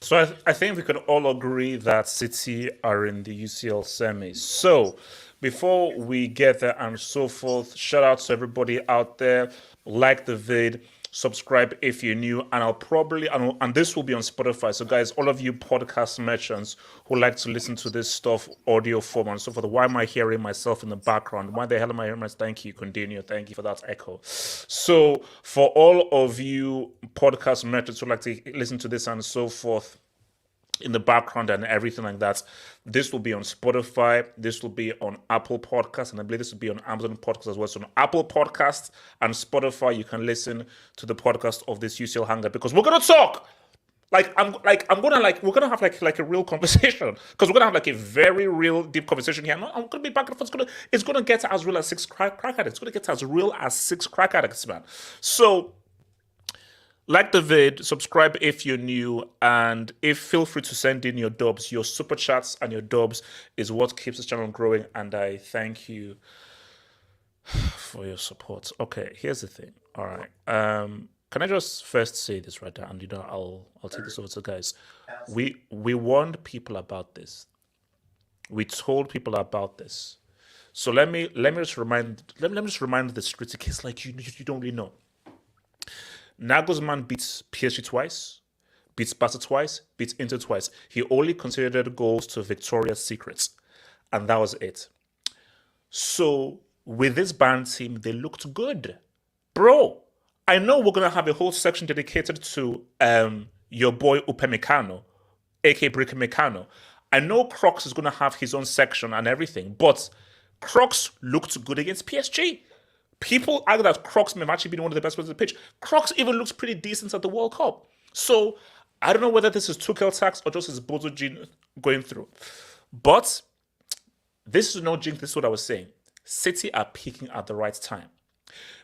So I think we can all agree that City are in the UCL semis. So before we get there and so forth, shout out to everybody out there. Like the vid, subscribe if you're new, and and this will be on Spotify. So guys, all of you podcast merchants who like to listen to this stuff, audio form and so forth, why am I hearing myself in the background? Why the hell am I hearing myself? Thank you, continue. Thank you for that echo. So for all of you podcast merchants who like to listen to this and so forth, in the background and everything like that, this will be on Spotify, this will be on Apple Podcasts, and I believe this will be on Amazon Podcasts as well. So on Apple Podcasts and Spotify, you can listen to the podcast of this UCL Hangout, because we're gonna talk. We're gonna have like a real conversation, because we're gonna have like a very real deep conversation here. I'm gonna be back and forth. It's gonna get as real as six crack addicts. It's gonna get as real as six crack addicts, man. So like the vid, subscribe if you're new, and feel free to send in your dubs. Your super chats and your dubs is what keeps this channel growing, and I thank you for your support. Okay, here's the thing. All right. Can I just first say this right now, and I'll take this over to the guys. We warned people about this. We told people about this. So let me just remind the streets in case like you don't really know. Nagelsmann beats PSG twice, beats Barca twice, beats Inter twice. He only considered goals to Victoria's Secrets, and that was it. So with this Bayern team, they looked good. Bro, I know we're going to have a whole section dedicated to your boy Upamecano, aka Brickmecano. I know Crocs is going to have his own section and everything, but Crocs looked good against PSG. People argue that Crocs may have actually been one of the best players on the pitch. Crocs even looks pretty decent at the World Cup. So I don't know whether this is Tuchel tax or just his Bozo gene going through. But this is no jinx. This is what I was saying. City are peaking at the right time.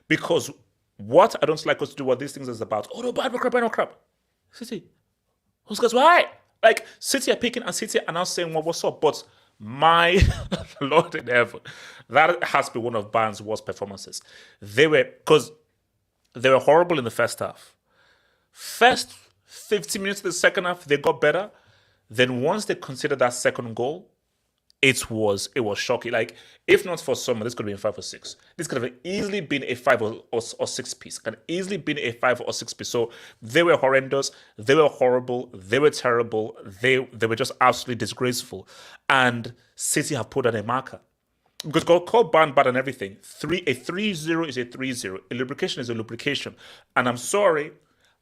Because what I don't like us to do what these things is about. Oh, no, bad, no crap. City. Those guys, why? Like, City are peaking and City are now saying, well, what's up? But my Lord in heaven, that has been one of Bayern's worst performances. They were horrible in the first half. First 50 minutes of the second half, they got better. Then once they considered that second goal, it was shocking. Like, if not for someone, this could have been 5 or 6. This could have easily been a 5 or 6 piece. Could have easily been a 5 or 6 piece. So they were horrendous. They were horrible. They were terrible. They were just absolutely disgraceful. And City have put on a marker. Because called bad and everything. A 3-0 is a 3-0. A lubrication is a lubrication. And I'm sorry.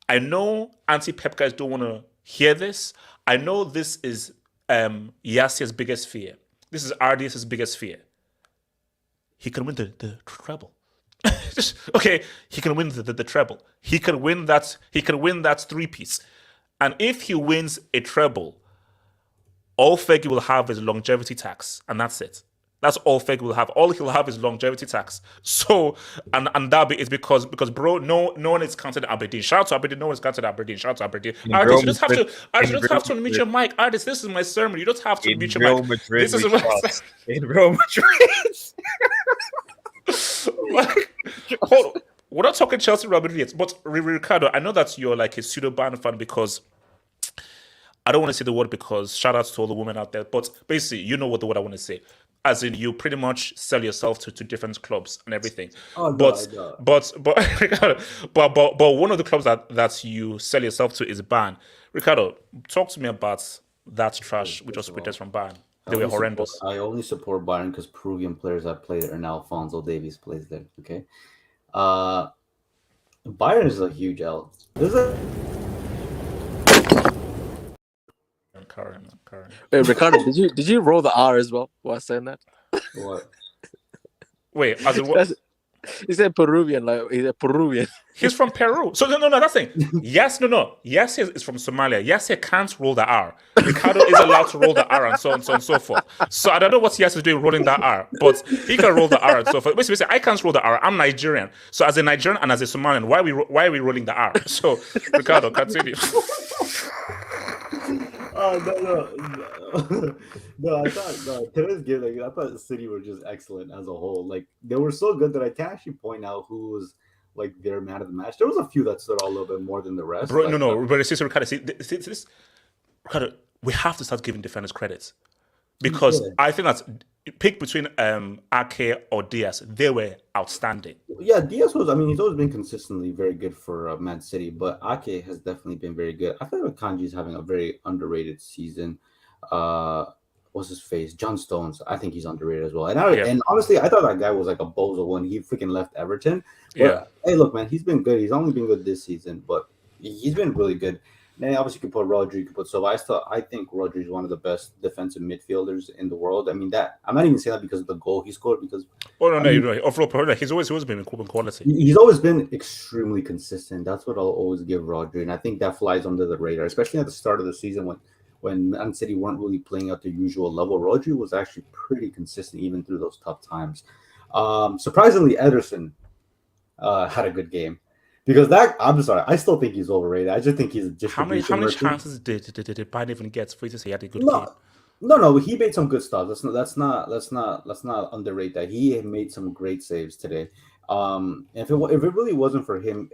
I know anti-Pep guys don't want to hear this. I know this is Yassir's biggest fear. This is RDS's biggest fear. He can win the treble. Okay, he can win the treble. He can win that 3-piece. And if he wins a treble, all Fergie will have is longevity tax, and that's it. That's all Fergie will have. All he'll have is longevity tax. So, and that'll be it's because bro, no one is counted Aberdeen. Shout out to Aberdeen. No one is counted Aberdeen. Shout out to Aberdeen. Artist, you just have to. Artist, you don't have to unmute your mic. Artist, this is my sermon. You don't have to unmute your mic. Madrid, this is what in Real Madrid. Like, hold on. We're not talking Chelsea, Real Madrid yet, but Ricardo, I know that you're like a pseudo Bayern fan because. I don't want to say the word because shout out to all the women out there, but basically, you know what the word I want to say. As in, you pretty much sell yourself to different clubs and everything. Oh, but no. but one of the clubs that you sell yourself to is Bayern. Ricardo, talk to me about that trash which was printed from Bayern. They were horrendous. I only support Bayern because Peruvian players that play there, and now Alphonso Davies plays there. Okay, Bayern is a huge L. Karen. Wait, Ricardo, did you roll the R as well while saying that? What? Wait, as in what? He said Peruvian, like he's a Peruvian. He's from Peru. So no, that's thing. Yes, no. Yes, he is from Somalia. Yes, he can't roll the R. Ricardo is allowed to roll the R and so on and so forth. So I don't know what Yes is doing rolling that R, but he can roll the R and so forth. Basically, I can't roll the R. I'm Nigerian. So as a Nigerian and as a Somalian, why are we rolling the R? So Ricardo, continue. No. I thought today's game. I thought City were just excellent as a whole. Like they were so good that I can't actually point out who was like their man of the match. There was a few that stood out a little bit more than the rest. Bro, no. But it's Ricardo. See, Ricardo, we have to start giving defenders credit because I think that's pick between Ake or Diaz. They were outstanding. Yeah, Diaz was. I mean, he's always been consistently very good for Man City, but Ake has definitely been very good. I feel like Kanji's having a very underrated season. What's his face? John Stones. I think he's underrated as well. And honestly, I thought that guy was like a bozo when he freaking left Everton. But, hey, look, man, he's been good. He's only been good this season, but he's been really good. Then obviously you can put Rodri, you can put Silva. I think Rodri is one of the best defensive midfielders in the world. I mean that I'm not even saying that because of the goal he scored. Because you're right. Overall, he's always been in quality. He's always been extremely consistent. That's what I'll always give Rodri, and I think that flies under the radar, especially at the start of the season when Man City weren't really playing at their usual level. Rodri was actually pretty consistent even through those tough times. Surprisingly, Ederson had a good game. Because I'm sorry, I still think he's overrated. I just think he's just how many chances did Bayern even get for you to say he had a good game? No, he made some good stuff. Let's not underrate that. He made some great saves today. If it really wasn't for him,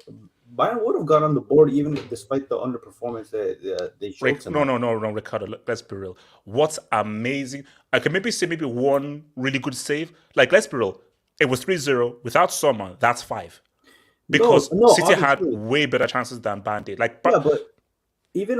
Bayern would have got on the board even despite the underperformance that they showed tonight. No, Ricardo. Let's be real. What's amazing? I can maybe say one really good save. Like let's be real. It was 3-0 without Sommer. That's 5. Because City had way better chances than Bayern did. But even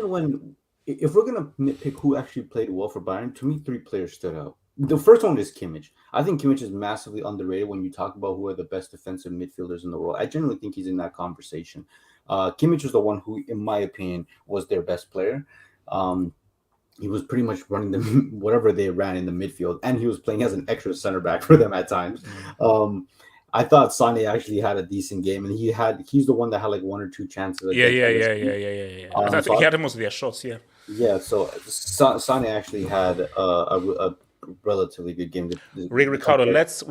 when if we're gonna nitpick who actually played well for Bayern, to me 3 players stood out. The first one is Kimmich. I think Kimmich is massively underrated when you talk about who are the best defensive midfielders in the world. I generally think he's in that conversation. Kimmich was the one who, in my opinion, was their best player. He was pretty much running whatever they ran in the midfield, and he was playing as an extra center back for them at times. I thought Sané actually had a decent game, and he's the one that had like 1 or 2 chances. Yeah. I think he had most of their shots. Yeah. So Sané actually had a relatively good game. Ricardo, let's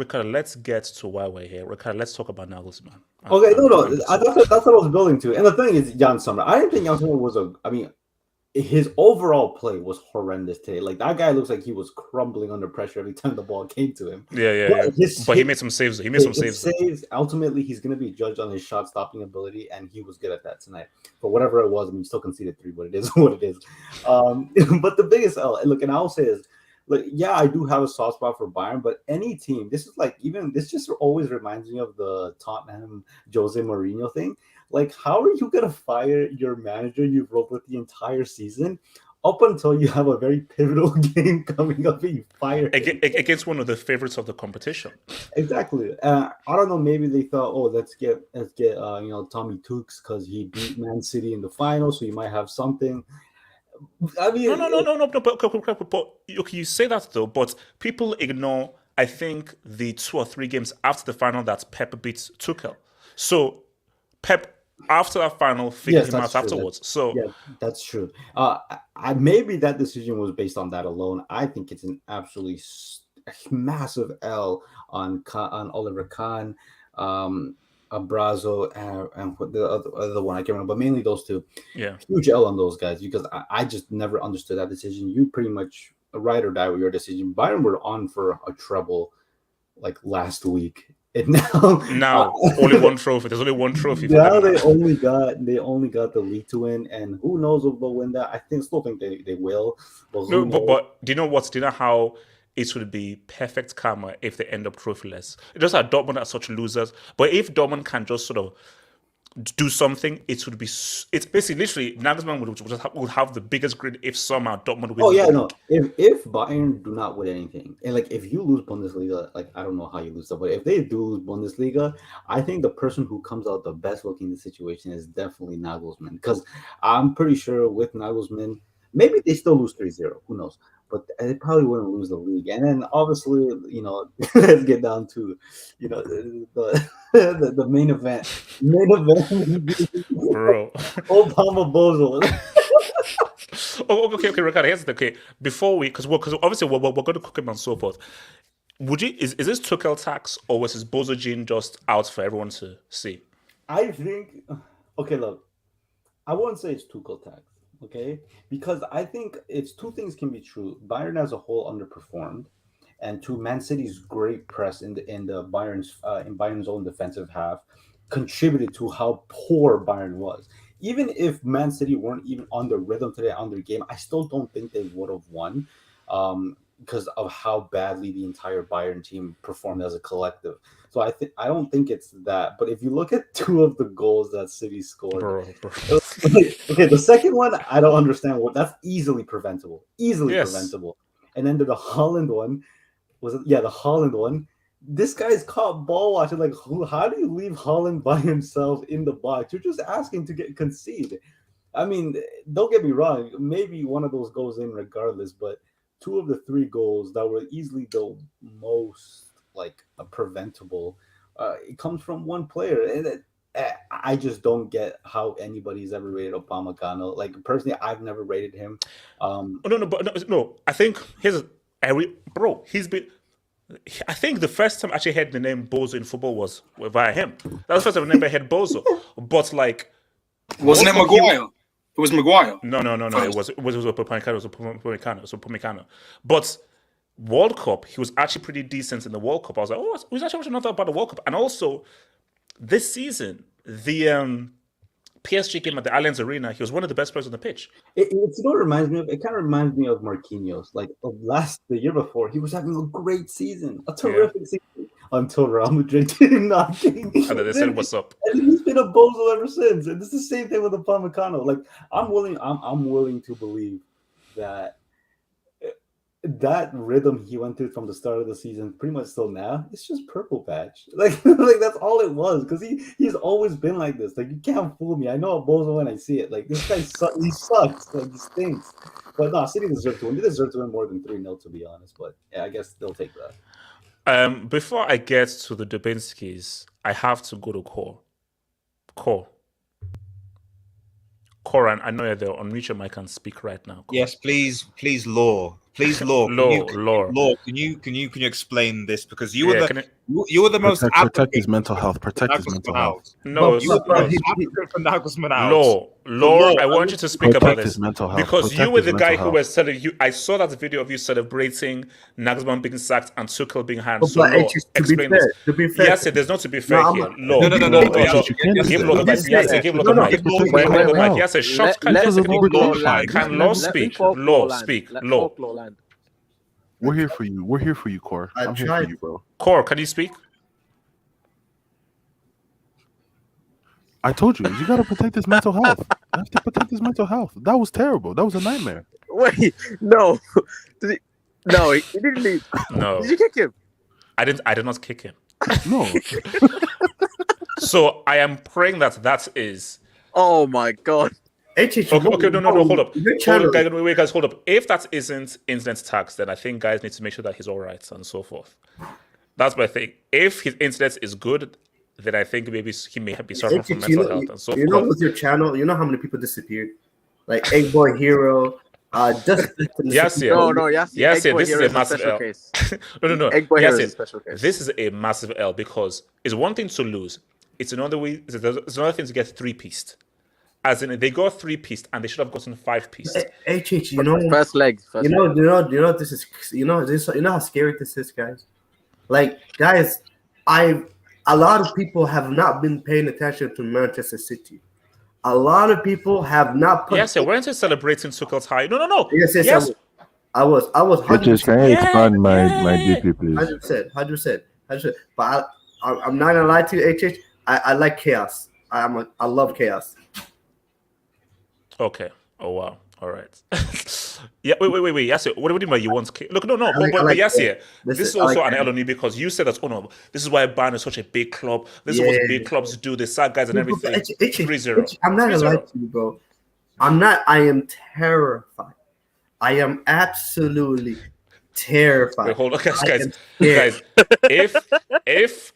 get to why we're here. Ricardo, let's talk about Nagelsmann. Okay, no. That's what I was building to. And the thing is, Jan Sommer. I didn't think Jan Sommer was his overall play was horrendous today. Like that guy looks like he was crumbling under pressure every time the ball came to him. Yeah. But he made some saves. He made some His saves. saves. Ultimately, he's going to be judged on his shot stopping ability, and he was good at that tonight. But whatever it was, I mean, he still conceded 3, but it is what it is. But the biggest look, and I'll say is, like, yeah, I do have a soft spot for Bayern, but any team, this is like this just always reminds me of the Tottenham Jose Mourinho thing. Like, how are you gonna fire your manager you've rolled with the entire season up until you have a very pivotal game coming up and you fire him? Against one of the favorites of the competition? Exactly. I don't know. Maybe they thought, oh, let's get Tommy Tooks because he beat Man City in the final, so you might have something. I mean, No. But okay, you say that though, but people ignore. I think the 2 or 3 games after the final that Pep beat Tuchel. So Pep, after that final, figured him out afterwards. That's true. I maybe that decision was based on that alone. I think it's an absolutely massive L on Oliver Kahn, Abrazo, and the other one I can't remember, but mainly those two. Yeah, huge L on those guys because I just never understood that decision. You pretty much ride or die with your decision. Bayern were on for a treble like last week. And now only one trophy. There's only one trophy. Now they only got the league to win, and who knows if they'll win that? Still think they will. But do you know what? Do you know how it would be perfect karma if they end up trophyless? Just like Dortmund are such losers, but if Dortmund can just sort of do something, it would be. It's basically literally Nagelsmann would have the biggest grid if somehow Dortmund wins. Oh yeah, no. If Bayern do not win anything, and like if you lose Bundesliga, like I don't know how you lose that, but if they do lose Bundesliga, I think the person who comes out the best looking in the situation is definitely Nagelsmann, because I'm pretty sure with Nagelsmann, maybe they still lose 3-0. Who knows? But they probably wouldn't lose the league. And then obviously, let's get down to, the main event. Bro. Obama Bozo. Okay, Ricardo. Here's the okay. Before because obviously we're going to cook him and so forth. Is this Tuchel tax or was his Bozo gene just out for everyone to see? I think. Okay, look. I wouldn't say it's Tuchel tax. Okay, because I think it's two things can be true. Bayern as a whole underperformed, and to Man City's great press in Bayern's own defensive half contributed to how poor Bayern was. Even if Man City weren't even on the rhythm today, on their game, I still don't think they would have won because of how badly the entire Bayern team performed as a collective. So I don't think it's that. But if you look at 2 of the goals that City scored, bro. Okay, the second one I don't understand. That's easily preventable. Preventable. And then the Haaland one the Haaland one. This guy's caught ball watching. Like, how do you leave Haaland by himself in the box? You're just asking to get concede. I mean, don't get me wrong. Maybe one of those goes in regardless, but 2 of the 3 goals that were easily the most preventable, it comes from one player, and I just don't get how anybody's ever rated Upamecano. Like personally, I've never rated him. No. I think he's been. I think the first time I actually heard the name Bozo in football was via him. That was the first time I never heard Bozo. But wasn't it Maguire? It was Maguire. No. It was Upamecano. But World Cup, he was actually pretty decent in the World Cup. I was like, oh, we was actually watching about the World Cup. And also, this season, the PSG game at the Allianz Arena, he was one of the best players on the pitch. It reminds me of. It kind of reminds me of Marquinhos. Like the year before, he was having a great season, a terrific season, until Real Madrid did not get him. And then they said, "What's up?" And he's been a bozo ever since. And it's the same thing with Upamecano. Like I'm willing to believe that rhythm he went through from the start of the season, pretty much still now, it's just purple patch. Like that's all it was. Because he's always been like this. Like you can't fool me. I know a bozo when I see it. Like this guy he sucks. Like he stinks. But no, City deserve to win. They deserve to win more than 3-0 to be honest. But yeah, I guess they'll take that. Before I get to the Dubinskis, I have to go to Core. Coran, I know you're there. Unmute your mic and speak right now. Yes, please, Law. Please, Law. Law. Can you explain this because you were Yeah, the you were the most protect his mental health. Protect his mental health. No, You were the most no. advocate for Nagelsmann out. Law, I want you to speak about Protect this his mental health. because you Protect were his the guy mental who was telling you. I saw that video of you celebrating Nagelsmann being sacked and Tuchel being hired. But So, Law, to explain be fair, this. to be fair, Yes, there's not to be fair No, here. I'm- Law, No. Give Law the mic. Yes, give Law the No, mic. protect his Give Law the mental mic. health. Yes, a short. Can let- yes, let- give let- Law let- Can let- Law let- speak? Let Law land. speak. Let Law. folklore land. We're here for you. We're here for you, Core. I I'm here tried. for you, bro. Core, can you speak? I told you, you gotta protect his mental health. You have to protect his mental health. That was terrible. That was a nightmare. Wait, no. Did he? No, he didn't leave. No, Did you kick him? I didn't. I did not kick him. No. So I am praying that is. Oh my god. Okay, no, hold up. Your channel. Wait, guys, hold up. If that isn't internet tax, then I think guys need to make sure that he's all right and so forth. That's my thing. If his internet is good, then I think maybe he may be suffering from mental health and so You know, forth. with your channel, you know how many people disappeared? Like Egg Boy Hero, just Yes, yeah. No, yes. Yes, Egg yeah, Boy this is Hero a massive special L. case. No. Egg Boy Yes, Hero is yeah. a special case. This is a massive L because it's one thing to lose. It's another thing to get three-pieced. As in, they got three-pieced and they should have gotten five-pieced. HH, you know, First leg. you know, this is, you know how scary this is, guys. Like, guys, a lot of people have not been paying attention to Manchester City. A lot of people have not put. Yes, yeah, weren't you celebrating Tuchel's high? No. Yes. I was. Just can you expand my DP, please? 100%. But I'm not gonna lie to you, HH. I like chaos. I love chaos. Okay. Oh wow. All right. Yeah. Wait. Yes. What do you mean? You want? Look. No. like- But I like yes. that. Yeah. This is I also like an that. LOE because you said that. Oh no. This is why Bayern is such a big club. This is what Yeah. big clubs do. They sack guys and everything. 3-0. I'm not gonna lie 3-0. to you, bro. I am terrified. I am absolutely terrified. Wait, hold on, I guys. am scared.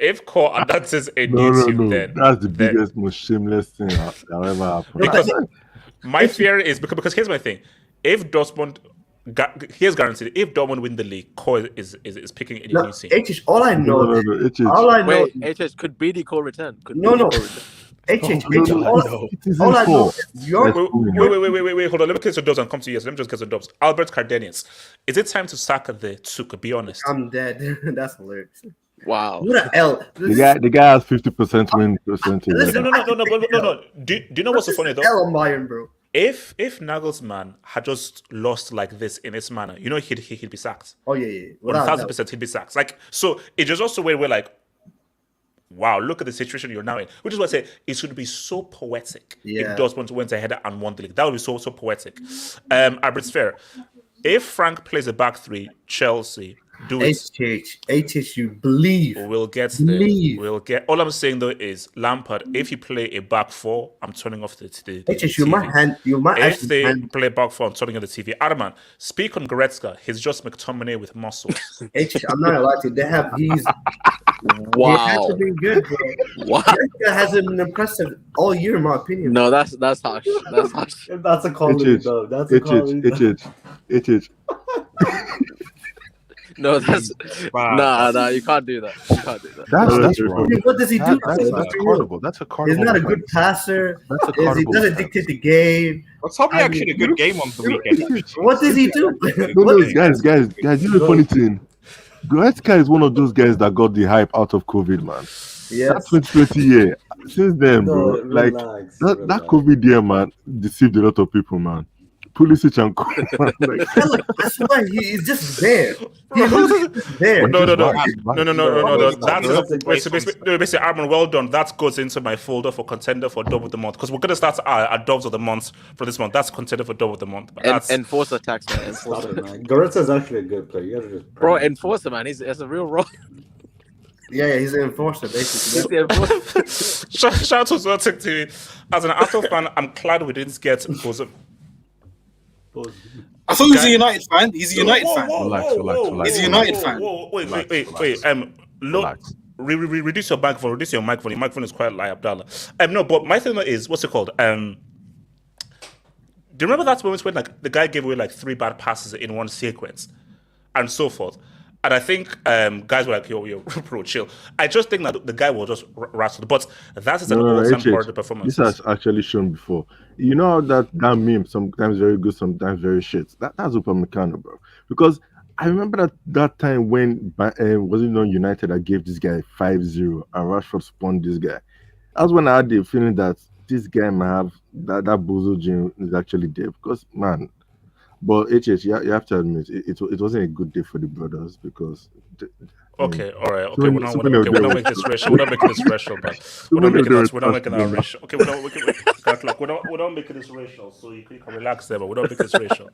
If core announces a No, new team, no. then That's the then- biggest, most shameless thing that ever happened. Because my fear is because here's my thing: if Dortmund, here's guaranteed. If Dortmund win the league, core is picking a No, new team. HH, all I know, No. all I know, Wait, HS, could BD call return? Could No, BD no. call return? HH, No. It is all I know for. is your Let's go, man. Wait, hold on. Let me get some dubs and come to you. Let me just get some dubs. Albert Cardenius. Is it time to sack the Tuchel? Be honest. I'm dead. That's hilarious. Wow. What an L. The guy has 50% win percentage. Listen, No. Do you know what's so funny though? L on Bayern, bro. If Nagelsmann had just lost like this in this manner, you know he'd be sacked. Oh yeah. Without a doubt. 1,000% he'd be sacked. Like so, it's just also where we're like, wow, look at the situation you're now in. Which is why I say it should be so poetic Yeah. if Dortmund went ahead and won the league. That would be so poetic. Abrit's fair. If Frank plays a back three, Chelsea do it. HH, you believe. We'll get there. Believe. We'll get. All I'm saying though is Lampard. If you play a back four, I'm turning off the HH, you TV. might If actually they hand play back four, I'm turning on the TV. Arman, speak on Goretzka. He's just McTominay with muscles. HH, I'm not gonna lie to you. He Wow. hasn't been good, bro. Wow. Goretzka hasn't been impressive all year, in my opinion. No, that's harsh. That's harsh. That's a quality though. That's a quality. HH. No, that's nah. You can't do that. You can't do that. That's wrong. What does he do? That's carnival. That's a He's carnival. not a good passer. That's a He carnival. doesn't dictate the game. Well, Tommy actually had a good game on the weekend. What does he do? No, guys, you know the funny thing. Goretzka is one of those guys that got the hype out of COVID, man. That Yes. 2020 year. Since then, bro, like that COVID year, man, deceived a lot of people, man. Pulisic and like, I swear he's just there. He's just there. No. Just That's basically Arman. Well done. That goes into my folder for contender for dub of the month because we're gonna start our dubs of the month for this month. That's contender for dub of the month. But that's Enforcer tax, man. Enforcer. Goretzka is actually a good player. You gotta just Bro, Enforcer, man. He's a real rock. Yeah, he's an enforcer, He's basically. the enforcer. shout out to Celtic TV. As an Arsenal fan, I'm glad we didn't get Bozo. I thought he was a United fan. He's a United fan. Relax. He's a United fan. Wait. Relax. Reduce your microphone. Reduce your microphone. Your microphone is quite loud, Abdallah. No, but my thing is, what's it called? Do you remember that moment when like the guy gave away like 3 bad passes in one sequence, and so forth? And I think guys were like, yo, bro, chill. I just think that the guy will just rattle. But that is an all-time part of the performance. This has actually shown before. You know how that meme, sometimes very good, sometimes very shit. That's Upamecano, bro. Because I remember that time when, was it not United that gave this guy 5-0 and Rashford spawned this guy. That's when I had the feeling that this guy might have, that Bozo gene is actually there. Because, man, but you have to admit it wasn't a good day for the brothers because. Okay, all right. Okay, we're not making this racial. We're not making this racial, but we're not making our racial. Okay, we're not making this racial. So you can relax there, but we're not making this racial.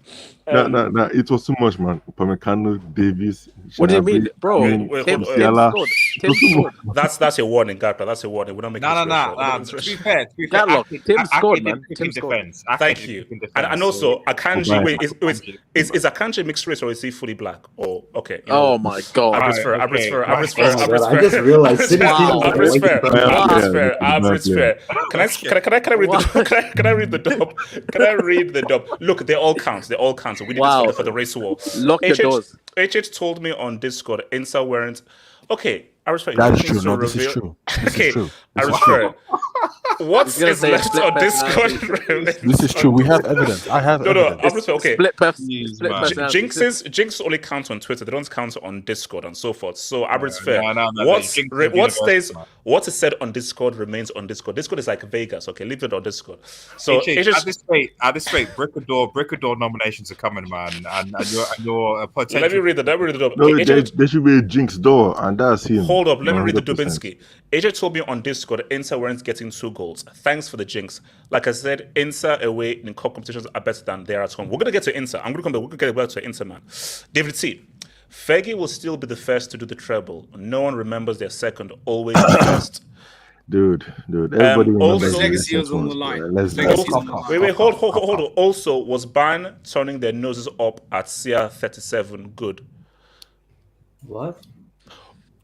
No, it was too much, man. Upamecano, Davis. What do you mean, bro? Tim scored. That's a warning, Gata. That's a warning. We're not making this racial. To be fair, Tim scored, man. Tim scored. Thank you. And also, Akanji. Wait, is Akanji mixed race or is he fully black? Or okay. Oh my god. I just realized City Average fair. Can I read the dub? Can I read the dub? Look, they all count. We need this for the race war. Lock your doors. HH told me on Discord, Insa weren't. Okay, I respect. That's true. No, this is true. Okay, I respect. What's left on Discord? This is true. We have evidence. I have evidence. Okay. Split Jinx only counts on Twitter. They don't count on Discord and so forth. So average fair. What is said on Discord remains on Discord. Discord is like Vegas. Okay, leave it on Discord. So at this rate, Brickador nominations are coming, man, and your potential. Let me read the dub. No, there should be a Jinx door, and that's him. Hold up, let me read the Dubinsky. AJ told me on Discord, Inter weren't getting 2 goals. Thanks for the jinx. Like I said, Inter away in cup competitions are better than there at home. We're gonna get to Inter. We're gonna get back to Inter, man. David T. Fergie will still be the first to do the treble. No one remembers their second, always the first. Dude, everybody remembers. Legacy is on the line. Wait, hold on. Also, was Bayern turning their noses up at CR37 good? What?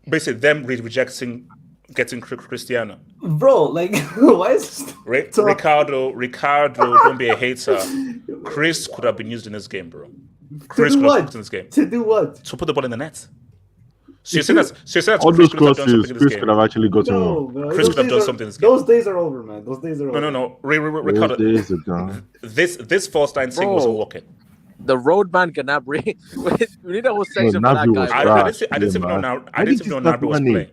Basically, them rejecting getting Cristiano. Bro, like, why is this Ricardo, don't be a hater. Chris could have been used in this game, bro. Chris could have been used in this game. To do what? To put the ball in the net. So you're saying that all those crosses, Chris could have actually gotten one. Chris could have done something in this game. Those days are over, man. Those days are over. No. Ricardo, those days are gone. This false line thing wasn't working. The roadman Gnabry. We need a whole section for that guy. I didn't even know Gnabry was playing.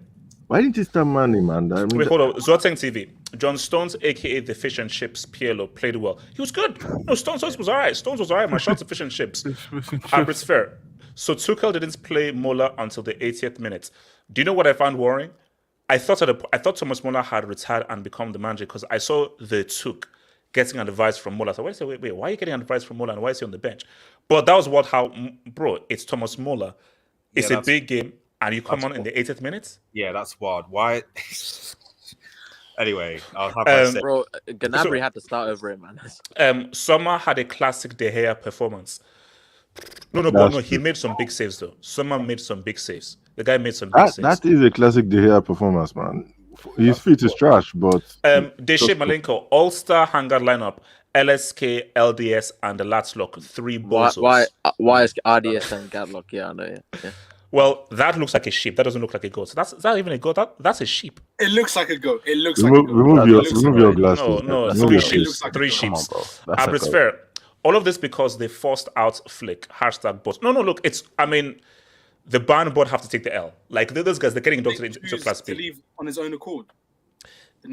Why didn't he start Manny, man? Wait, hold on. Zoteng TV. John Stones, aka the Fish and Chips PLO, played well. He was good. No, Stones was alright. My shots of Fish and Chips. It's fair. So Tuchel didn't play Mola until the 80th minute. Do you know what I found worrying? I thought Thomas Muller had retired and become the manager because I saw the Tuch getting advice from Muller. So wait, why are you getting advice from Muller and why is he on the bench? But that was bro, it's Thomas Muller. It's a big game. And you come on in the 80th minute? Yeah, that's wild. Why? Anyway, I'll have my say. Bro, Gnabry had to start over it, man. Sommer had a classic De Gea performance. No, he made some big saves, though. Sommer made some big saves. The guy made some big saves. That is a classic De Gea performance, man. His feet is trash, but... Deshe Malenko, All-Star hangar lineup, LSK, LDS, and the Latslock, 3 balls. Why is RDS and Gatlock? Yeah, I know, yeah. Well, that looks like a sheep. That doesn't look like a goat. So that's not even a goat. That's a sheep. It looks like a goat. Remove your glasses. No, 3 sheep. 3 sheep. It's fair. All of this because they forced out Flick. #boss. No, look, the Bayern board have to take the L. Like, those guys, they're getting inducted into Class B. To leave on his own accord. He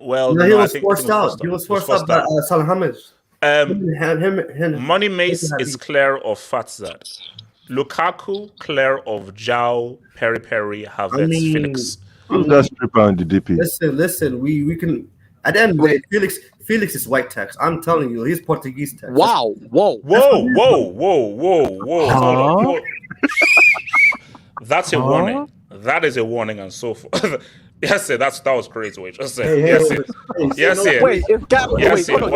was forced out. He was forced out by Salhamid. Money Mace is clear of Fatzad. Lukaku, clear of Zhao, Peri, Havertz, Felix. Who's that stripper on the DP? Listen, we can. At the end of the day, Felix is white text. I'm telling you, he's Portuguese text. Wow, whoa. That's a warning. That is a warning and so forth. Yes, that was crazy. Wait, just say yes. Wait, we're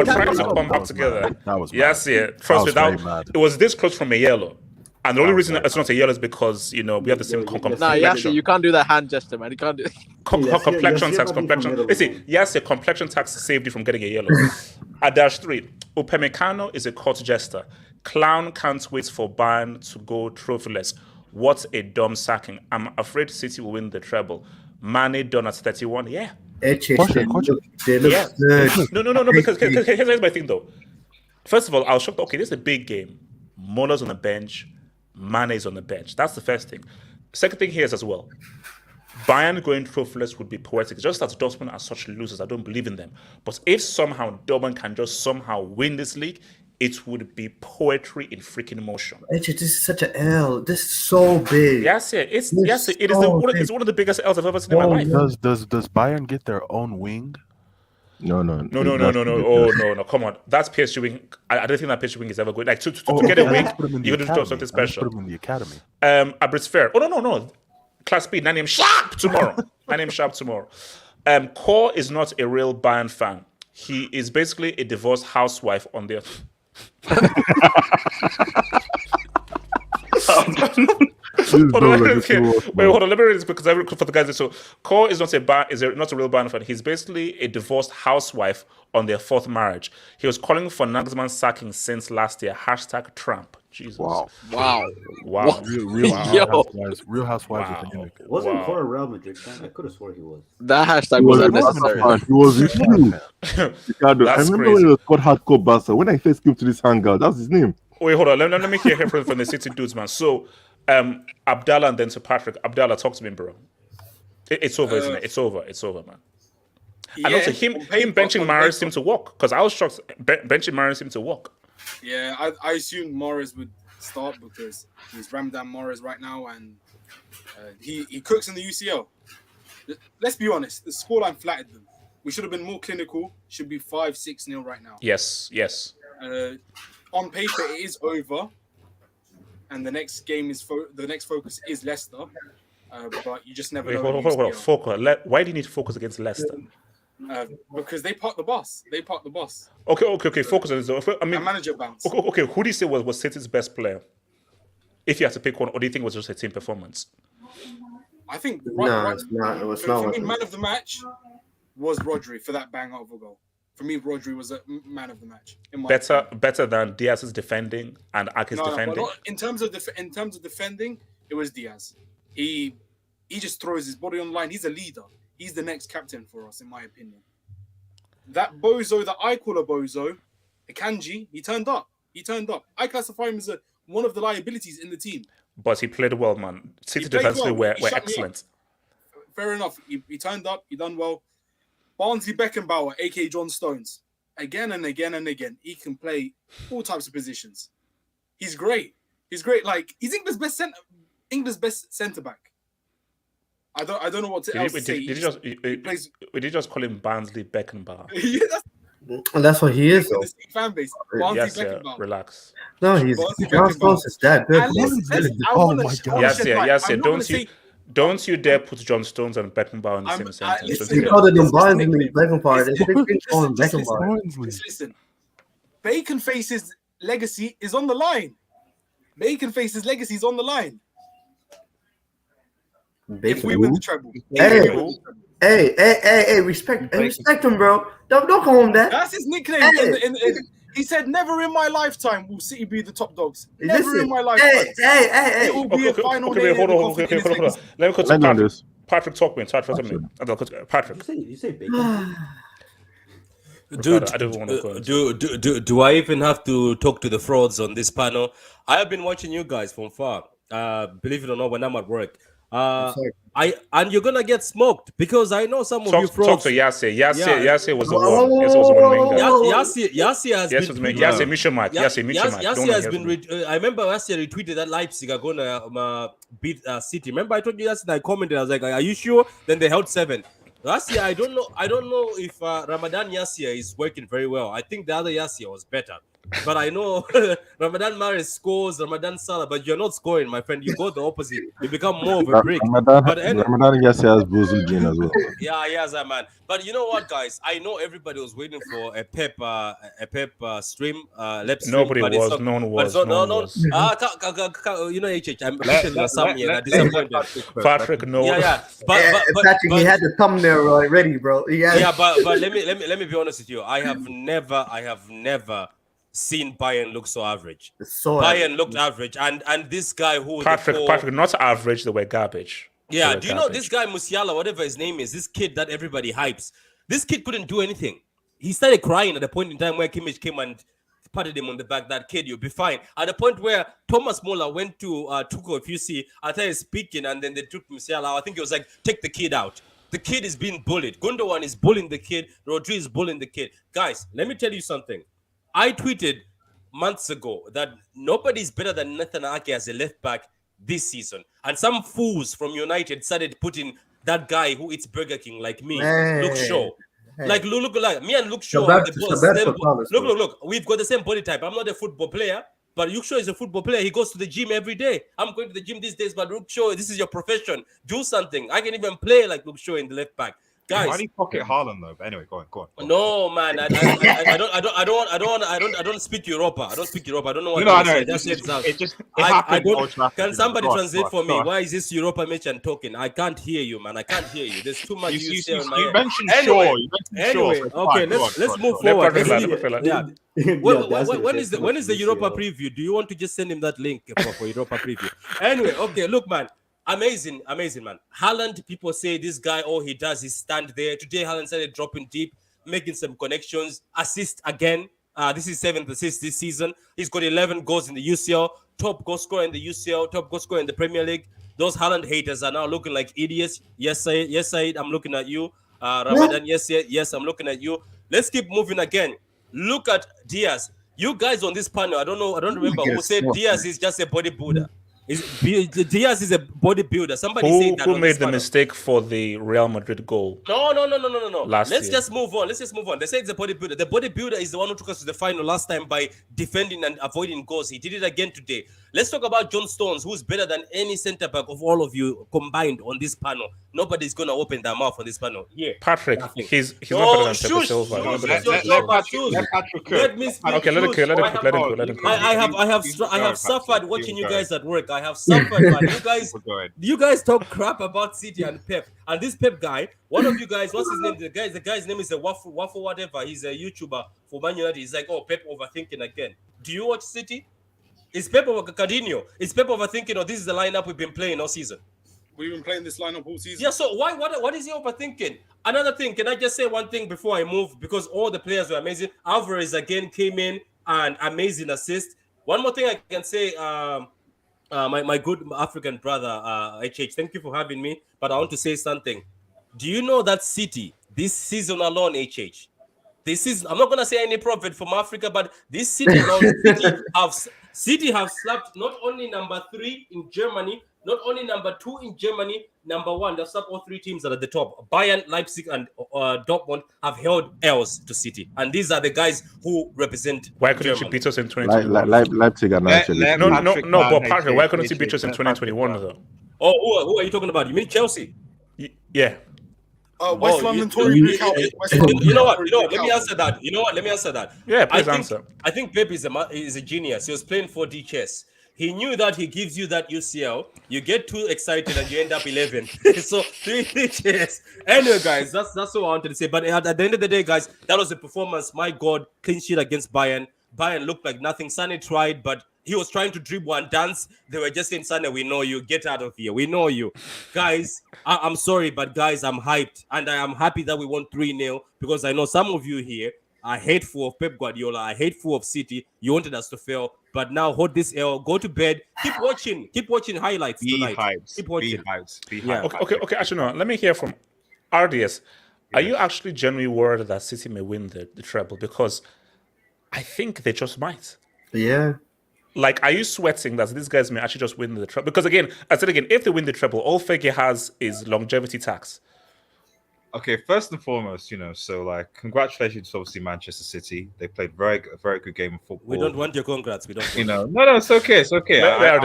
trying to come back together. Yes, trust me, it was this close from a yellow. And the only reason it's not a yellow is because, we have the same complexion. You can't do that hand gesture, man. You can't do complexion tax. Complexion tax saved you from getting a yellow. At -3, Upamecano is a court jester. Clown can't wait for Bayern to go trophyless. What a dumb sacking. I'm afraid City will win the treble. Mane done at 31. Yeah. They look Yeah. good. No. Because here's my thing though. First of all, I was shocked. Okay, this is a big game. Muller's on the bench. Mane is on the bench. That's the first thing. Second thing here is as well. Bayern going trophyless would be poetic. Just as Dortmund are such losers, I don't believe in them. But if somehow Dortmund can just somehow win this league, it would be poetry in freaking motion. This is such an L. This is so big. It is it's one of the biggest L's I've ever seen in my life. Does Bayern get their own wing? No. Oh no! Come on, that's PSG wing. I don't think that PSG wing is ever good. Like to get a wing, you got to do something special. Put him in the academy. Abritz Fair. Oh no. Class B, 9 a.m. sharp tomorrow. 9 a.m. sharp tomorrow. Core is not a real Bayern fan. He is basically a divorced housewife on the. Hold on, let me read this because for the guys. So, Core is not a real Bayern fan. He's basically a divorced housewife on their fourth marriage. He was calling for Nagelsmann sacking since last year. #Trump. Jesus. Wow. Real housewives of the Munich. Wasn't Core a Real Madrid fan? I could have swore he was. That hashtag was unnecessary. He was with you. Ricardo, I remember when he was called Hardcore Barca. When I first came to this hangout, that's his name. Wait, hold on. Let me hear from the City dudes, man. So, Abdallah and then to Patrick. Abdallah, talk to me, bro. It's over, isn't it? It's over, man. Yeah, and also, him benching Mahrez seemed to work because I was shocked. Benching Mahrez seemed to work. Yeah, I assumed Mahrez would start because he's Ramadan Mahrez right now, and he cooks in the UCL. Let's be honest, the scoreline flattered them. We should have been more clinical. Should be 5-6-0 right now. Yes. On paper, it is over, and the next game is the next focus is Leicester. But you just never know. Hold on. Focus. Why do you need to focus against Leicester? Because they parked the bus. Okay. Focus on this. I mean, a manager bounce. Okay. Who do you say was City's best player? If you had to pick one, or do you think it was just a team performance? I think it's not. It was for me, man of the match was Rodri for that bang out of a goal. For me, Rodri was a man of the match. Better than Diaz's defending and Ake's defending. No, in terms of defending, it was Diaz. He just throws his body on the line. He's a leader. He's the next captain for us, in my opinion. That bozo that I call a bozo, Akanji, he turned up. I classify him as one of the liabilities in the team. But he played well, man. City defensively were excellent. Fair enough. He turned up. He done well. Barnsley Beckenbauer, a.k.a. John Stones. Again and again and again. He can play all types of positions. He's great. Like, he's England's best centre-back. I don't know what else to say. Did you just call him Barnsley Beckenbauer? That's what he is, though. The fan base. Yes, relax. No, John Stones is that good. Oh my God. Yes. Don't you dare put John Stones and Beckenbauer in the same sentence. He called them Barnsley Beckenbauer. Listen, Baconface's legacy is on the line. If we win the treble. Hey, respect him, bro. Don't call him that. That's his nickname. He said, "Never in my lifetime will City be the top dogs. Never in my lifetime." Hey. It will be a final day. Hold on. Let me cut to Patrick. Patrick, talk me. Patrick. You say Bacon? Dude, I don't want to go do I even have to talk to the frauds on this panel? I have been watching you guys from far. Believe it or not, when I'm at work. And you're gonna get smoked because I know some of you frauds. Talk to Yasser. Yasser was the one. Yasser has been. Yasser, mission mark. Yasser has been. I remember Yasser retweeted that Leipzig are gonna beat City. Remember I told you Yasser. I commented. I was like, "Are you sure?" Then they held 7. Yasser, I don't know if Ramadan Yasser is working very well. I think the other Yasser was better. But I know Ramadan Mahrez scores, Ramadan Salah, but you're not scoring, my friend. You go the opposite. You become more of a brick. Ramadan yes has Bozil Bean as well. Yeah, man. But you know what, guys? I know everybody was waiting for a Pep stream. Nobody was. No one was. You know, HH. I'm mentioning some here. Disappointed. Patrick, no. Yeah. But Patrick, he had the thumbnail ready, bro. Yeah, but let me be honest with you. I have never seen Bayern look so average. So Bayern looked average, and this guy who Patrick, not average, they were garbage. Yeah, do you know this guy Musiala, whatever his name is, this kid that everybody hypes? This kid couldn't do anything. He started crying at the point in time where Kimmich came and patted him on the back. That kid, you'll be fine. At the point where Thomas Muller went to Tuchel, if you see, I thought he's speaking, and then they took Musiala out. I think it was like, take the kid out. The kid is being bullied. Gundogan is bullying the kid. Rodri is bullying the kid. Guys, let me tell you something. I tweeted months ago that nobody's better than Nathan Ake as a left back this season. And some fools from United started putting that guy who eats Burger King like me, Luke Shaw. Hey. Like look, me and Luke Shaw. Look. We've got the same body type. I'm not a football player, but Luke Shaw is a football player. He goes to the gym every day. I'm going to the gym these days, but Luke Shaw, this is your profession. Do something. I can even play like Luke Shaw in the left back. Guys, why do you pocket Haaland though? But anyway, go on. No, man, I don't speak Europa. I don't speak Europa. I don't know what. Can somebody translate for me? Why is this Europa match and talking? I can't hear you, man. I can't hear you. There's too much. You mentioned Shaw. Anyway, okay, let's move forward. When is the Europa preview? Do you want to just send him that link for Europa preview? Anyway, okay, look, man. Amazing, man. Haaland, people say this guy, all he does is stand there. Today, Haaland started dropping deep, making some connections, assist again. This is 7th assist this season. He's got 11 goals in the UCL, top goal scorer in the UCL, top goal scorer in the Premier League. Those Haaland haters are now looking like idiots. Yes, Said, I'm looking at you. Ramadan, yes, I'm looking at you. Let's keep moving again. Look at Diaz. You guys on this panel, I don't remember who said Diaz is just a bodybuilder. Diaz is a bodybuilder. Somebody said that. Who made the mistake for the Real Madrid goal? No. Let's just move on. They say it's a bodybuilder. The bodybuilder is the one who took us to the final last time by defending and avoiding goals. He did it again today. Let's talk about John Stones, who's better than any centre back of all of you combined on this panel. Nobody's gonna open their mouth on this panel. Yeah, Patrick, he's not better than Pepe Silva. Let me speak. Okay, let him go. I have suffered watching you guys at work. I have suffered, man. You guys talk crap about City and Pep. And this Pep guy, one of you guys, what's his name? The guy's name is a Waffle whatever. He's a YouTuber for Man United. He's like, oh, Pep overthinking again. Do you watch City? Is Pep over Cardinho? Is Pep overthinking, or this is the lineup we've been playing all season? We've been playing this lineup all season. Yeah, so what is he overthinking? Another thing, can I just say one thing before I move? Because all the players were amazing. Alvarez again came in and amazing assist. One more thing I can say, my good African brother, HH, thank you for having me. But I want to say something. Do you know that City, this season alone, HH, this is, I'm not going to say any prophet from Africa, but this City alone, City have slapped not only number 3 in Germany, not only number 2 in Germany, number 1. They've slapped all 3 teams that are at the top. Bayern, Leipzig, and Dortmund have held L's to City. And these are the guys who represent Why couldn't you beat us in 2021? Leipzig and actually. No, but Patrick, why couldn't you beat us in 2021 though? Oh, who are you talking about? You mean Chelsea? Yeah. West London Tory. You know what? Let me answer that. Yeah, please answer. I think Pep is a genius. He was playing 4D chess. He knew that he gives you that UCL. You get too excited and you end up 11. So 3 chess. Anyway, guys, that's what I wanted to say. But at the end of the day, guys, that was a performance. My God, clean sheet against Bayern. Bayern looked like nothing. Sané tried, but he was trying to dribble and dance. They were just saying, Sané, we know you. Get out of here. We know you. Guys, I'm sorry, but guys, I'm hyped. And I am happy that we won 3-0 because I know some of you here are hateful of Pep Guardiola, are hateful of City. You wanted us to fail. But now hold this L, go to bed, keep watching highlights tonight. Keep watching. Okay, actually, no. Let me hear from RDS. Are you actually genuinely worried that City may win the treble? Because I think they just might. Yeah. Like, are you sweating that these guys may actually just win the treble? Because again, I said again, if they win the treble, all Fege has is longevity tax. Okay, first and foremost, so like, congratulations to obviously Manchester City. They played a very good game of football. We don't want your congrats. We don't. No, it's okay. It's okay. Let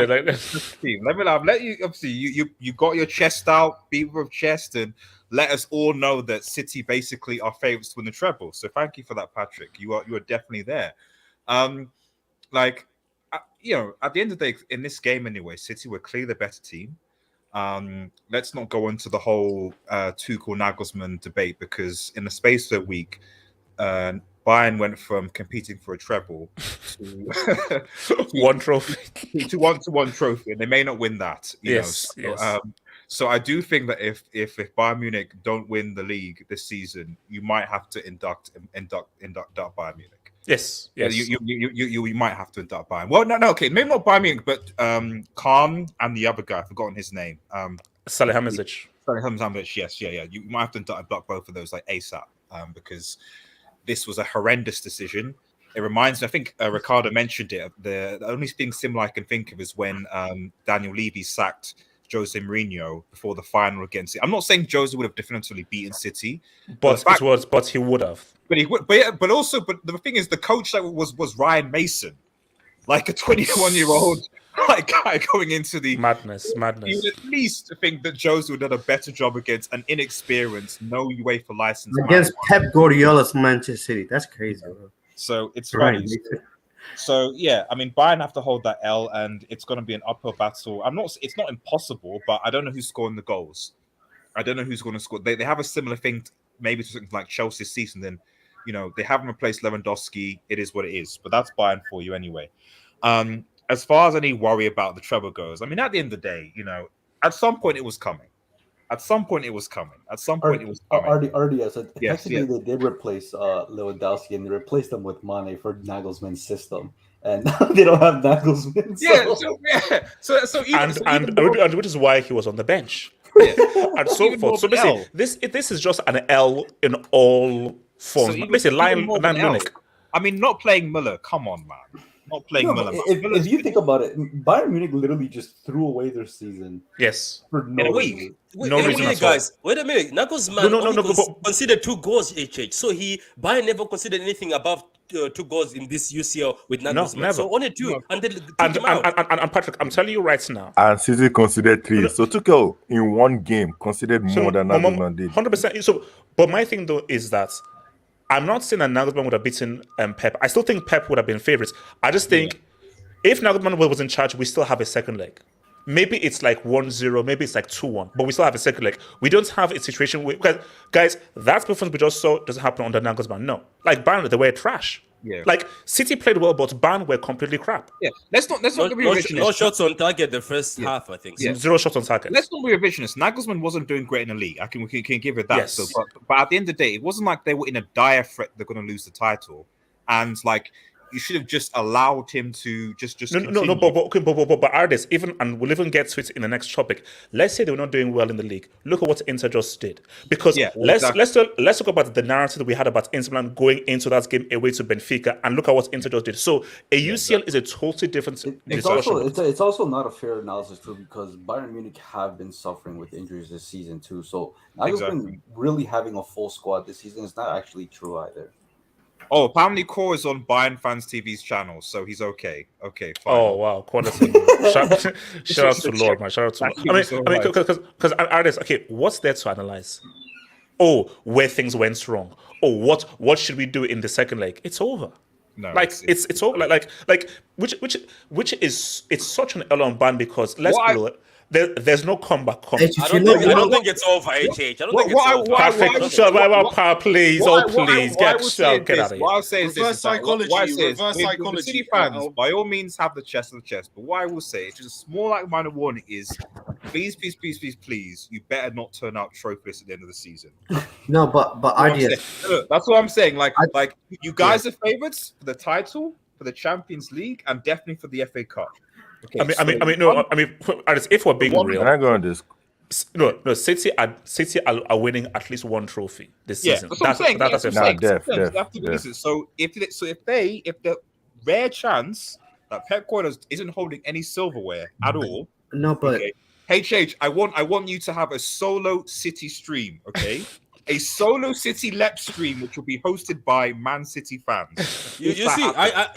me let you. Obviously, you got your chest out, beat with chest, and let us all know that City basically are favourites to win the treble. So thank you for that, Patrick. You are definitely there. At the end of the day, in this game anyway, City were clearly the better team. Let's not go into the whole Tuchel Nagelsmann debate because in the space of a week, Bayern went from competing for a treble to one trophy to one trophy, and they may not win that. Yes. So I do think that if Bayern Munich don't win the league this season, you might have to induct Bayern Munich. Yes. You might have to induct Bayern. Well, no, okay, maybe not Bayern Munich, but Khan and the other guy, I've forgotten his name. Salihamidzic. Yes, yeah. You might have to induct both of those like ASAP, because this was a horrendous decision. It reminds me, I think Ricardo mentioned it. The only thing similar I can think of is when Daniel Levy sacked Jose Mourinho before the final against it. I'm not saying Jose would have definitively beaten City, but he would have. But the thing is, the coach that was Ryan Mason, like a 21-year-old like guy going into the madness. You would at least think that Jose would have done a better job against an inexperienced, no UEFA license against Pep Guardiola's Manchester City. That's crazy, bro. So it's funny. So yeah, I mean, Bayern have to hold that L, and it's going to be an uphill battle. It's not impossible, but I don't know who's scoring the goals. I don't know who's going to score. They have a similar thing, maybe to something like Chelsea's season. Then, they haven't replaced Lewandowski. It is what it is. But that's Bayern for you anyway. As far as any worry about the treble goes, I mean, at the end of the day, at some point it was coming. Artie, yes. Technically, they did replace Lewandowski, and they replaced him with Mane for Nagelsmann's system, and they don't have Nagelsmann. So and which is why he was on the bench, and so forth. So basically, this is just an L in all forms. So basically, Bayern Munich. I mean, not playing Müller. Come on, man. Not playing Müller. If you think about it, Bayern Munich literally just threw away their season. Yes. For no reason. Wait a minute, guys. Wait a minute. Nagelsmann considered 2 goals, HH. So Bayern never considered anything above 2 goals in this UCL with Nagelsmann. No, never. So only 2. No. And then and Patrick, I'm telling you right now. And City considered 3. So Tuchel in one game considered more than Nagelsmann did. 100%. So, but my thing though is that I'm not saying that Nagelsmann would have beaten Pep. I still think Pep would have been favorites. I just think if Nagelsmann was in charge, we still have a second leg. Maybe it's like 1-0, maybe it's like 2-1, but we still have a second leg. We don't have a situation where, because guys, that performance we just saw doesn't happen under Nagelsmann. No, like Bayern, they were trash. Yeah. Like City played well, but Bayern were completely crap. Yeah, let's not be revisionist. No shots on target the first half, I think. Yeah. 0 shots on target. Let's not be revisionist. Nagelsmann wasn't doing great in the league. We can give it that. Yes. So, but at the end of the day, it wasn't like they were in a dire threat they're going to lose the title, and like you should have just allowed him to just. No. But artists, and we'll even get to it in the next topic. Let's say they were not doing well in the league. Look at what Inter just did. Because let's talk about the narrative that we had about Inter Milan going into that game away to Benfica, and look at what Inter just did. So a UCL is a totally different. It's also not a fair analysis too, because Bayern Munich have been suffering with injuries this season too. So Nagelsmann really having a full squad this season is not actually true either. Oh, apparently Core is on Bayern Fans TV's channel, so he's okay. Okay, fine. Oh, wow. Quality. Shout out to Lord, man. Shout out to Lord. I mean, because artists, okay, what's there to analyze? Oh, where things went wrong. Oh, what should we do in the second leg? It's over. No, it's over. Like which is it's such an L on Bayern because let's be real. There's no comeback coming. I don't think it's over, HH. I don't think it's over. Perfect. Shut up, please. Please. Get out of here. What I'll say is this. Reverse psychology. City fans, by all means, have the chest of the chest. But what I will say, just a small minor warning is, please, you better not turn out trophyless at the end of the season. No, but that's what I'm saying. Like you guys are favorites for the title, for the Champions League, and definitely for the FA Cup. Okay, if we're being real, can I go on this? No. City are winning at least 1 trophy this season. That's what I'm saying. Def. So if the rare chance that Pep Guardiola isn't holding any silverware at all, no, but HH, I want you to have a solo City stream, okay? A solo City Lep stream, which will be hosted by Man City fans. You see. I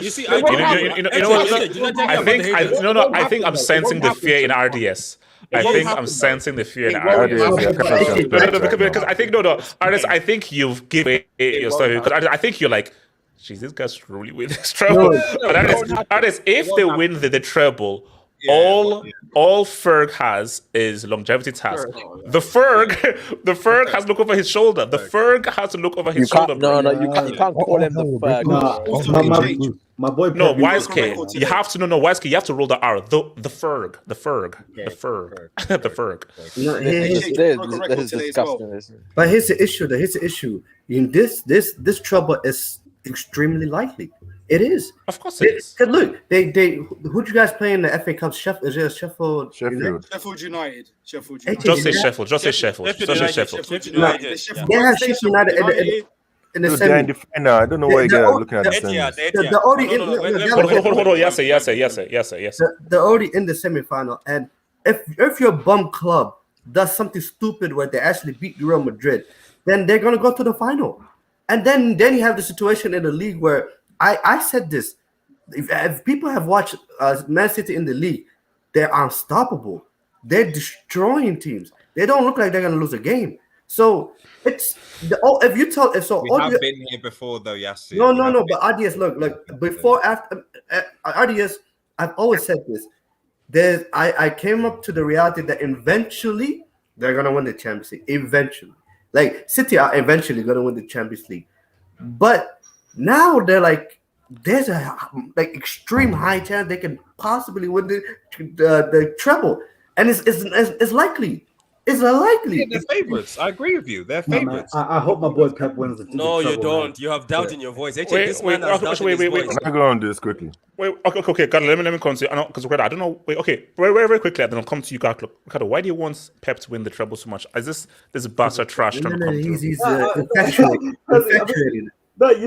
think I'm sensing the fear in RDS. I think I'm sensing the fear in RDS. Because I think RDS. I think you've given yourself because I think you're like, geez, this guy's really with this treble. But RDS, if they win the treble, all Ferg has is longevity task. The Ferg has to look over his shoulder. The Ferg has to look over his shoulder. You can't call him the Ferg. My boy. No, YSK. You have to YSK. You have to roll the R. The Ferg. The Ferg. No, This is disgusting. but here's the issue. In this trouble is extremely likely. It is. Of course it is. Cause look, who'd you guys play in the FA Cup? Is it Sheffield? Sheffield United. Just say Sheffield. Just say Sheffield. Sheffield United. They have Sheffield United in the They're in semi. the final. I don't know why you guys are looking at the Hold on. Yes. They're already in the semi-final, and if your bum club does something stupid where they actually beat Real Madrid, then they're gonna go to the final, and then you have the situation in the league where I said this. If people have watched Man City in the league, they're unstoppable. They're destroying teams. They don't look like they're gonna lose a game. So it's if you tell if so. We have been here before though, Yassi. No. But RDS, look, before after RDS, I've always said this. I came up to the reality that eventually they're gonna win the Champions League. Eventually, like City are eventually gonna win the Champions League, but now they're like there's a extreme high chance they can possibly win the treble, and it's likely. It's likely. Yeah, they're favorites. I agree with you. They're favorites. I hope my boy Pep wins the No, you treble, don't. man. You have doubt in your voice. Wait, This man has doubt in his voice. I'm gonna go on this quickly. Wait, okay, God, let me continue. Because I don't know. Wait, okay, very quickly, and then I'll come to you, God. Look, Ricardo, why do you want Pep to win the treble so much? Is this bastard trash trying to come through? He's infatuated. No, you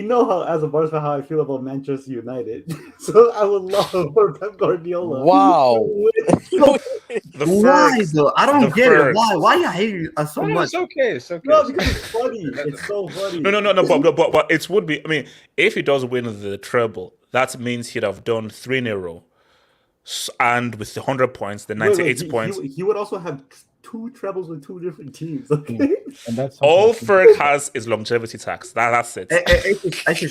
know how as a Barca fan how I feel about Manchester United. So I would love for Pep Guardiola. Wow. Why though? I don't get it. Why you hate us so much? It's okay. No, because it's funny. It's so funny. No, but it would be. I mean, if he does win the treble, that means he'd have done 3 in a row, and with the 100 points, the 98 points, he would also have 2 trebles with 2 different teams. Okay, And that's all Ferg has is longevity tax. That's it.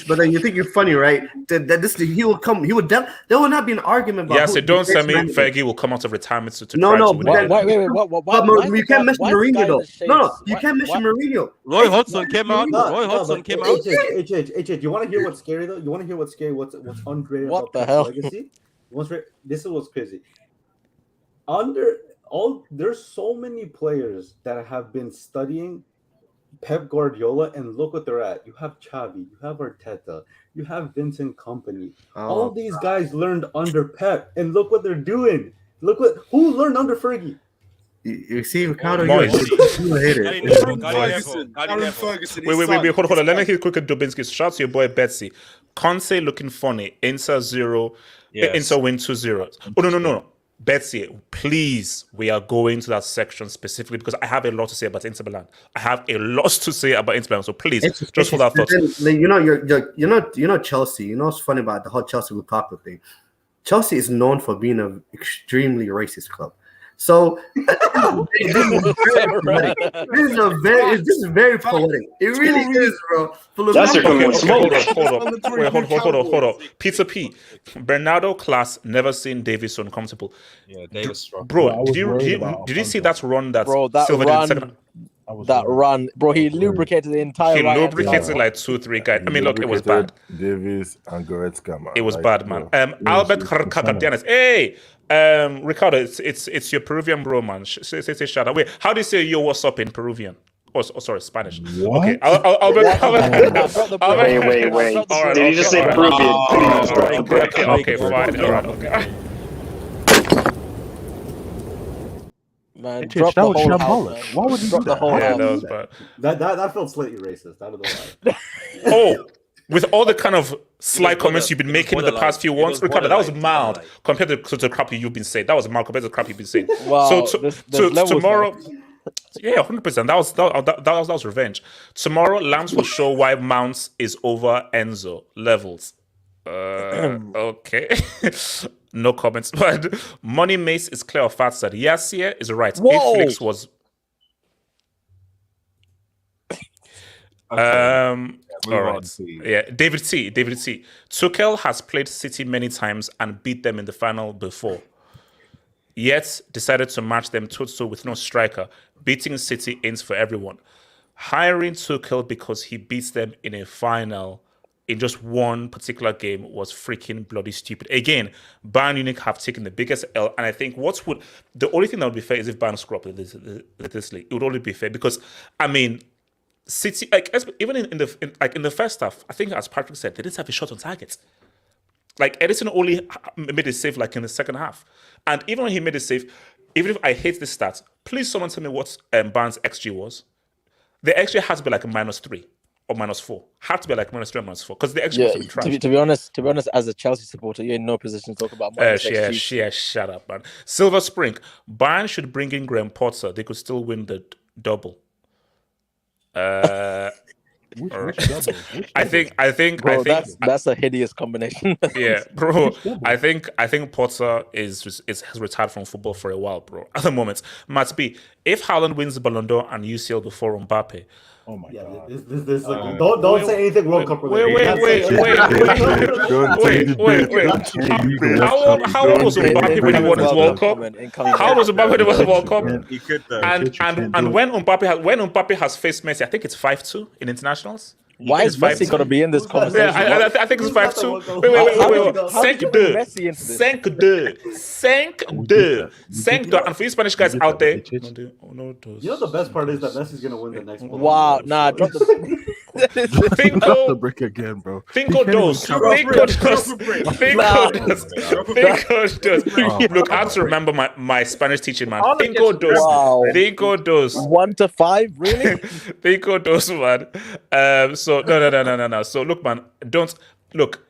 But then you think you're funny, right? He will come. There will not be an argument about. Yeah, so don't tell me Fergie will come out of retirement to No, try no, to win but it. Wait, you can't mention Mourinho though. No, you can't mention Mourinho. Roy Hodgson came out. HH, you want to hear what's scary though? You want to hear what's scary? What's underrated What about the Pep's hell? legacy? This is what's crazy. There's so many players that have been studying Pep Guardiola, and look what they're at. You have Xavi, you have Arteta, you have Vincent Kompany. All these guys learned under Pep, and look what they're doing. Who learned under Fergie? You see, Ricardo, Wait, hold on. Let me hear quick at Dubinsky. Shout out to your boy Betsy. Conte looking funny. Inter 0. Yes. Inter win 2-0. Oh, no. Betsy, please, we are going to that section specifically because I have a lot to say about Inter Milan. I have a lot to say about Inter Milan, so please, just hold that thought. You know Chelsea. You know what's funny about the whole Chelsea Lukaku thing? Chelsea is known for being an extremely racist club. So this is very poetic. It really is, bro. That's a good smoke. Hold on. Peter P. Bernardo class, never seen Davison comfortable. Yeah, Davis strong. Bro, did you see that run that Silva did in the second? That run, bro, he lubricated the entire He right hand lubricated side. like 2-3 guys. I mean, look, it was bad. Davis and Goretzka, man. It was bad, man. Albert Carcadianes. Hey, Ricardo, it's your Peruvian bro, man. Say shout out. Wait, how do you say yo what's up in Peruvian? Oh, sorry, Spanish. What? Okay, Albert. Wait. All right, Did you just say Peruvian? Okay, fine. All right, okay. Man, That drop the was whole shambolic. house, man. Why would you Drop do the that? whole Yeah, house. that was bad. That felt slightly racist. I don't know why. Oh, with all the kind of slight comments you've been making in the past few months, Ricardo, that was mild compared to the crap you've been saying. That was mild compared to the crap you've been saying. Wow, So there's levels, tomorrow, yeah, 100%. That was revenge. Tomorrow, Lambs will show why Mounts is over Enzo levels. Okay. No comments. But Money Mace is clear of fat said. Yassier is right. Whoa. Inflix was. All right. Yeah, David C. Tuchel has played City many times and beat them in the final before. yet decided to match them toe-to-toe with no striker. Beating City ends for everyone. Hiring Tuchel because he beats them in a final in just one particular game was freaking bloody stupid. Again, Bayern Munich have taken the biggest L, and I think the only thing that would be fair is if Bayern screw up this league. It would only be fair because, I mean, City, even in the first half, I think as Patrick said, they didn't have a shot on target. Edison only made a save in the second half, and even when he made a save, even if I hate this stat, please someone tell me what Bayern's XG was. The XG has to be -3 or -4. Had to be -3 or -4 because the XG was trash. To be honest, as a Chelsea supporter, you're in no position to talk about XG. Shut up, man. Silver Spring. Bayern should bring in Graham Potter. They could still win the double. I think bro, that's a hideous combination. Yeah, bro. I think Potter has retired from football for a while, bro. At the moment, Matt B. If Haaland wins the Ballon d'Or and UCL before Mbappe. Oh my god! Don't say anything World Cup related. Wait. How old was Mbappe when he won his World Cup? How old was Mbappe when he won his World Cup? And when Mbappe has faced Messi, I think it's 5-2 in internationals. Why is Messi going to be in this conversation? Yeah, I think it's 5-2. Wait. 5-2. And for you Spanish guys out there, you know the best part is that Messi's going to win the next one. Wow, drop the brick again, bro. Cinco dos. Look, I have to remember my Spanish teaching, man. Cinco dos. Wow. Cinco dos. 1 to 5, really? Cinco dos, man. So no. So look, man,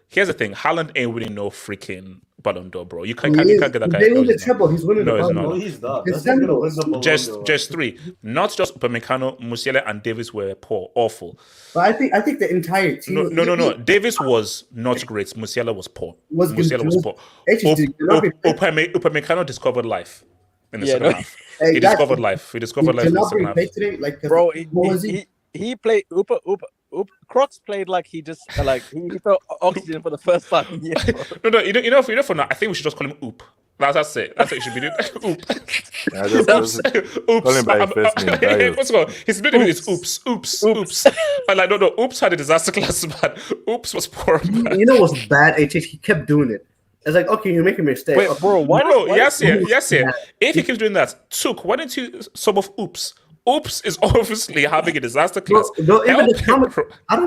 here's the thing. Haaland ain't winning no freaking Ballon d'Or, bro. You can't get that guy. They win the treble. He's winning the Ballon d'Or. No, he's not. Just three. Not just Upamecano, Musiala, and Davis were poor, awful. But I think the entire team. No. Davis was not great. Musiala was poor. Musiala was poor. Upamecano discovered life in the second half. He discovered life. He discovered life in the second half. Today, bro, he played Crocs played like he just he felt oxygen for the first time. Yeah, no. You know for now, I think we should just call him Oop. That's it. That's what you should be doing. Oop. Oops. Call him by his first name. What's going on? His middle name is Oops. And no. Oops had a disaster class, man. Oops was poor. Man. You know what's bad? He kept doing it. It's like, okay, you're making a mistake. Wait, bro. Yes. If he keeps doing that, why don't you sub off Oops? Oops is obviously having a disaster class. I don't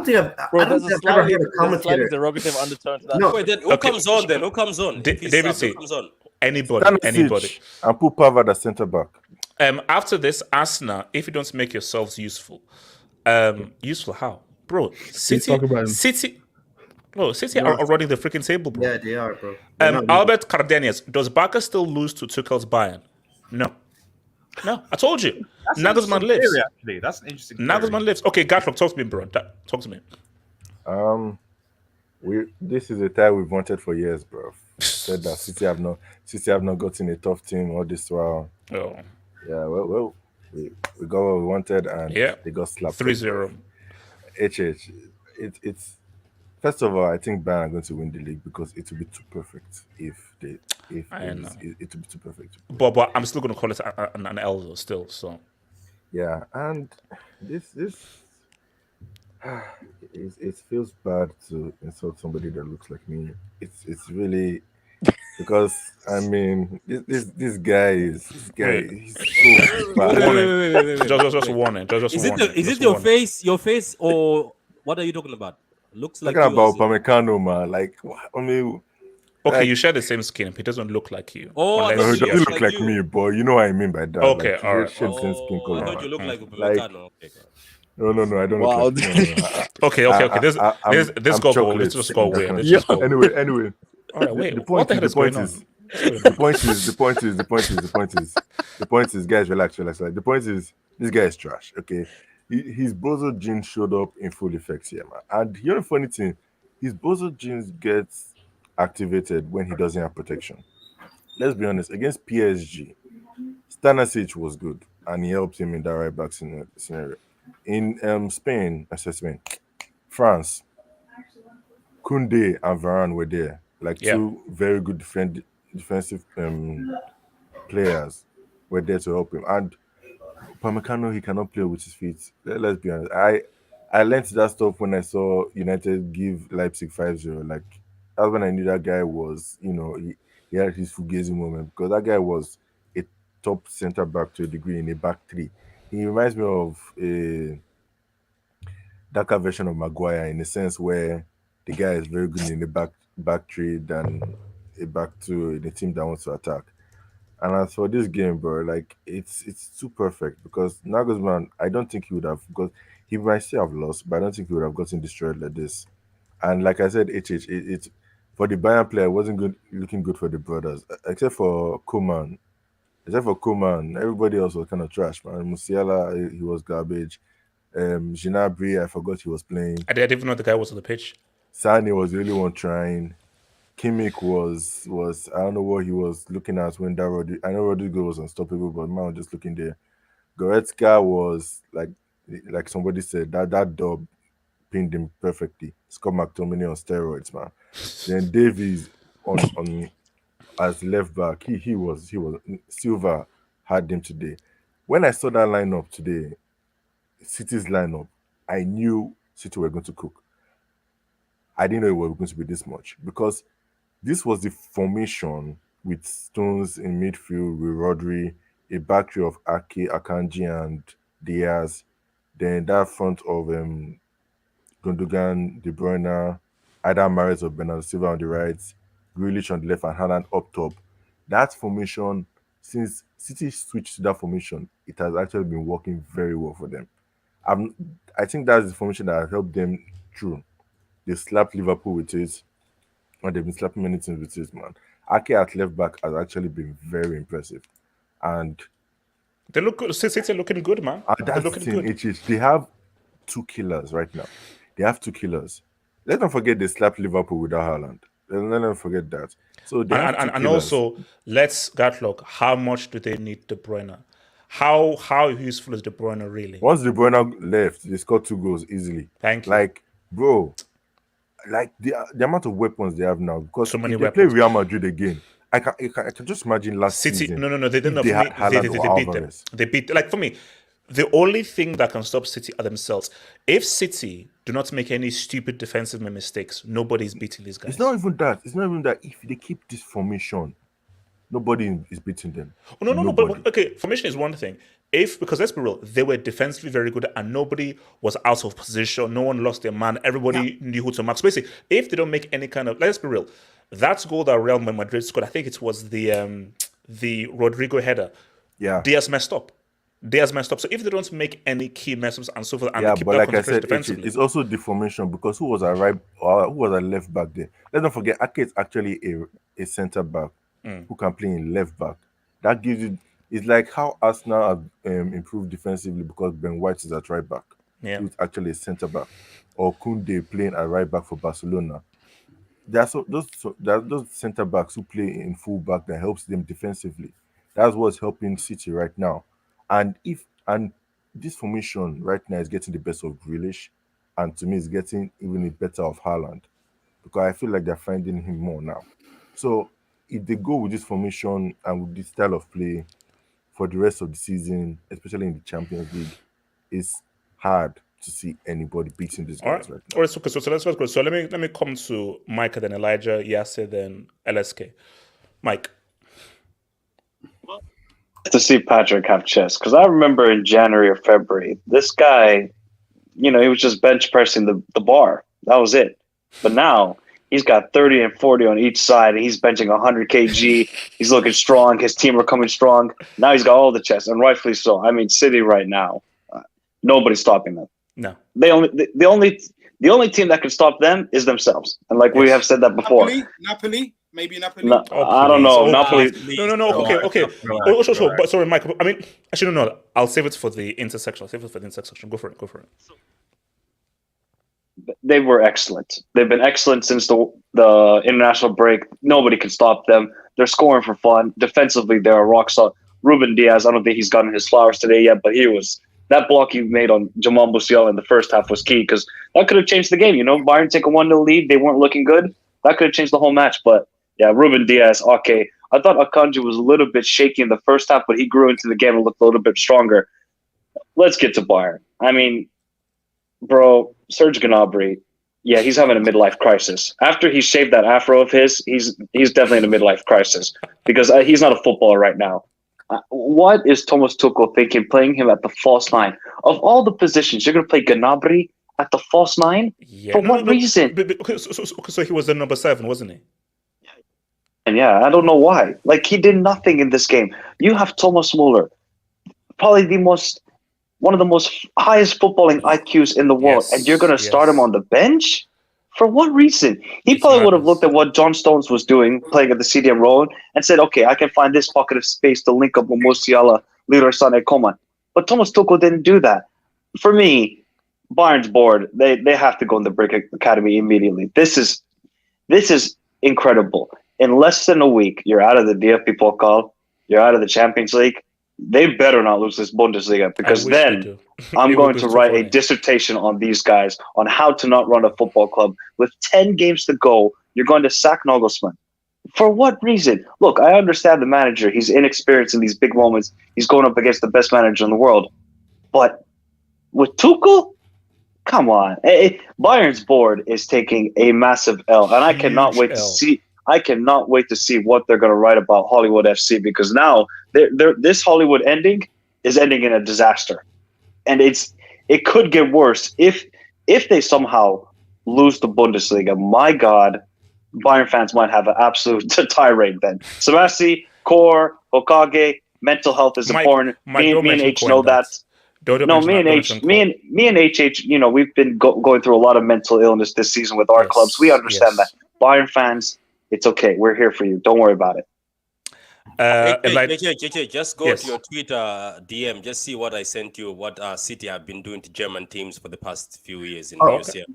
think I've ever heard a commentator. Derogative undertone to that. No. Wait, then who comes on? Who comes on? David say anybody. And put Pavard as centre back. After this, Arsenal, if you don't make yourselves useful, useful how, bro? City are running the freaking table, bro. Yeah, they are, bro. Albert Cardenas, does Barca still lose to Tuchel's Bayern? No, I told you. Nagelsmann lives. Theory, actually. That's an interesting. Nagelsmann lives. Okay, Gatlock, talk to me, bro. Talk to me. This is a tie we've wanted for years, bro. Said that City have not gotten a tough team all this while. Oh. Yeah, well, we got what we wanted, and they got slapped 3-0. It's first of all, I think Bayern are going to win the league because it will be too perfect it will be too perfect. But I'm still going to call it an L though, still. So yeah, and this it feels bad to insult somebody that looks like me. It's really because I mean this guy he's so bad. Just warning. Is it your face or what are you talking about? Looks like talking about Upamecano, man. Like I mean. Okay, you share the same skin. He doesn't look like you. Oh, no, he doesn't look like me, but you know what I mean by that. Okay, all right. Same skin color. I thought you look like Upamecano. No, I don't look like Okay. This go weird. Anyway. All right, wait. What the hell is going on? The point is, guys, relax. Like, the point is, this guy is trash. Okay, his Bozo gene showed up in full effect here, man. And you know the funny thing, his Bozo genes gets activated when he doesn't have protection. Let's be honest, against PSG, Stanisic was good and he helped him in that right back scenario. In Spain, France, Koundé and Varane were there, like two very good defensive players were there to help him. And Upamecano, he cannot play with his feet. Let's be honest. I learned that stuff when I saw United give Leipzig 5-0. Like, that's when I knew that guy was, he had his Fugazi moment, because that guy was a top centre back to a degree in a back three. He reminds me of a darker version of Maguire, in a sense where the guy is very good in the back three than a back two in a team that wants to attack. And as for this game, bro, like it's too perfect, because Nagelsmann, I don't think he would have got. He might still have lost, but I don't think he would have gotten destroyed like this. And like I said, it's for the Bayern player, it wasn't good, looking good for the brothers, except for Koeman. Except for Koeman, everybody else was kind of trash, man. Musiala, he was garbage. Gnabry, I forgot he was playing. I didn't even know the guy was on the pitch. Sane was the only one trying. Kimmich was I don't know what he was looking at when that I know Rodrigo was unstoppable, but man was just looking there. Goretzka was like somebody said, that dub pinned him perfectly. Scott McTominay on steroids, man. Then Davies on as left back, he was Silva had him today. When I saw that lineup today, City's lineup, I knew City were going to cook. I didn't know it was going to be this much, because this was the formation with Stones in midfield with Rodri, a back three of Ake, Akanji, and Diaz. Then that front of Gundogan, De Bruyne, Adam Mahrez or Bernardo Silva on the right, Grealish on the left, and Haaland up top. That formation, since City switched to that formation, it has actually been working very well for them. I think that's the formation that has helped them through. They slapped Liverpool with it, and they've been slapping many teams with it, man. Ake at left back has actually been very impressive. And they look good. City are looking good, man. That's the thing. They have two killers right now. They have two killers. Let's not forget they slapped Liverpool without Haaland. Let's not forget that. So they have two and also, let's Gatlock, how much do they need De Bruyne? How useful is De Bruyne really? Once De Bruyne left, they scored 2 goals easily. Thank you. Like, bro, like the amount of weapons they have now, because so many if weapons. They play Real Madrid again. I can just imagine last City. season. No, they didn't. They beat them. They beat, like, for me, the only thing that can stop City are themselves. If City do not make any stupid defensive mistakes, nobody's beating these guys. It's not even that. If they keep this formation, nobody is beating them. Oh, no. But okay, formation is one thing. Because let's be real, they were defensively very good and nobody was out of position. No one lost their man. Everybody knew who to mark. So basically, if they don't make any kind of, let's be real, that goal that Real Madrid scored, I think it was the Rodrigo header. Yeah. Diaz messed up. So if they don't make any key mess ups and so forth, and keep but that like I said, defensively, it's also the formation, because who was a left back there? Let's not forget, Ake is actually a centre back who can play in left back. That gives you. It's like how Arsenal have improved defensively because Ben White is at right back. Yeah. Who's actually a centre back, or Koundé playing at right back for Barcelona. There's those centre backs who play in full back that helps them defensively. That's what's helping City right now. And this formation right now is getting the best of Grealish, and to me, it's getting even the better of Haaland, because I feel like they're finding him more now. So if they go with this formation and with this style of play for the rest of the season, especially in the Champions League, it's hard to see anybody beating these guys right now. All right, so let's go. So let me come to Mike, then Elijah, Yasser, then LSK. Mike. To see Patrick have chest, because I remember in January or February, this guy, he was just bench pressing the bar. That was it. But now he's got 30 and 40 on each side, and he's benching 100 kg. He's looking strong. His team are coming strong. Now he's got all the chest, and rightfully so. I mean, City right now, nobody's stopping them. No, the only team that can stop them is themselves, and we have said that before. Napoli. Maybe Napoli. No, I don't know. Napoli. No. Okay. Oh, but sorry, Mike. I mean, actually, no. I'll save it for the intersection. Go for it. They were excellent. They've been excellent since the international break. Nobody can stop them. They're scoring for fun. Defensively, they're a rock solid. Ruben Diaz, I don't think he's gotten his flowers today yet, but that block he made on Jamal Musiala in the first half was key, because that could have changed the game. Bayern take a 1-0 lead. They weren't looking good. That could have changed the whole match, but yeah, Ruben Diaz, okay. I thought Akanji was a little bit shaky in the first half, but he grew into the game and looked a little bit stronger. Let's get to Bayern. I mean, bro, Serge Gnabry, yeah, he's having a midlife crisis. After he shaved that afro of his, he's definitely in a midlife crisis because he's not a footballer right now. What is Thomas Tuchel thinking, playing him at the false nine? Of all the positions, you're going to play Gnabry at the false nine? Yeah, For what reason? So he was the number 7, wasn't he? And yeah, I don't know why. Like, he did nothing in this game. You have Thomas Muller, probably one of the most highest footballing IQs in the world, and you're going to start him on the bench? For what reason? He probably would have looked at what John Stones was doing, playing at the CDM role, and said, okay, I can find this pocket of space to link up with Musiala, Leroy Sané, Coman. But Thomas Tuchel didn't do that. For me, Bayern's board, they have to go in the Brick Academy immediately. This is incredible. In less than a week, you're out of the DFB Pokal, you're out of the Champions League. They better not lose this Bundesliga, because then I'm going to write a dissertation on these guys on how to not run a football club. With 10 games to go, you're going to sack Nagelsmann. For what reason? Look, I understand the manager. He's inexperienced in these big moments. He's going up against the best manager in the world. But with Tuchel, come on. Bayern's board is taking a massive L, and I cannot wait to see. I cannot wait to see what they're going to write about Hollywood FC, because now this Hollywood ending is ending in a disaster, and it could get worse if they somehow lose the Bundesliga. My God, Bayern fans might have an absolute tirade then. Samasi, Core, Hokage, mental health is important. Me and H know that. Me and HH, you know, we've been going through a lot of mental illness this season with our clubs. We understand that. Bayern fans, it's okay. We're here for you. Don't worry about it. Just go to your Twitter DM. Just see what I sent you. What City have been doing to German teams for the past few years in the UCL.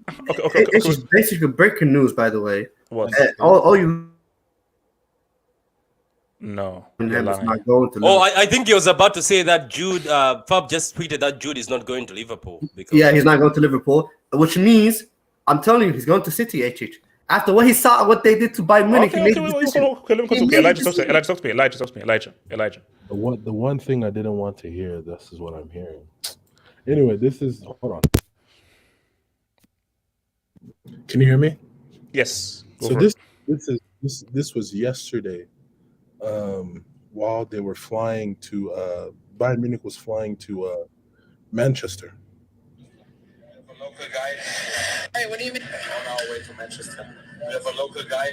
Okay. It's just basically breaking news, by the way. What? All you. No. I think he was about to say that Jude. Fab just tweeted that Jude is not going to Liverpool. He's not going to Liverpool, which means I'm telling you, he's going to City. HH. After what he saw, what they did to Bayern Munich, he made a decision. Elijah, talk to me. Elijah. The one thing I didn't want to hear, this is what I'm hearing. Anyway, hold on. Can you hear me? Yes. So this was yesterday, while they were flying to Bayern Munich was flying to Manchester. A local guy. Hey, what do you mean? 1 hour away from Manchester. We have a local guy,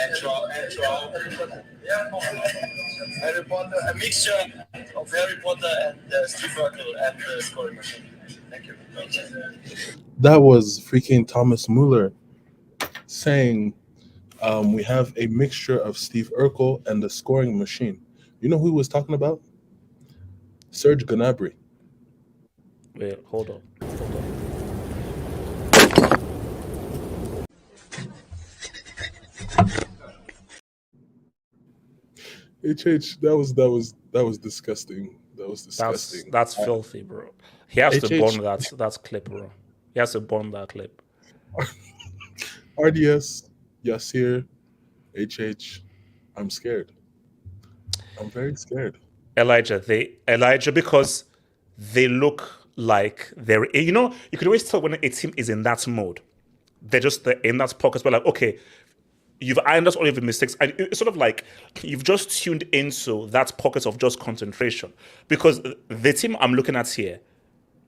Andrew. Yeah, Harry Potter, a mixture of Harry Potter and Steve Urkel and the scoring machine. Thank you. That was freaking Thomas Muller saying, we have a mixture of Steve Urkel and the scoring machine. You know who he was talking about? Serge Gnabry. Wait, hold on. That was disgusting. That was disgusting. That's filthy, bro. He has to burn that clip, bro. He has to burn that clip. RDS, Yasir, HH, I'm scared. I'm very scared. Elijah, because they look like they're, you know, you could always tell when a team is in that mode. They're just in that pocket, but like, okay, you've ironed out all of the mistakes. And it's sort of like you've just tuned into that pocket of just concentration. Because the team I'm looking at here,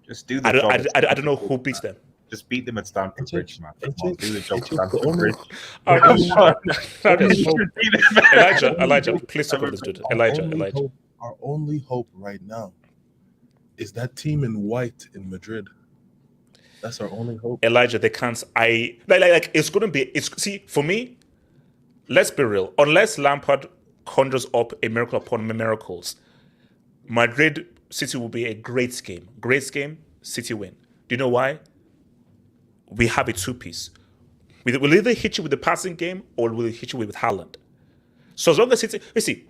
just do the job. I don't know who beats them. Just beat them at Stamford Bridge, man. Do the job at Stamford Bridge. Elijah, please talk about this dude. Elijah. Our only hope right now is that team in white in Madrid. That's our only hope. Elijah, they can't. It's going to be. See, for me, let's be real. Unless Lampard conjures up a miracle upon miracles, Madrid City will be a great game. Great game, City win. Do you know why? We have a two-piece. We'll either hit you with the passing game or we'll hit you with Haaland. So as long as City... You see,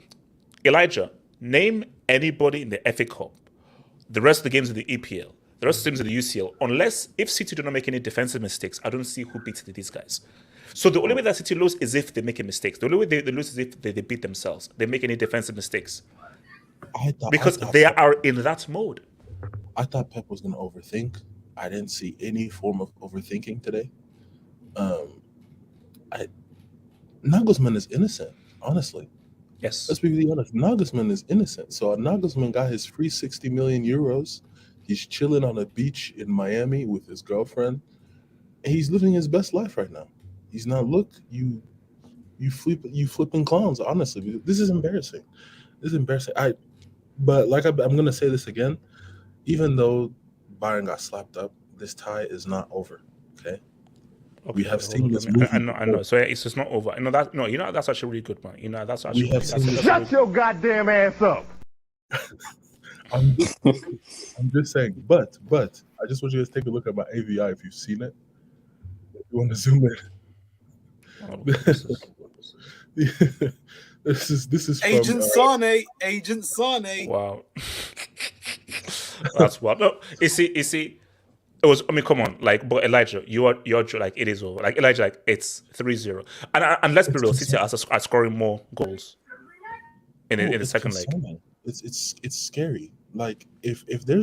Elijah, name anybody in the FA Cup, the rest of the games in the EPL, the rest of the teams in the UCL, if City do not make any defensive mistakes, I don't see who beats these guys. So the only way that City lose is if they make a mistake. The only way they lose is if they beat themselves. They make any defensive mistakes. Because they are in that mode. I thought Pep was going to overthink. I didn't see any form of overthinking today. Nagelsmann is innocent, honestly. Yes. Let's be really honest. Nagelsmann is innocent. So Nagelsmann got his free 60 million euros. He's chilling on a beach in Miami with his girlfriend. And he's living his best life right now. He's not, look, you flipping clowns, honestly. This is embarrassing. But like I'm going to say this again. Even though Bayern got slapped up, this tie is not over. Okay. We have seen this movie. I know. So it's just not over. That's actually really good, man. That's actually. Shut your goddamn ass up. I'm just saying. But I just want you guys to take a look at my AVI if you've seen it. If you want to zoom in. This is from, Agent Sane. Wow. That's wild. No, you see, it was. I mean, come on, but Elijah, you're like it is over. Like Elijah, like it's 3-0, and let's be real, City are scoring more goals in the second leg. It's scary. Like if they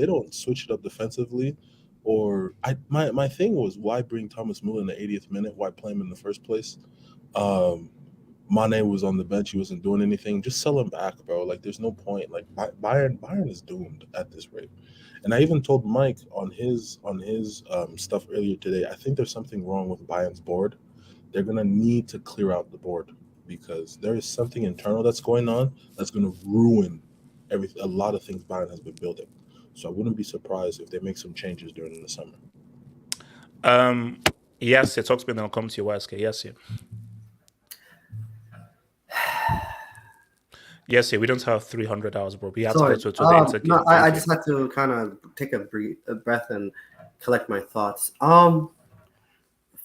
don't switch it up defensively, or my thing was, why bring Thomas Müller in the 80th minute? Why play him in the first place? Mane was on the bench. He wasn't doing anything. Just sell him back, bro. Like, there's no point. Like, Bayern is doomed at this rate. And I even told Mike on his stuff earlier today, I think there's something wrong with Bayern's board. They're going to need to clear out the board because there is something internal that's going on that's going to ruin a lot of things Bayern has been building. So I wouldn't be surprised if they make some changes during the summer. Yes, it talks, I'll come to your YSK. Yes, yeah. Yes, yeah, we don't have 300 hours, bro. We have to go to the interview. No, I just had to kind of take a breath and collect my thoughts.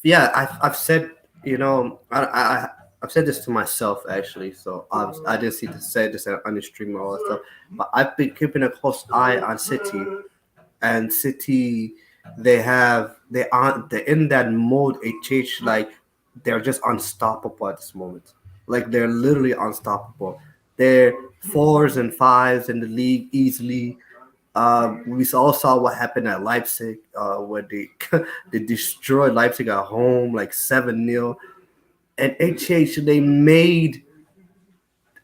Yeah, I've said, I've said this to myself actually. So I didn't see to say this on the stream or all that stuff. But I've been keeping a close eye on City, and City, they're in that mode. HH, like they're just unstoppable at this moment. Like they're literally unstoppable. They're 4s and 5s in the league easily. We all saw what happened at Leipzig, where they destroyed Leipzig at home, like 7-0. And HH, they made.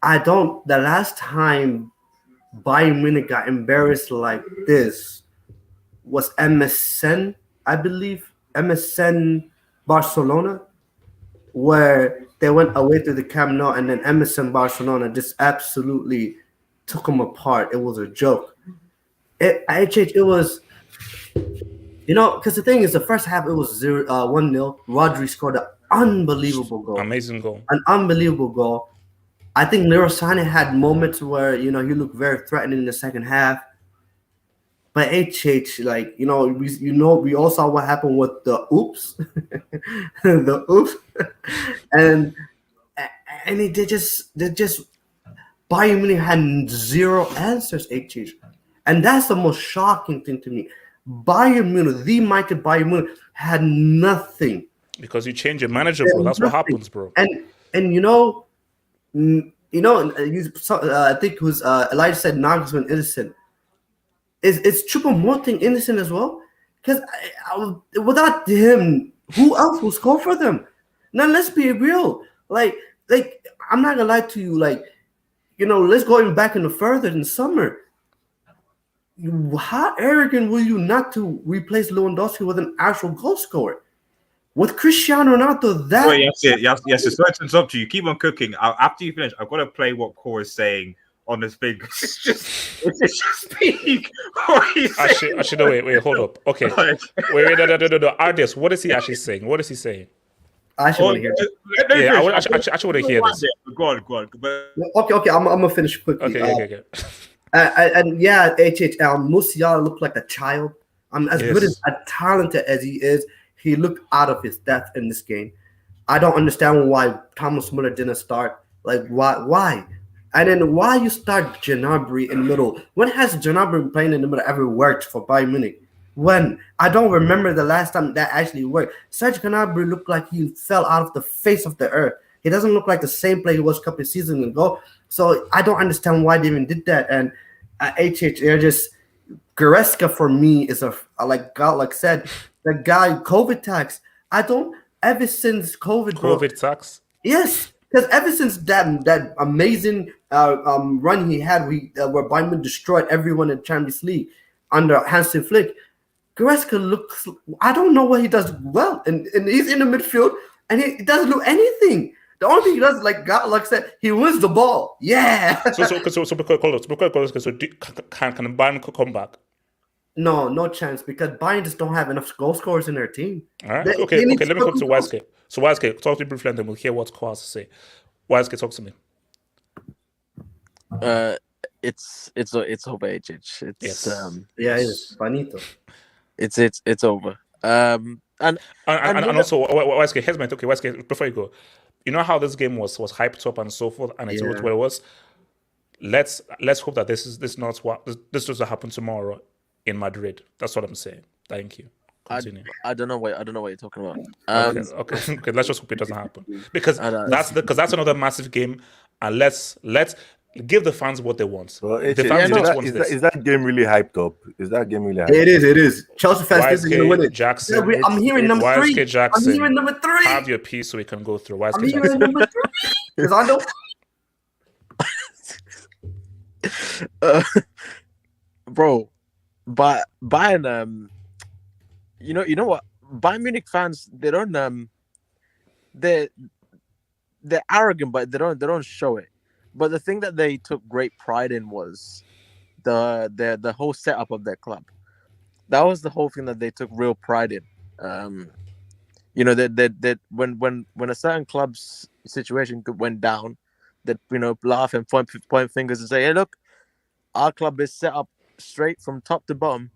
The last time Bayern Munich got embarrassed like this was MSN, I believe, MSN Barcelona, where they went away to the Camp Nou, and then MSN Barcelona just absolutely took them apart. It was a joke. It was, because the thing is, the first half it was 1-0. Rodri scored an unbelievable goal. Amazing goal. An unbelievable goal. I think Leroy Sané had moments where, he looked very threatening in the second half. But HH, we all saw what happened with the oops, the oops, and they just Bayern Munich had zero answers. HH, and that's the most shocking thing to me. Bayern Munich, the mighty Bayern Munich, had nothing. Because you change your manager, bro. That's what happens, bro. And I think it was Elijah said Nagelsmann innocent. Is Choupo-Moting innocent as well? Because without him, who else will score for them? Now let's be real. Like I'm not gonna lie to you. Let's go even back into further in the summer. How arrogant will you not to replace Lewandowski with an actual goal scorer? With Cristiano Ronaldo, that. Wait, yes. It's sorry to interrupt you. Keep on cooking. After you finish, I've got to play what Core is saying on this thing. It's just speak. Actually, no, wait, hold up. Okay, wait, no. Artist, what is he actually saying? What is he saying? I actually want to hear it. Yeah, I actually want to hear this. Go on. Okay, I'm gonna finish quickly. Okay. And yeah, Musiala looked like a child. As good as talented as he is, he looked out of his depth in this game. I don't understand why Thomas Müller didn't start. Like, why? And then why you start Gnabry in the middle? When has Gnabry playing in the middle ever worked for Bayern Munich? when I don't remember the last time that actually worked. Serge Gnabry looked like he fell out of the face of the earth. He doesn't look like the same player he was a couple of seasons ago. So I don't understand why they even did that. And they're just Goretzka for me is like God like said, the guy COVID tax. I don't ever since COVID, bro. COVID tax. Yes, because ever since that amazing run he had, where Bayern Munich destroyed everyone in Champions League under Hansi Flick, Goretzka looks. I don't know what he does well, and he's in the midfield, and he doesn't do anything. The only thing he does, like God, like said, he wins the ball. Yeah. So because can Bayern come back? No chance because Bayern just don't have enough goal scorers in their team. All right. Okay. Let me come to Weiske. So Weiske, talk to me briefly, and then we'll hear what Ko has to say. Weiske, talk to me. It's over, HH. It's Yes. It's Benito. It's over. And also, Weiske, here's my okay. Weiske, before you go, you know how this game was hyped up and so forth, and it's what it was. Let's hope that this doesn't happen tomorrow in Madrid. That's what I'm saying. Thank you. Continue. I don't know what you're talking about. Okay. Let's just hope it doesn't happen because that's another massive game, and let's give the fans what they want. Well, the fans is that game really hyped up? Is that game really hyped up? It is. Chelsea fans think they're gonna win it. Jackson. I'm hearing number 3. Jackson, I'm hearing number 3. Have your piece so we can go through. I'm hearing number 3 because I know. Bro, but Bayern, you know what? Bayern Munich fans, they don't they're arrogant, but they don't show it. But the thing that they took great pride in was the whole setup of their club. That was the whole thing that they took real pride in. That when a certain club's situation went down, that laugh and point fingers and say, "Hey, look, our club is set up straight from top to bottom,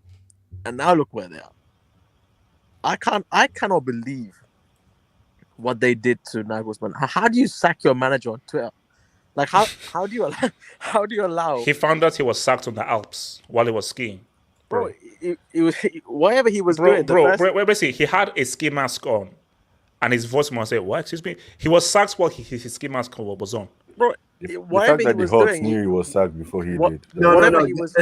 and now look where they are." I cannot believe what they did to Nagelsmann. How do you sack your manager on Twitter? Like how do you allow? He found out he was sacked on the Alps while he was skiing, bro. It was whatever he was doing. Basically, he had a ski mask on, and his voice was saying, "What? Excuse me." He was sacked while his ski mask was on. Bro, whatever the fact that he was the Hawks doing, knew he was sacked before he did. No. He was.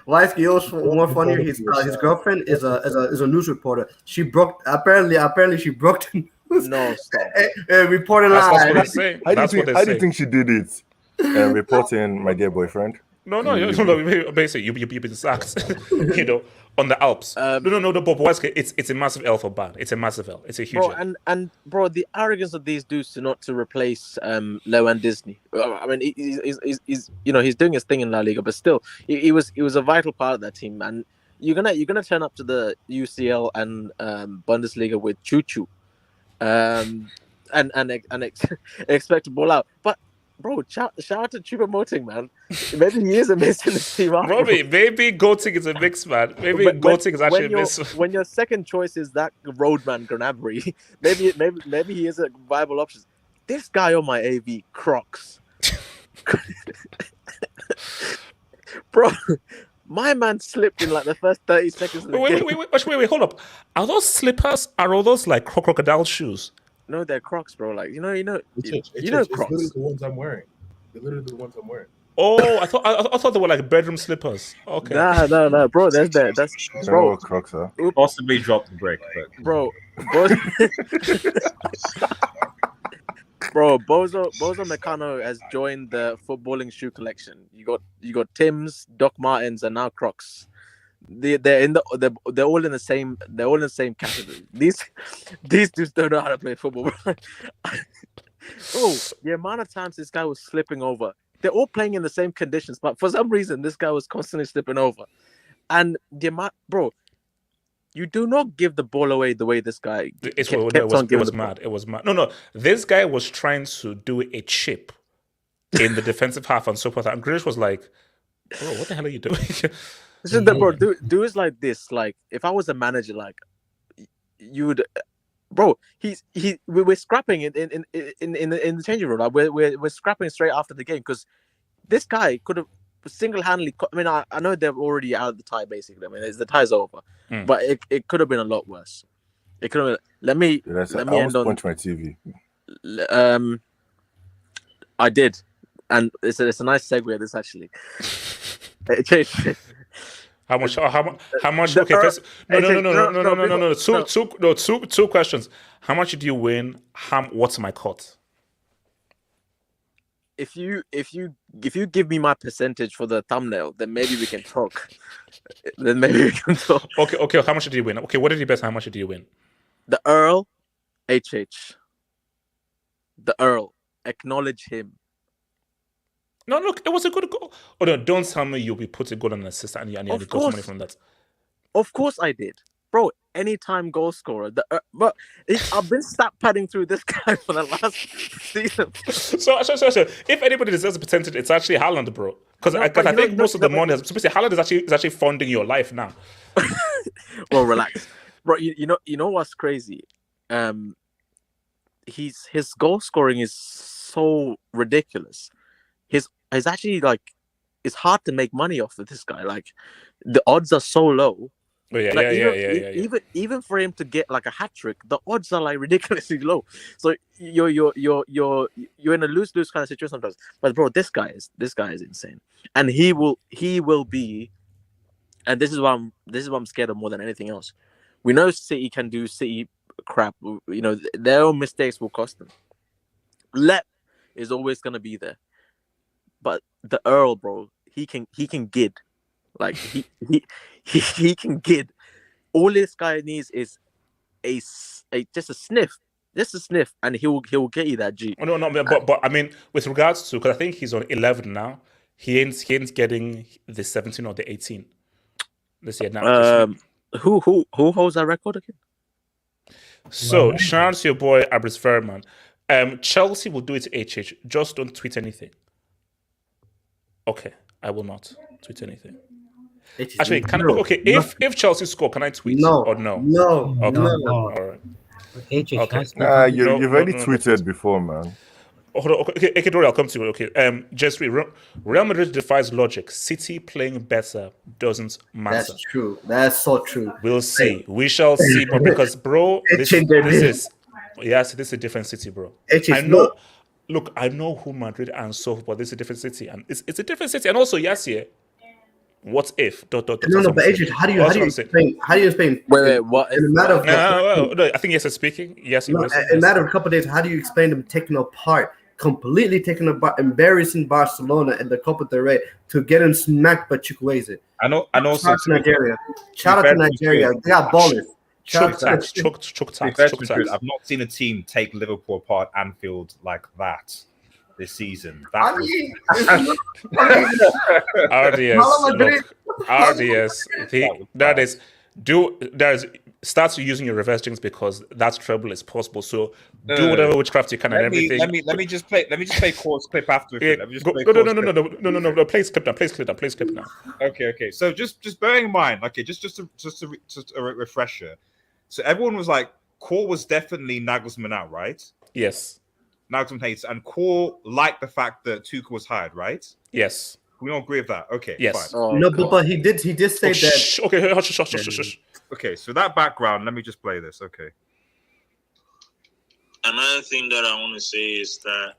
Weisky, it was more funnier. His girlfriend is a news reporter. She broke. Apparently, she broke the news. No, stop. Reporting live. That's what they say. How do you think she did it? Reporting my dear boyfriend. No. Basically, you've been sacked. On the Alps. No. But it's a massive L for Bayern. It's a massive L. It's a huge L. And bro, the arrogance of these dudes not to replace Lewandowski. I mean, he's doing his thing in La Liga, but still, he was a vital part of that team. And you're gonna turn up to the UCL and Bundesliga with Choo-Choo, and expect to ball out, but. Bro, shout out to Choupo-Moting, man. Maybe he is a miss in the team. Maybe Goating is a mix, man. Maybe Goating is actually a miss. When your second choice is that roadman Gnabry, maybe he is a viable option. This guy on my AV, Crocs. Bro, my man slipped in like the first 30 seconds of the game. Wait, hold up. Are those slippers? Are all those like crocodile shoes? No, they're Crocs, bro. Like you know, Crocs. Literally the ones I'm wearing. Oh, I thought they were like bedroom slippers. Okay. No, bro. That's bro. Crocs are. Possibly dropped the break, but bro. Bro, Upamecano has joined the footballing shoe collection. You got Tim's, Doc Martens, and now Crocs. They're all in the same category. These dudes don't know how to play football, bro. Bro, the amount of times this guy was slipping over. They're all playing in the same conditions, but for some reason this guy was constantly slipping over. And the amount, bro, you do not give the ball away the way this guy it was mad. It was mad. No. This guy was trying to do a chip in the defensive half and so forth. And Grealish was like, bro, what the hell are you doing? Bro, dudes like this, like if I was a manager, like you would, bro. We're scrapping in the changing room. Like we're scrapping straight after the game because this guy could have, single-handedly. I mean, I know they're already out of the tie. Basically, I mean, the tie's over, but it could have been a lot worse. It could have. Let me I end almost on. punched my TV. I did, and it's a nice segue. This actually. How much? Okay, first, no. Two questions. How much did you win? What's my cut? If you give me my percentage for the thumbnail, then maybe we can talk. Okay. How much did you win? Okay, what did you bet? How much did you win? The Earl, HH. The Earl. Acknowledge him. No, look, it was a good goal. Oh no, don't tell me you'll be putting goal on an assist and you got money from that. Of course I did, bro. Anytime goal scorer. But I've been stat padding through this guy for the last season. So if anybody deserves a percentage, it's actually Haaland, bro. Because I think most of the money, especially Haaland, is actually funding your life now. Well, relax, bro. You know what's crazy? His goal scoring is so ridiculous. He's actually like, it's hard to make money off of this guy. Like, the odds are so low. Oh, yeah, like, yeah. Even for him to get like a hat trick, the odds are like ridiculously low. So you're in a lose-lose kind of situation sometimes. But bro, this guy is insane, and he will be. And this is what I'm scared of more than anything else. We know City can do City crap. You know, their own mistakes will cost them. Lep is always gonna be there. But the Earl, bro, he can gid. Like he can gid. All this guy needs is just a sniff, and he'll get you that G. Oh, no, but I mean, with regards to, because I think he's on 11 now, he ain't getting the 17 or the 18 this year now. Who holds that record again? So shout out to your boy Abris Fairman. Chelsea will do it to HH. Just don't tweet anything. Okay, I will not tweet anything. Actually, if Chelsea score, can I tweet? Or no? No. Okay. No. All right. Okay. You've already tweeted before, man. Hold on. Okay, Dori, I'll come to you. Okay. Just Real Madrid defies logic. City playing better doesn't matter. That's true. That's so true. We'll see. We shall see. But because, bro, this is a different city, bro. I know. Look, I know who Madrid and so, but this is a different city, and it's a different city. And also, what if? No, but Adrian, how do you explain? Wait, what? In a matter of no, I think yes, speaking. Yes, in a matter of a couple of days, how do you explain them completely taking apart, embarrassing Barcelona in the Copa del Rey to get him smacked by Chukwueze? I know. Shout out to Nigeria. Shout out to Nigeria. They got ballers. Choke tax. I've not seen a team take Liverpool apart Anfield like that this season. Start using your reverse jinx because that treble is possible. So do whatever witchcraft you can and everything. Let me just play Core's clip after. No. Play clip now. Okay. So just bearing in mind, just a refresher. So everyone was like, Core was definitely Nagelsmann out, right? Yes. Nagelsmann hates, and Core liked the fact that Tuchel was hired, right? Yes. We don't agree with that. Okay. Yes. Fine. Oh, no, but he did say that. Okay. Shush. Okay. So that background. Let me just play this. Okay. Another thing that I want to say is that,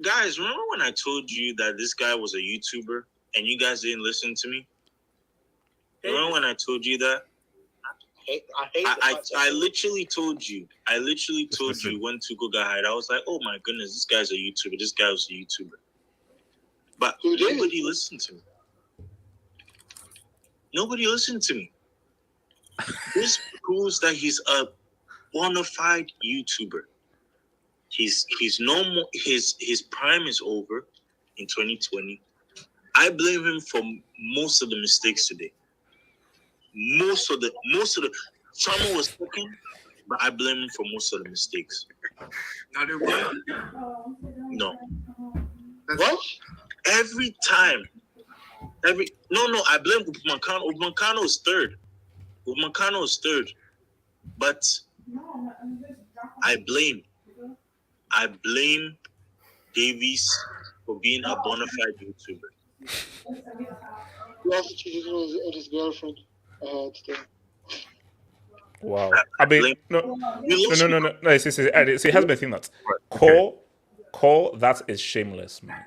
guys, remember when I told you that this guy was a YouTuber and you guys didn't listen to me? Remember when I told you that? I literally told you. When Tuchel got hired. I was like, oh my goodness, this guy's a YouTuber. This guy was a YouTuber. But nobody listened to me. Nobody listened to me. This proves that he's a bona fide YouTuber. He's no more. His prime is over in 2020. I blame him for most of the mistakes today. Most of the Trauma was cooking, but I blame him for most of the mistakes. No. Well, every time. I blame Upamecano. Upamecano is third. But I blame Davies for being a bona fide YouTuber. He also cheated on his girlfriend today. Wow. I mean, no. See, it has been a thing that Cole, that is shameless, man.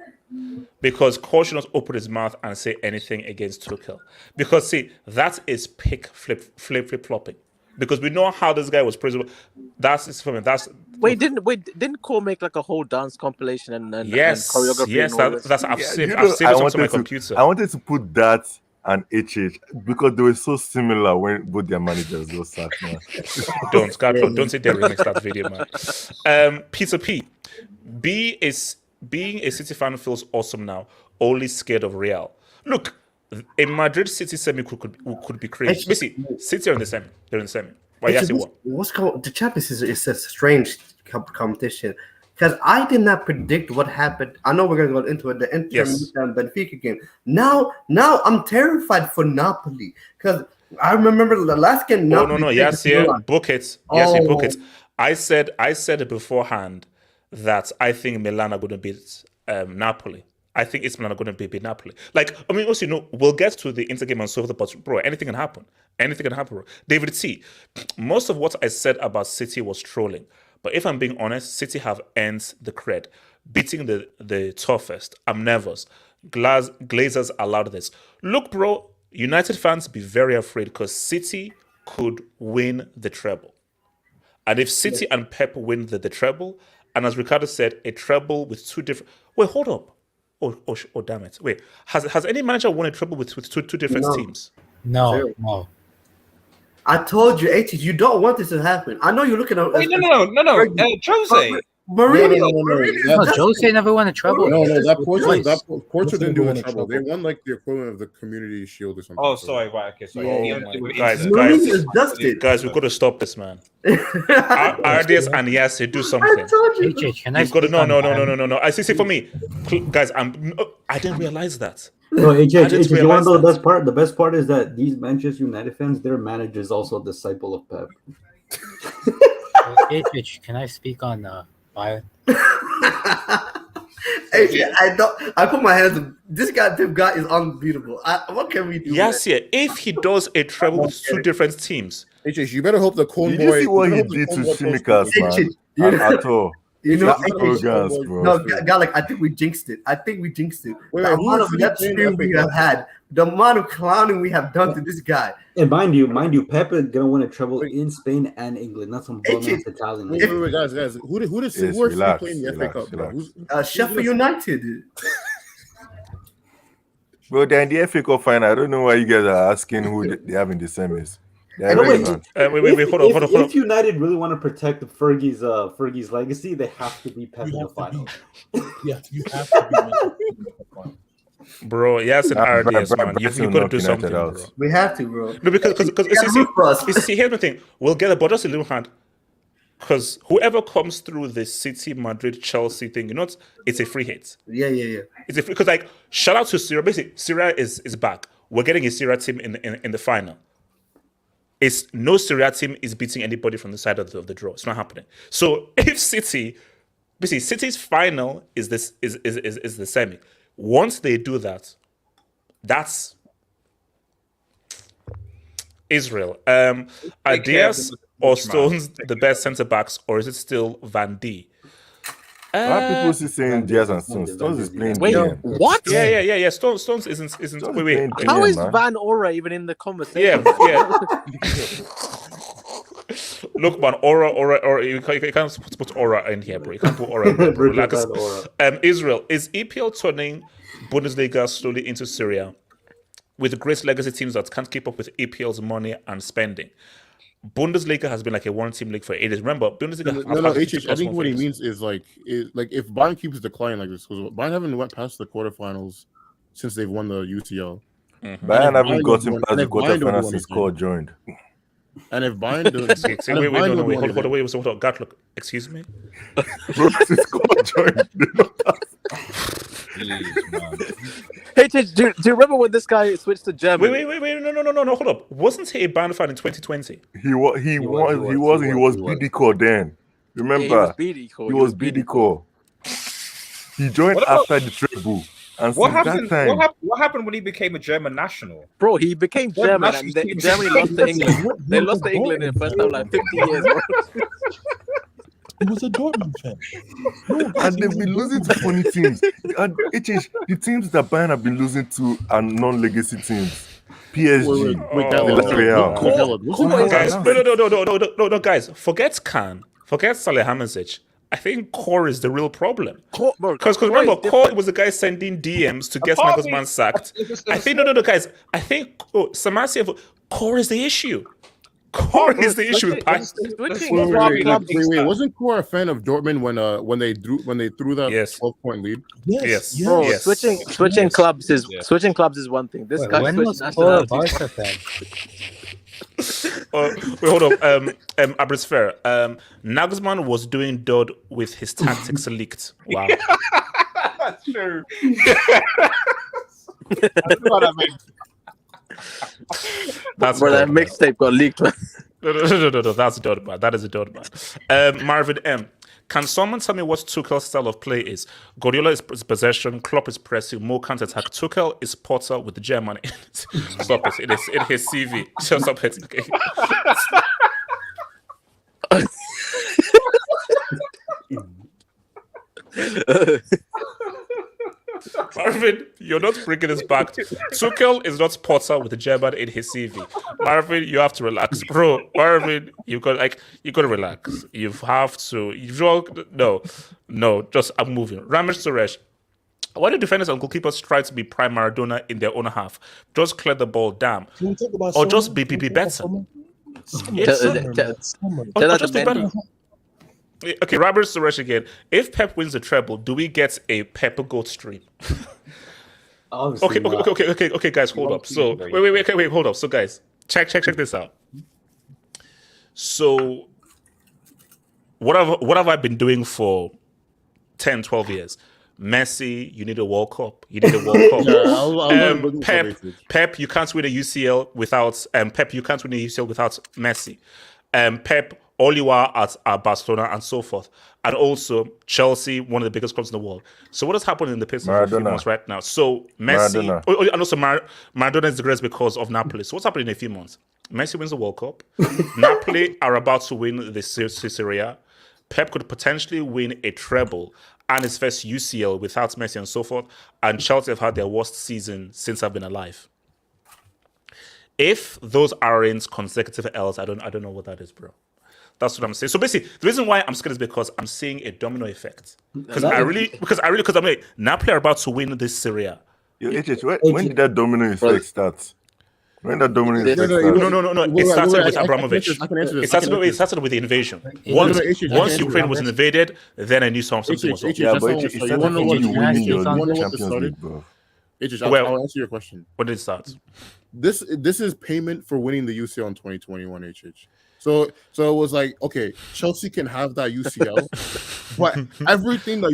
Because Cole should not open his mouth and say anything against Tuchel. Because see, that is pick flip-flopping. Because we know how this guy was principled. Didn't Cole make like a whole dance compilation and choreography? Yes, and all this? that's I've saved it on my computer. I wanted to put that and HH because they were so similar when both their managers were sacked, man. Don't say they remix that video, man. Peter P. Being a City fan feels awesome now. Only scared of Real. Look, a Madrid City semi could be crazy. Basically, City are in the semi. They're in the semi. Why you what? What's called the Champions is a strange competition because I did not predict what happened. I know we're gonna go into it. The Inter Milan Benfica game. Now I'm terrified for Napoli because I remember the last game. No. Yes, book it. Yes, book it. I said it beforehand that I think Milan are going to beat Napoli. I think it's Milan are going to beat Napoli. Like, I mean, also, we'll get to the Inter game and so forth, but bro, anything can happen. Anything can happen, bro. David T, most of what I said about City was trolling. But if I'm being honest, City have earned the cred. Beating the toughest. I'm nervous. Glazers allowed this. Look, bro, United fans be very afraid because City could win the treble. And if City and Pep win the treble, and as Ricardo said, a treble with two different... Wait, hold up. Oh, damn it. Wait, has any manager won a treble with two different teams? No. I told you, AT, you don't want this to happen. I know you're looking at... Wait, no. Jose. Mourinho. Jose never won a treble. No, that Porto didn't do a treble. They won like the equivalent of the Community Shield or something. Oh, sorry, right, okay, sorry. Guys, we've got to stop this, man. RDS and yes, do something. I told you. Can I no. I see for me, guys. I didn't realize that. No, you want to know the best part? The best part is that these Manchester United fans, their manager is also a disciple of Pep. Can I speak on Bayern? I put my hands up. This guy is unbeatable. What can we do? Yes, if he does a treble with two different teams. HH, you better hope the Cone Did you see what he did to Shimikas, man? At all. I think we jinxed it. The amount of net stream we have had, the amount of clowning we have done to this guy. And mind you, Pep is gonna win a treble in Spain and England. That's some bonus Italian. Wait, guys, who are still playing the FA Cup, bro? Sheffield United. Bro, they're in the FA Cup final. I don't know why you guys are asking who they have in the semis. Wait, hold on. If United really want to protect Fergie's legacy, they have to be Pep in the final. Yeah, you have to be. Bro, yes, and RDS, man. You've got to do something, bro. We have to, bro. No, because see, here's the thing. We'll get it, but just a little hand. Because whoever comes through the City, Madrid, Chelsea thing, it's a free hit. Yeah. It's a free, because shout out to Serie. Basically, Serie is back. We're getting a Serie team in the final. It's no Serie team is beating anybody from the side of the draw. It's not happening. So if City's final is the semi. Once they do that, that's Israel. Are Diaz or Stones the best centre backs, or is it still Van D? Why people still saying Diaz and Stones? Stones is playing. Wait, what? Yeah. Stones isn't. Wait. How is Van Ora even in the conversation? Yeah. Look, man, Aura. You can't put Aura in here, bro. You can't put Aura in here, bro. Israel, is EPL turning Bundesliga slowly into Serie with great legacy teams that can't keep up with EPL's money and spending? Bundesliga has been like a one-team league for ages. Remember, Bundesliga. I think what he means is like if Bayern keeps declining like this, because Bayern haven't went past the quarterfinals since they've won the UCL. Mm-hmm. Bayern haven't gotten past the quarterfinals since Cole joined. And if Bayern does, hold on, God, look, excuse me. Since Cole joined. Hey, do you remember when this guy switched to German? Wait, no, hold up. Wasn't he a Bayern fan in 2020? He was BDCO then. Remember? Yeah, he was BDCO. He was BDCO. He joined What about- after the treble. And What since happened? that time, What happened when he became a German national? Bro, he became What German national and team- Germany lost to England. They lost to England in the first time like 50 years, bro. He was a Dortmund fan. and they've been losing to funny teams. And the teams that Bayern have been losing to are non-legacy teams. PSG, Villarreal. Guys, no, guys. Forget Khan. Forget Salihamidzic. I think Core is the real problem. Because remember, Core was the guy sending DMs to get Nagelsmann sacked. I think no, guys. I think Samasiev, Core is the issue. Core is the issue with Bayern. Wait, wasn't Core a fan of Dortmund when they threw that 12-point lead? Yes. Bro, switching clubs is one thing. This guy when switched was Core a nationalities. Barca fan? Wait, hold on. Abrisfair. Nagelsmann was doing Dodd with his tactics leaked. Wow. That's true. That's Bro, that Dodd, man. mixtape got leaked. Man. No. That's a Dodd man. That is a Dodd man. Marvin M. Can someone tell me what Tuchel's style of play is? Guardiola is possession, Klopp is pressing, more counter-attack. Tuchel is Potter with the German in it. Stop it. It is in his CV. Just stop it. Okay. Marvin, you're not bringing this back. Tuchel is not Potter with the German in his CV. Marvin, you have to relax, bro. Marvin, you got to relax. You have to. No. Just I'm moving. Ramesh Suresh. Why do defenders and goalkeepers try to be prime Maradona in their own half? Just clear the ball, damn, Can we talk about or just Sommer? be Can we better. talk about Sommer? Or just be better. Okay, Robert Suresh again. If Pep wins the treble, do we get a Pep goat stream? Okay, guys, hold up. So wait, hold up. So guys, check this out. So what have I been doing for 10, 12 years? Messi, you need a World Cup. You need a World Cup. Pep, you can't win a UCL without Pep. You can't win a UCL without Messi. Pep, all you are at Barcelona and so forth, and also Chelsea, one of the biggest clubs in the world. So what has happened in the past few months right now? So Messi, and also Maradona is the greatest because of Napoli. So what's happening in a few months? Messi wins the World Cup. Napoli are about to win the Serie. Pep could potentially win a treble and his first UCL without Messi and so forth. And Chelsea have had their worst season since I've been alive. If those aren't consecutive L's, I don't know what that is, bro. That's what I'm saying. So basically, the reason why I'm scared is because I'm seeing a domino effect. Because I'm like, Napoli are about to win this Serie. When did that domino effect start? When that domino effect started? No. It started with Abramovich. It started with the invasion. Once Ukraine was invaded, then I knew something was up. Yeah, but it started when you winning your Champions League, bro. I'll answer your question. When did it start? This is payment for winning the UCL in 2021, HH. So it was like, okay, Chelsea can have that UCL, but everything that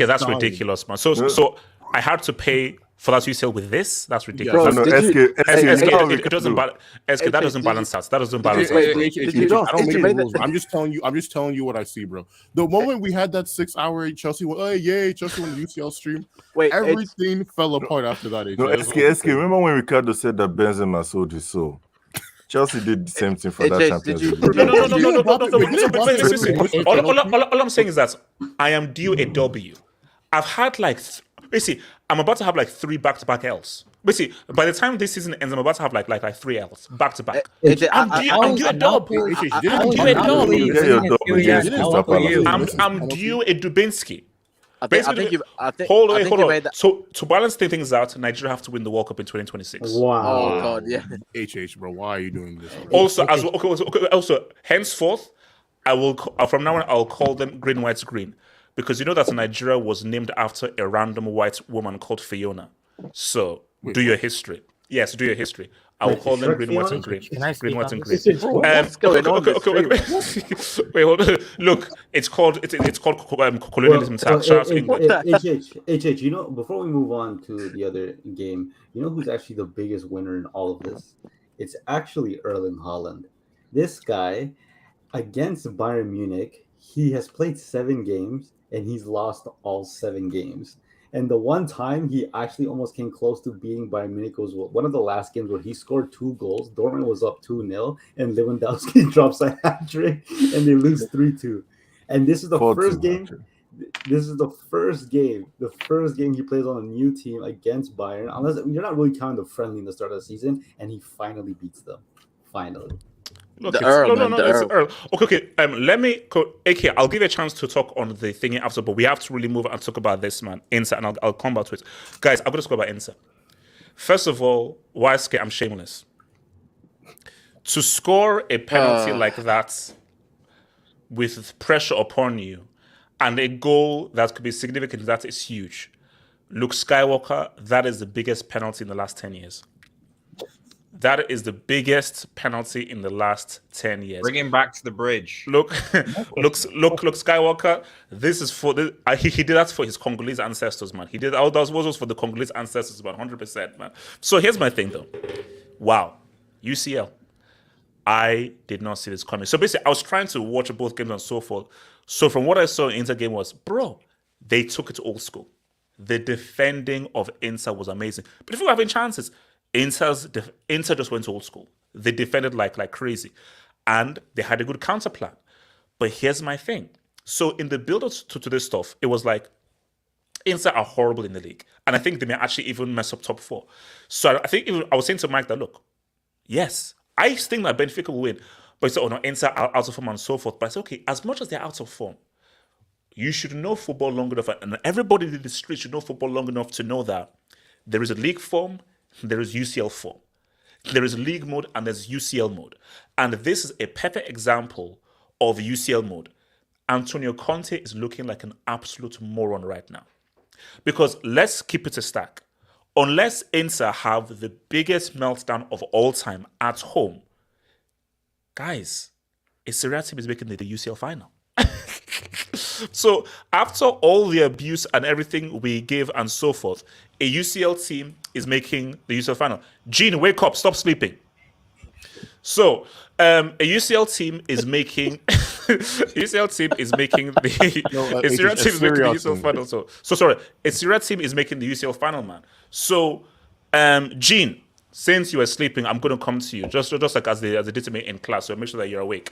that's ridiculous, man. So I had to pay for that UCL with this. That's ridiculous. It doesn't balance. That doesn't balance out. That doesn't balance out. I don't make rules. I'm just telling you what I see, bro. The moment we had that 6-hour Chelsea won, Chelsea won the UCL stream. Everything fell apart after that. SK, remember when Ricardo said that Benzema sold his soul? Chelsea did the same thing for that Champions League. No. All I'm saying is that I am due a W. I've had basically, I'm about to have 3 back-to-back L's. Basically, by the time this season ends, I'm about to have like 3 L's back-to-back. I'm due a dub. I'm due a Dubinsky. Hold on. So to balance things out, Nigeria have to win the World Cup in 2026. Wow. Oh God, yeah. HH, bro, why are you doing this? Also, also, henceforth, I will from now on I'll call them green, white, green, because you know that Nigeria was named after a random white woman called Fiona. So do your history. Yes, do your history. I will call them green, white, and green. Green, white, and green. Wait, hold on. Look, it's called colonialism. HH, you know, before we move on to the other game, you know who's actually the biggest winner in all of this? It's actually Erling Haaland. This guy, against Bayern Munich, he has played 7 games. and he's lost all 7 games. And the one time he actually almost came close to beating Bayern Munich was one of the last games where he scored 2 goals. Dortmund was up 2-0, and Lewandowski drops a hat trick, and they lose 3-2. And this is the first game. This is the first game he plays on a new team against Bayern. Unless you're not really counting the friendly in the start of the season, and he finally beats them. Finally. Look, it's Earl. Okay. Let me AK. I'll give you a chance to talk on the thingy after, but we have to really move and talk about this, man. Inter, and I'll come back to it, guys. I'm gonna talk about Inter. First of all, why scared? I'm shameless. To score a penalty like that with pressure upon you, and a goal that could be significant, that is huge. Luke Skywalker, that is the biggest penalty in the last 10 years. That is the biggest penalty in the last 10 years. Bring him back to the bridge. Look, Skywalker. This is for he did that for his Congolese ancestors, man. He did all those was for the Congolese ancestors, man. 100%, man. So here's my thing, though. Wow, UCL. I did not see this coming. So basically, I was trying to watch both games and so forth. So from what I saw in Inter game was, bro, they took it to old school. The defending of Inter was amazing. But if we were having chances, Inter just went to old school. They defended like crazy. And they had a good counter plan. But here's my thing. So in the build-up to this stuff, it was like, Inter are horrible in the league. And I think they may actually even mess up top 4. So I think I was saying to Mike that, look, yes, I think that Benfica will win. But he said, oh no, Inter are out of form and so forth. But I said, okay, as much as they're out of form, you should know football long enough, and everybody in the street should know football long enough to know that there is a league form, there is UCL form. There is league mode and there's UCL mode. And this is a perfect example of UCL mode. Antonio Conte is looking like an absolute moron right now. Because let's keep it a stack. Unless Inter have the biggest meltdown of all time at home, guys, a Serie team is making the UCL final. So after all the abuse and everything we give and so forth, a UCL team is making the UCL final. Gene, wake up, stop sleeping. So a UCL team is making UCL team is making the a Serie team is making the UCL final. So sorry, a Serie team is making the UCL final, man. So Gene, since you were sleeping, I'm going to come to you, just like as they did to me in class, so make sure that you're awake.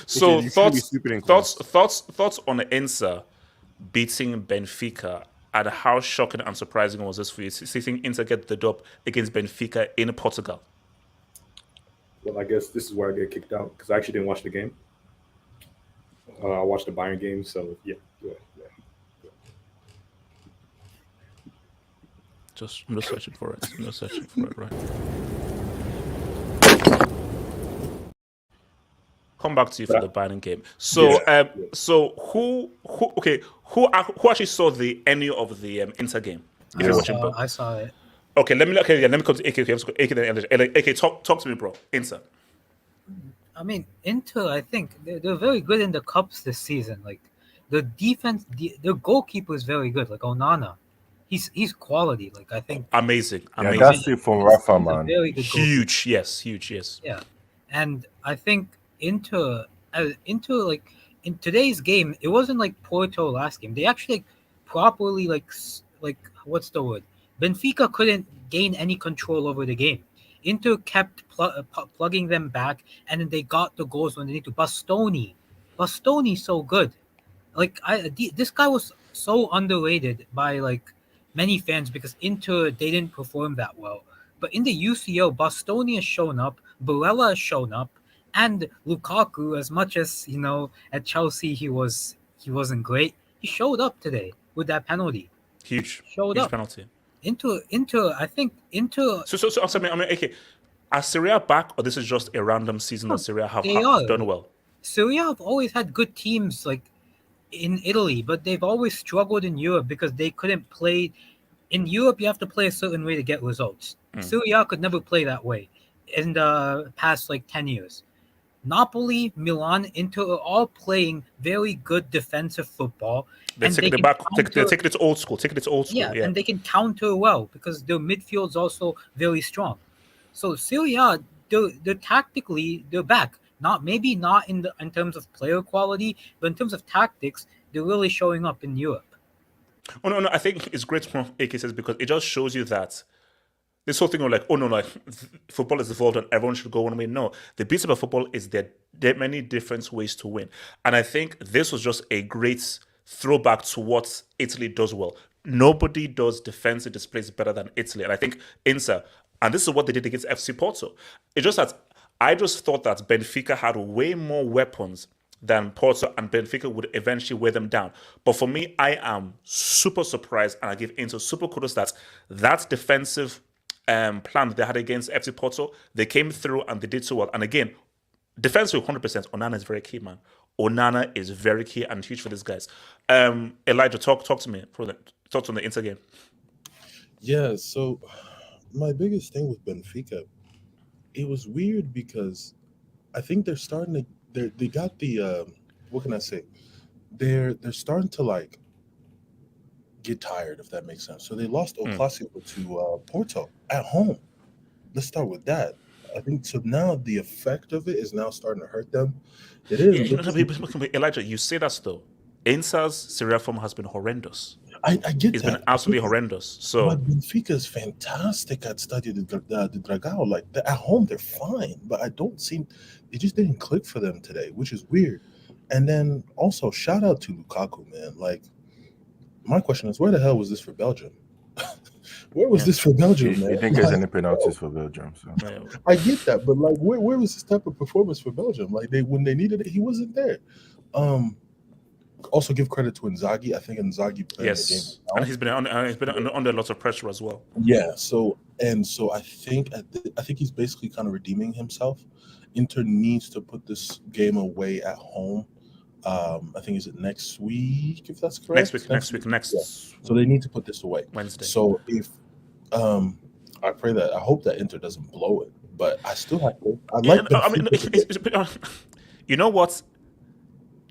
So thoughts on Inter beating Benfica, and how shocking and surprising was this for you? Seeing Inter get the dub against Benfica in Portugal. Well, I guess this is where I get kicked out because I actually didn't watch the game. I watched the Bayern game, so yeah. I'm just searching for it. Right. Come back to you for the Bayern game. So, so who actually saw any of the Inter game? I saw it. Okay, let me come to AK. AK, talk to me, bro. Inter. I mean, Inter, I think they're very good in the cups this season. Like the defense, the goalkeeper is very good. Like Onana, he's quality. Like I think amazing. That's it from Rafa, man. Huge, yes. Yeah, and I think Inter, like in today's game, it wasn't like Porto last game. They actually properly like what's the word? Benfica couldn't gain any control over the game. Inter kept plugging them back, and then they got the goals when they need to. Bastoni's so good. Like this guy was so underrated by like many fans because Inter they didn't perform that well. But in the UCL, Bastoni has shown up, Barella has shown up, and Lukaku. As much as at Chelsea he wasn't great, he showed up today with that penalty. Huge penalty. Inter, I think Inter. So I mean, okay, are Serie back, or this is just a random season that Serie have done well? Serie have always had good teams like in Italy, but they've always struggled in Europe because they couldn't play. In Europe, you have to play a certain way to get results. Serie could never play that way in the past 10 years. Napoli, Milan, Inter are all playing very good defensive football. They're taking it old school. Yeah, and they can counter well because their midfield's also very strong. So Serie A, they're tactically they're back. not in terms of player quality, but in terms of tactics, they're really showing up in Europe. Oh no, I think it's great from AK says because it just shows you that this whole thing of like, oh no, like football is evolved and everyone should go one way. No, the beauty about football is there are many different ways to win, and I think this was just a great throwback to what Italy does well. Nobody does defensive displays better than Italy, and I think Inter, and this is what they did against FC Porto. It's just that I just thought that Benfica had way more weapons than Porto, and Benfica would eventually wear them down. But for me, I am super surprised, and I give Inter super kudos that defensive plan that they had against FC Porto, they came through and they did so well. And again, defensive 100%, Onana is very key, man. Onana is very key and huge for these guys. Elijah, talk to me. Talk to me the Inter game. Yeah, so my biggest thing with Benfica, it was weird because I think they're starting to they got the what can I say? They're starting to like get tired, if that makes sense. So they lost El Clasico to Porto at home. Let's start with that. I think so. Now the effect of it is now starting to hurt them. It is. Elijah, you say that though. Inter's Serie form has been horrendous. I get it's that. Been absolutely horrendous. So but Benfica is fantastic at Stadio de Dragao. Like at home, they're fine, but I don't see it just didn't click for them today, which is weird. And then also shout out to Lukaku, man. Like my question is, where the hell was this for Belgium? Where was this for Belgium, man? You think there's any penalties for Belgium? So. I get that, but like, where was this type of performance for Belgium? Like when they needed it, he wasn't there. Also, give credit to Inzaghi. I think Inzaghi played the game well. And he's been under lots of pressure as well. Yeah. So I think he's basically kind of redeeming himself. Inter needs to put this game away at home. I think is it next week, if that's correct. Next week. Yeah. So they need to put this away Wednesday. So if I hope that Inter doesn't blow it, but I still have to. You know what?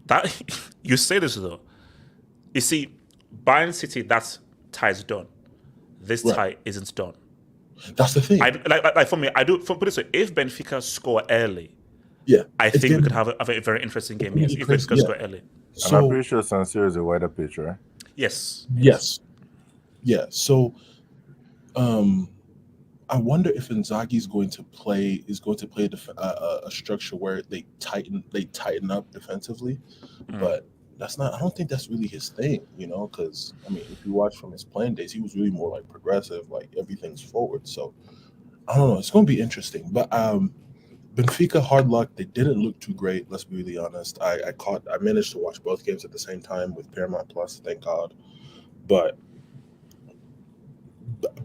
That you say this though. You see, Bayern City, that tie is done. This tie isn't done. That's the thing. Like for me, I do. Put it this way: if Benfica score early, I think we could have a very interesting game. Yes, if Benfica score early. So, and I'm pretty sure San Siro is a wider pitch, right? Yes. Yeah. So, I wonder if Inzaghi is going to play a structure where they tighten up defensively, but I don't think that's really his thing, because I mean, if you watch from his playing days, he was really more like progressive, like everything's forward. So I don't know, it's going to be interesting. But Benfica, hard luck. They didn't look too great. Let's be really honest. I managed to watch both games at the same time with Paramount Plus, thank God. But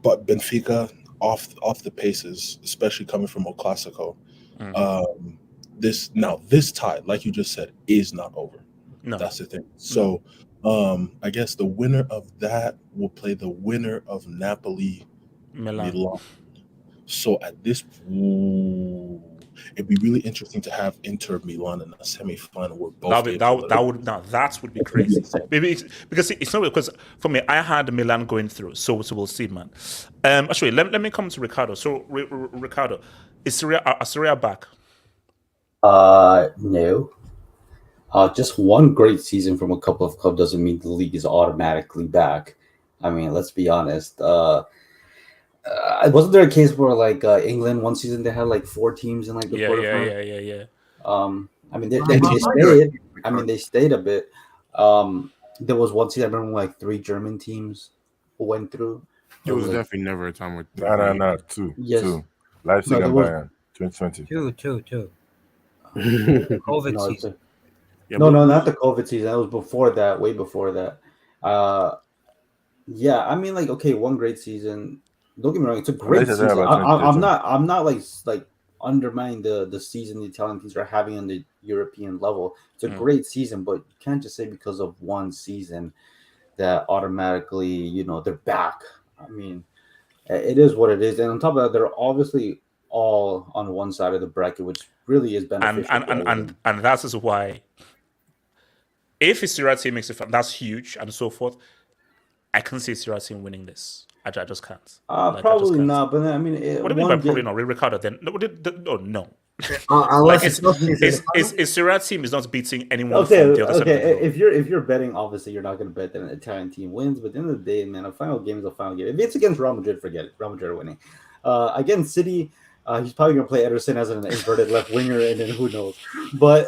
Benfica off the paces, especially coming from El Clasico. This tie, like you just said, is not over. No. That's the thing. So I guess the winner of that will play the winner of Napoli Milan. So at this, it'd be really interesting to have Inter Milan in a semifinal where both that would be crazy. Maybe because it's not because for me I had Milan going through, so we'll see, man. Actually, let me come to Ricardo. So Ricardo, is Serie back? No. Just one great season from a couple of clubs doesn't mean the league is automatically back. I mean, let's be honest. Wasn't there a case where like England one season they had like 4 teams in like the quarterfinal? Yeah. I mean they stayed. I mean they stayed a bit. There was one season I remember like 3 German teams who went through. It was definitely never a time with 2. Yes. 2. Leipzig and Bayern 2020. 2. COVID season. No, not the COVID season. That was before that, way before that. Yeah, I mean, like, okay, one great season. Don't get me wrong; it's a great season. I'm not like undermining the season the Italian teams are having on the European level. It's a great season, but you can't just say because of one season that automatically, they're back. I mean, it is what it is, and on top of that, they're obviously all on one side of the bracket, which really is beneficial. And that is why, if a Serie team makes it fun, that's huge, and so forth. I can't see Serie team winning this. I just can't. Probably not. But I mean, what do you mean by probably not? Ricardo, then no. Unless it's Serie team is not beating anyone Okay, from the other side of the world. if you're betting, obviously you're not going to bet that an Italian team wins. But at the end of the day, man, a final game is a final game. If it's against Real Madrid, forget it. Real Madrid are winning. Against City, he's probably going to play Ederson as an inverted left winger, and then who knows? But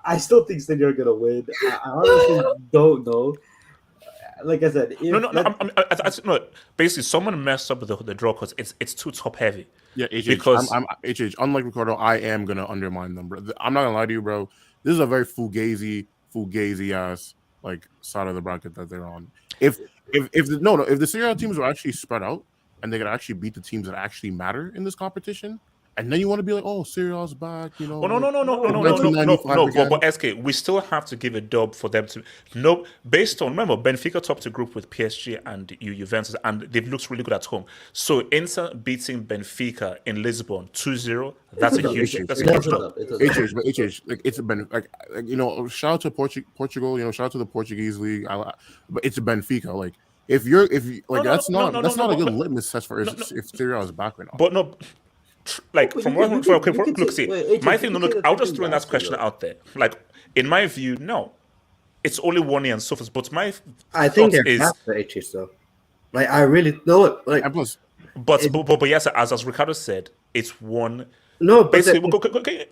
I still think City are going to win. I honestly don't know. Like I said, no. Basically, someone messed up with the draw because it's too top heavy. Yeah, HH, because I'm HH. Unlike Ricardo, I am gonna undermine them, bro. I'm not gonna lie to you, bro. This is a very fugazi ass like side of the bracket that they're on. If the Serie A teams were actually spread out and they could actually beat the teams that actually matter in this competition. And then you want to be like, oh, Serie A's back, you know? No. But SK, we still have to give a dub for them to based on, remember, Benfica topped the group with PSG and Juventus, and they've looked really good at home. So Inter beating Benfica in Lisbon 2-0, that's a huge dub. HH, like it's been like you know, shout out to Portugal, you know, shout out to the Portuguese league. But it's Benfica, like if you like that's not a good litmus test for if Serie A is back or not. But no. Like from what look, see, my thing. Look, I'll just throw that question out there. Like in my view, no, it's only 1 year and so forth. But I think they're after HS though. Like I really know. Like, but yes, as Ricardo said, it's one. No, basically,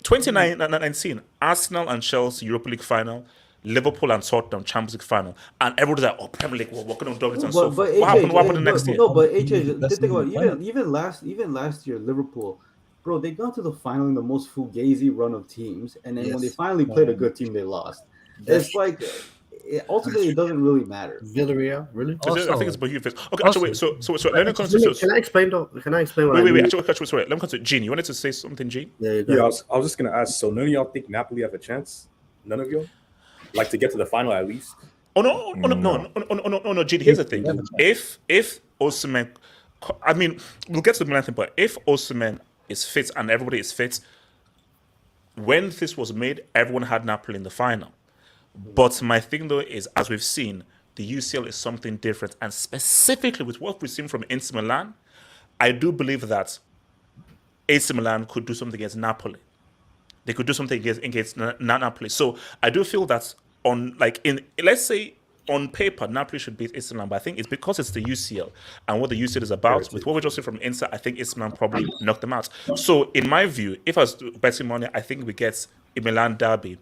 2019, Arsenal and Chelsea Europa League final. Liverpool and Tottenham Champions League final, and everybody's like, "Oh, Premier League, we're working on doubles and so forth." What happened the next year? No, but think about it. Even last year, Liverpool, bro, they got to the final in the most fugazi run of teams, and then when they finally played a good team, they lost. It's like ultimately it doesn't really matter. Villarreal, really? I think it's Bayern. Okay, actually, wait. So let me come to. Can I explain though? Can I explain? Wait. Actually, sorry. Let me come to Gene. You wanted to say something, Gene? Yeah. I was just gonna ask. So none of y'all think Napoli have a chance? None of y'all? Like to get to the final at least? No, Gene. Here's the thing: if Osimhen, I mean, we'll get to the Milan thing, but if Osimhen is fit and everybody is fit, when this was made, everyone had Napoli in the final. But my thing though is, as we've seen, the UCL is something different, and specifically with what we've seen from Inter Milan, I do believe that AC Milan could do something against Napoli. They could do something against Napoli. So I do feel that let's say on paper, Napoli should beat AC Milan, but I think it's because it's the UCL and what the UCL is about. With what we just see from Inter, I think AC Milan probably knocked them out. So in my view, if I was betting money, I think we get a Milan derby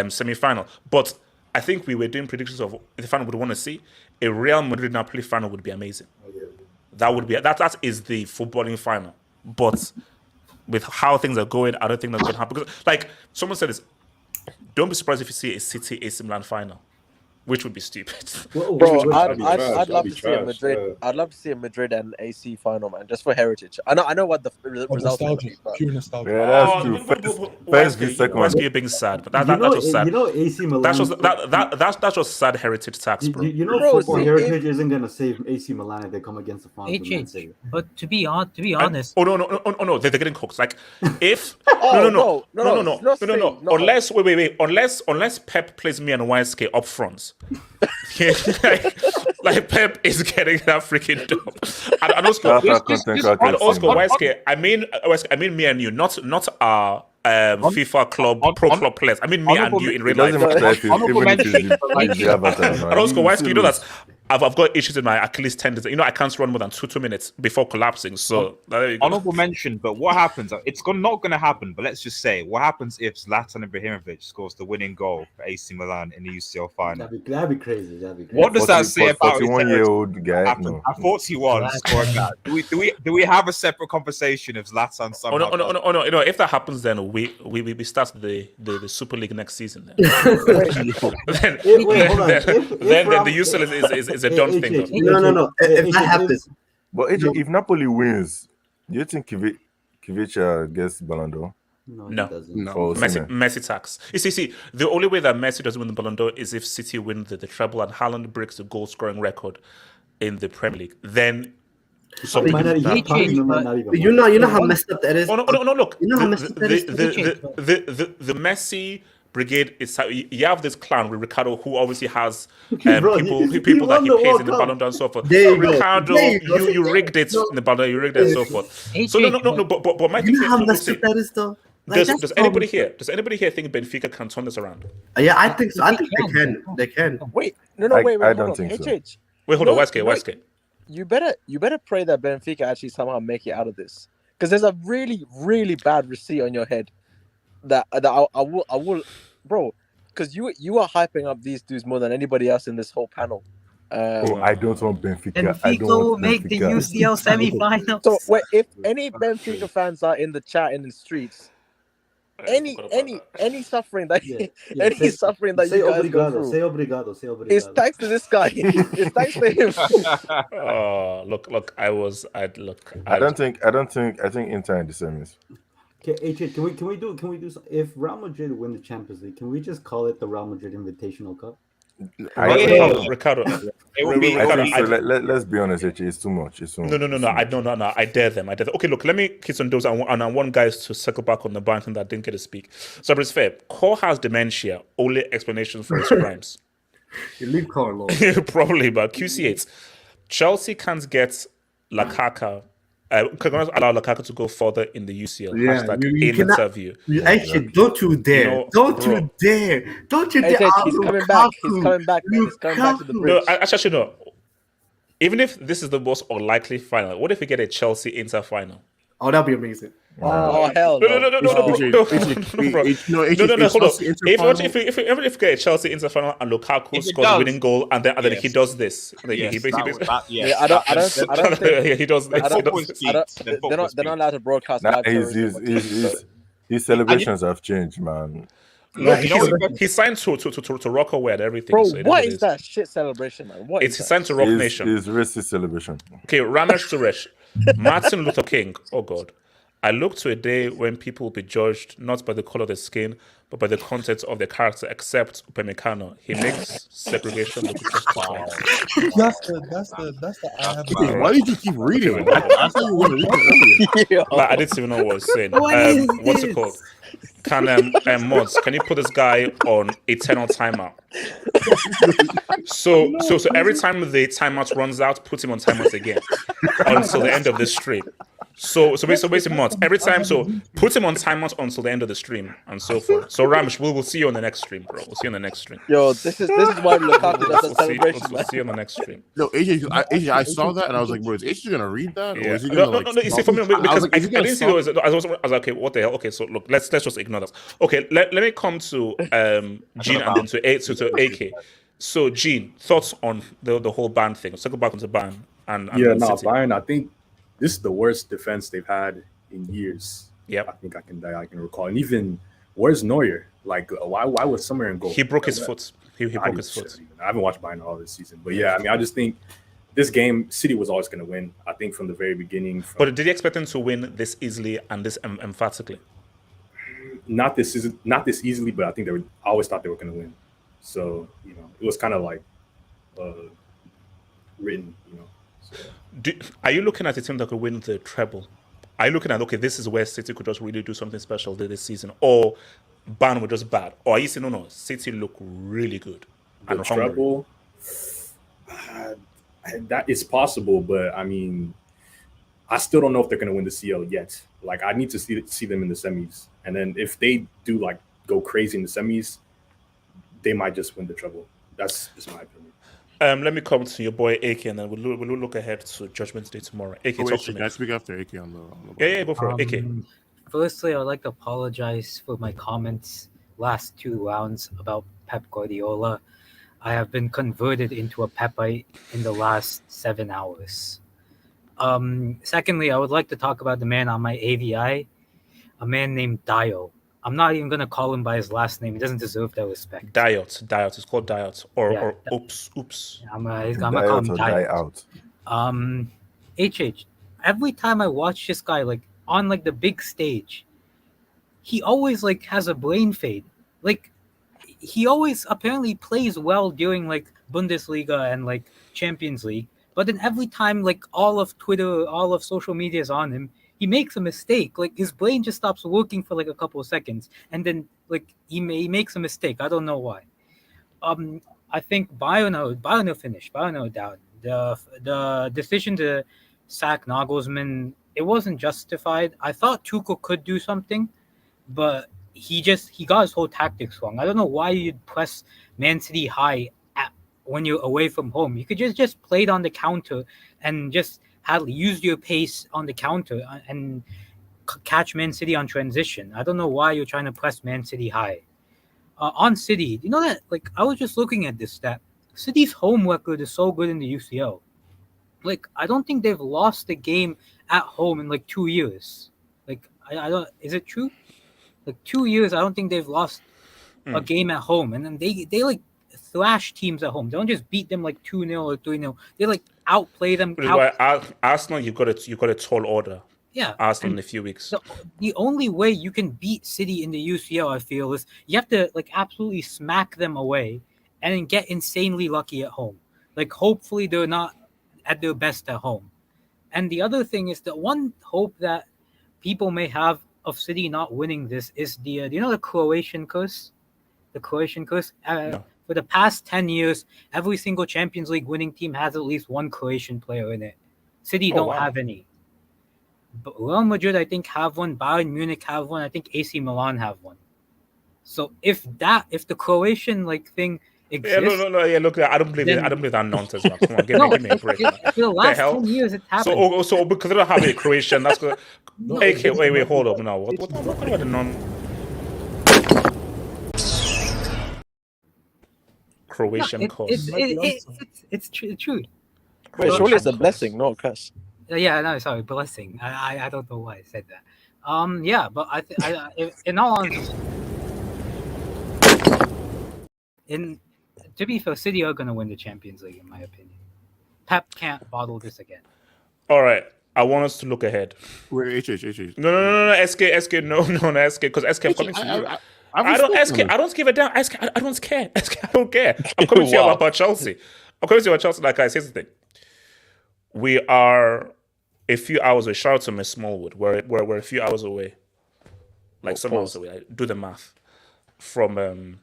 semi-final. But I think we were doing predictions of the final we'd want to see. A Real Madrid Napoli final would be amazing. That would be that is the footballing final. But with how things are going, I don't think that's going to happen. Because, like someone said, don't be surprised if you see a City AC Milan final, which would be stupid. Bro, I'd love to see a Madrid. I'd love to see a Madrid and AC final, man, just for heritage. I know what the results will be. Pure nostalgia. Yeah, that's true. First, second. You're being sad, but that was sad. You know, AC Milan. That's just sad heritage tax, bro. You know, football heritage isn't gonna save AC Milan if they come against the final. But to be honest, no, they're getting cooked. Like if no. Unless Pep plays me and YSK up front. like Pep is getting that freaking dub. And also YSK, I mean me and you, not our FIFA club, pro club players. I mean me and you in real life. And also YSK, you know that I've got issues in my Achilles tendons. You know, I can't run more than 2 minutes before collapsing. So there you go. Honorable mention, but what happens? It's not going to happen. But let's just say, what happens if Zlatan Ibrahimovic scores the winning goal for AC Milan in the UCL final? That'd be crazy. What does that say about 41-year-old guy? At 41, scoring that. Do we have a separate conversation if Zlatan somehow? No. You know, if that happens, then we start the Super League next season. Then the UCL is a done thing. No. If that happens, but if Napoli wins, do you think Kivic gets Ballon d'Or? No. Messi tax. You see, the only way that Messi doesn't win the Ballon d'Or is if City win the treble and Haaland breaks the goal scoring record in the Premier League. Then you know how messed up that is. Look, you know how messed up that is. The Messi Brigade is you have this clown with Ricardo who obviously has Bro, people he that won he the pays World in the Cup. Ballon d'Or and so forth. There you go. Ricardo, There you go. you rigged it in the Ballon d'Or, you rigged it and so forth. So no, but my thing You know how look, messed see, up that is, though. Like, does anybody here think Benfica can turn this around? Yeah, I think so. I think they can. They can. Wait, I wait, don't hold on. think so. HH, Wait, hold on, YSK. you better pray that Benfica actually somehow make it out of this, because there's a really, really bad receipt on your head that I will, bro, because you are hyping up these dudes more than anybody else in this whole panel. I don't want Benfica. I Benfica don't will want make the Benfica. UCL semi-finals. So wait, if any Benfica fans are in the chat and in the streets, any suffering that suffering that say you guys obrigado, go through, say obrigado, say obrigado. it's thanks to this guy. It's thanks to him. Oh, look, I think Inter in the semis. Okay, AJ, can we do if Real Madrid win the Champions League, can we just call it the Real Madrid Invitational Cup? Ricardo. Let's be honest, it's too much. It's too much. No. I dare them. Okay, look, let me kiss on those, and I want guys to circle back on the bank that didn't get to speak. So, but it's fair. Cole has dementia. Only explanation for his crimes. You leave Cole alone. Probably, but QC8. Chelsea can't get Lukaku. Cannot allow Lukaku to go further in the UCL. Yeah, you cannot, interview. Actually, don't you dare! Don't you dare! He's coming back. He's coming back. Man. He's coming back to the bridge. No, actually, no. Even if this is the most unlikely final, what if we get a Chelsea Inter final? Oh, that'd be amazing. Oh hell no! No, hold on. If we get a Chelsea Inter final and Lukaku scores the winning goal, and then he does this, he basically. I don't think he does this. They're not allowed to broadcast. His celebrations have changed, man. Look, he signed to Rockaway and everything. Bro, so what is that shit celebration, man? What it's signed to Rock Nation. It's racist celebration. Okay, Ramesh Suresh, Martin Luther King. Oh God, I look to a day when people will be judged not by the color of their skin, but by the content of their character. Except Upamecano, he makes segregation look just fine. That's the. Why did you keep reading? I thought you were going to read it earlier. I didn't even know what I was saying. What's it called? Can Mods, can you put this guy on eternal timeout? So every time the timeout runs out, put him on timeout again until the end of the stream. So basically, Mods, every time, so put him on timeout until the end of the stream and so forth. So Ramesh, we'll see you on the next stream, bro. We'll see you on the next stream. Yo, this is why Lukaku does a celebration. We'll see you on the next stream. No, AJ, I saw that and I was like, bro, is AJ gonna read that? Or is he No. gonna, You see, for me, because I didn't see those. I was like, okay, what the hell? Okay, so look, let's just ignore that. Okay, let me come to Gene and then to AK. So Gene, thoughts on the whole ban thing? Let's go back onto ban and Bayern. I think this is the worst defense they've had in years. Yep. I think I can recall. And even where's Neuer? Like, why was Sommer in goal? He broke his foot. He broke his foot. I haven't watched Bayern all this season, but yeah, I mean, I just think this game, City was always going to win. I think from the very beginning. But did you expect them to win this easily and this emphatically? Not this easily, but I think I always thought they were going to win. So it was kind of like written. So. Are you looking at a team that could win the treble? Are you looking at, okay, this is where City could just really do something special this season, or Bayern were just bad? Or are you saying, no, City look really good and the treble, that is possible, but I mean, I still don't know if they're going to win the CL yet. Like, I need to see them in the semis, and then if they do like go crazy in the semis, they might just win the treble. That's just my opinion. Let me come to your boy AK, and then we'll look ahead to Judgment Day tomorrow. AK, talk to me. Can I speak after AK on the Yeah, go for it. AK. Firstly, I would like to apologize for my comments last 2 rounds about Pep Guardiola. I have been converted into a Pepite in the last 7 hours. Secondly, I would like to talk about the man on my AVI, a man named Dio. I'm not even going to call him by his last name. He doesn't deserve that respect. Diot. It's called Diot. Or oops. I'm going to call him Diot. HH, every time I watch this guy, like, on, like, the big stage, he always, like, has a brain fade. Like, he always apparently plays well during, like, Bundesliga and, like, Champions League. But then every time, like, all of Twitter, all of social media is on him, he makes a mistake. Like his brain just stops working for like a couple of seconds, and then like he makes a mistake. I don't know why. I think Bayern will finish. Bayern will down. The decision to sack Nagelsmann, it wasn't justified. I thought Tuchel could do something, but he got his whole tactics wrong. I don't know why you'd press Man City high when you're away from home. You could just play it on the counter and just use your pace on the counter and catch Man City on transition. I don't know why you're trying to press Man City high. On City, you know that, like, I was just looking at this stat. City's home record is so good in the UCL. Like, I don't think they've lost a game at home in like 2 years. Like, I don't. Is it true? Like 2 years, I don't think they've lost a game at home. And then they like thrash teams at home. They don't just beat them like 2-0 or 3-0. They like outplay them. Arsenal, you got a tall order. Yeah, Arsenal in a few weeks. The only way you can beat City in the UCL, I feel, is you have to like absolutely smack them away, and then get insanely lucky at home. Like hopefully they're not at their best at home. And the other thing is that one hope that people may have of City not winning this is the Croatian curse. The Croatian curse. No. For the past 10 years, every single Champions League winning team has at least one Croatian player in it. City don't have any. But Real Madrid, I think, have one. Bayern Munich have one. I think AC Milan have one. So if the Croatian thing exists, look, I don't believe it. I don't believe that nonsense. Man. Come on, give me a break. For the last 10 years, it's happened. So because they don't have a Croatian, that's good. Okay, wait, hold up. No, what about the Croatian cause? It's true. Wait, surely it's a blessing, not a curse. Yeah, no, sorry, blessing. I don't know why I said that. Yeah, but in all honesty, to be fair, City are gonna win the Champions League in my opinion. Pep can't bottle this again. All right, I want us to look ahead. Wait, HH. No, SK, no, SK, because SK, I'm coming to you. I don't give a damn. SK, I don't care. SK, I don't care. I'm coming to you about Chelsea. Like I said, the thing. We are a few hours away. Shout out to Miss Smallwood. We're a few hours away. Like some hours away. Do the math. From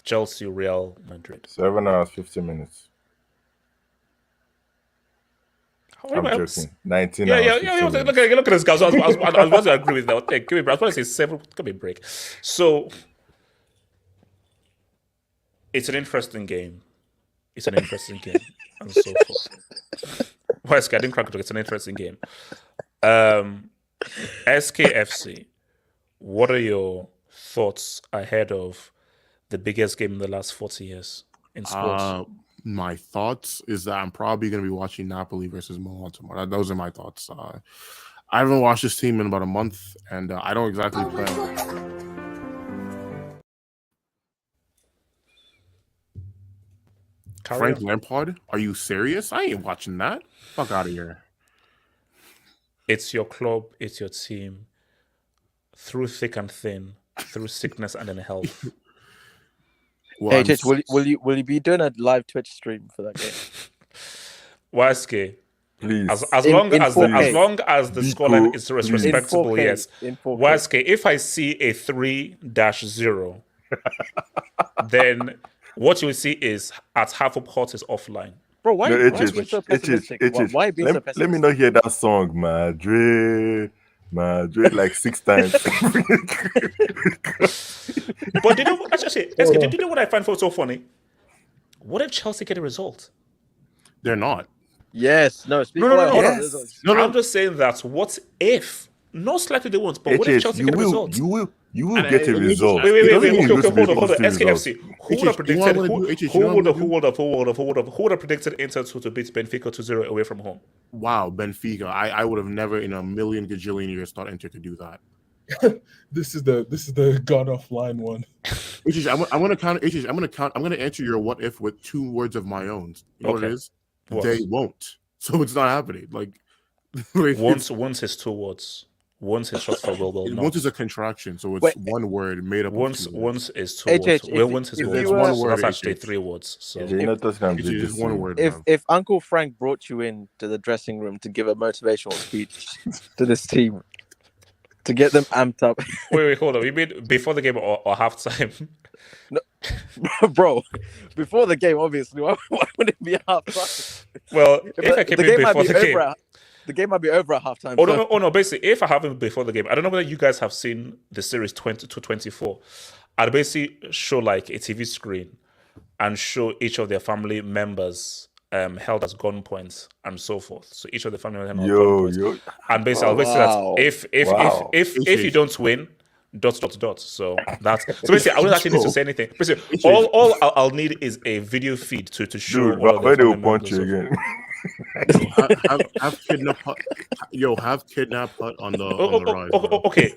Chelsea, Real Madrid. 7 hours, 50 minutes. I'm joking. 19 hours. Yeah. Look at this guy. So I was about to agree with that. Okay, give me a break. I was about to say 7. Give me a break. So it's an interesting game. And so forth. Well, SK, I didn't crack it. It's an interesting game. SKFC, what are your thoughts ahead of the biggest game in the last 40 years in sports? My thoughts is that I'm probably going to be watching Napoli versus Milan tomorrow. Those are my thoughts. I haven't watched this team in about a month, and I don't exactly plan. Frank Lampard? Are you serious? I ain't watching that. Fuck out of here. It's your club. It's your team. Through thick and thin, through sickness and in health. Well, hey, will you be doing a live Twitch stream for that game? YSK, please. As long as the scoreline is respectable, yes. YSK, if I see a 3-0, then what you will see is at half of Hot is offline. Bro, why are you so pessimistic? Why being so pessimistic? Let me not hear that song, Madrid, like 6 times. But did you know what I find so funny? What if Chelsea get a result? They're not. Yes. No. No. I'm just saying that. What if? Not slightly they won't, but what if Chelsea get a result? You will get a result. Wait. Okay, hold on. SKFC. Who would have predicted Inter to beat Benfica 2-0 away from home? Wow, Benfica. I would have never in a million gajillion years thought Inter could do that. This is the god offline one. I'm gonna answer your what if with 2 words of my own. You know what it is? What? They won't. So it's not happening. Like once is 2 words. Once is short for will not. Once is a contraction, so it's Wait. one word made up. Once of 2 words. is 2 words. HH, Will once is if will you not. were- So One that's word, actually HH. 3 words. So You know, Tottenham It's did just this one thing. word. if bruv. if Uncle Frank brought you in to the dressing room to give a motivational speech to this team to get them amped up, wait, hold on. You mean before the game or halftime? bro, before the game, obviously, why would it be half time? Well, if I came in before the game, the game might be over at halftime. Oh no! Basically, if I haven't before the game, I don't know whether you guys have seen the series 20 to 24. I'd basically show like a TV screen and show each of their family members held as gunpoints and so forth. So each of the family members held as gunpoints. And basically, I'll basically that if you don't win, ... So that's so basically I wouldn't actually need to say anything. Basically, all I'll need is a video feed to show. Dude, all of where the they will family punch members you and so again. have kidnap. Have kidnap Hut on the rise. Okay.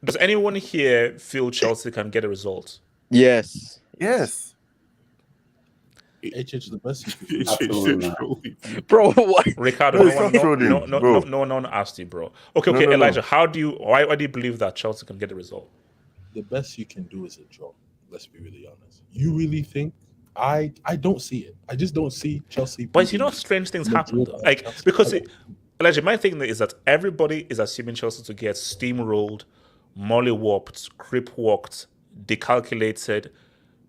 Does anyone here feel Chelsea can get a result? Yes. Yes. HH the best. Absolutely not. Bro, what? Ricardo, No, no one asked you, bro. Okay, No. Elijah, why do you believe that Chelsea can get a result? The best you can do is a draw. Let's be really honest. You really think I don't see it. I just don't see Chelsea. But you know, strange things happen though. Like because Elijah, my thing is that everybody is assuming Chelsea to get steamrolled, mollywopped, crip-walked, decalculated,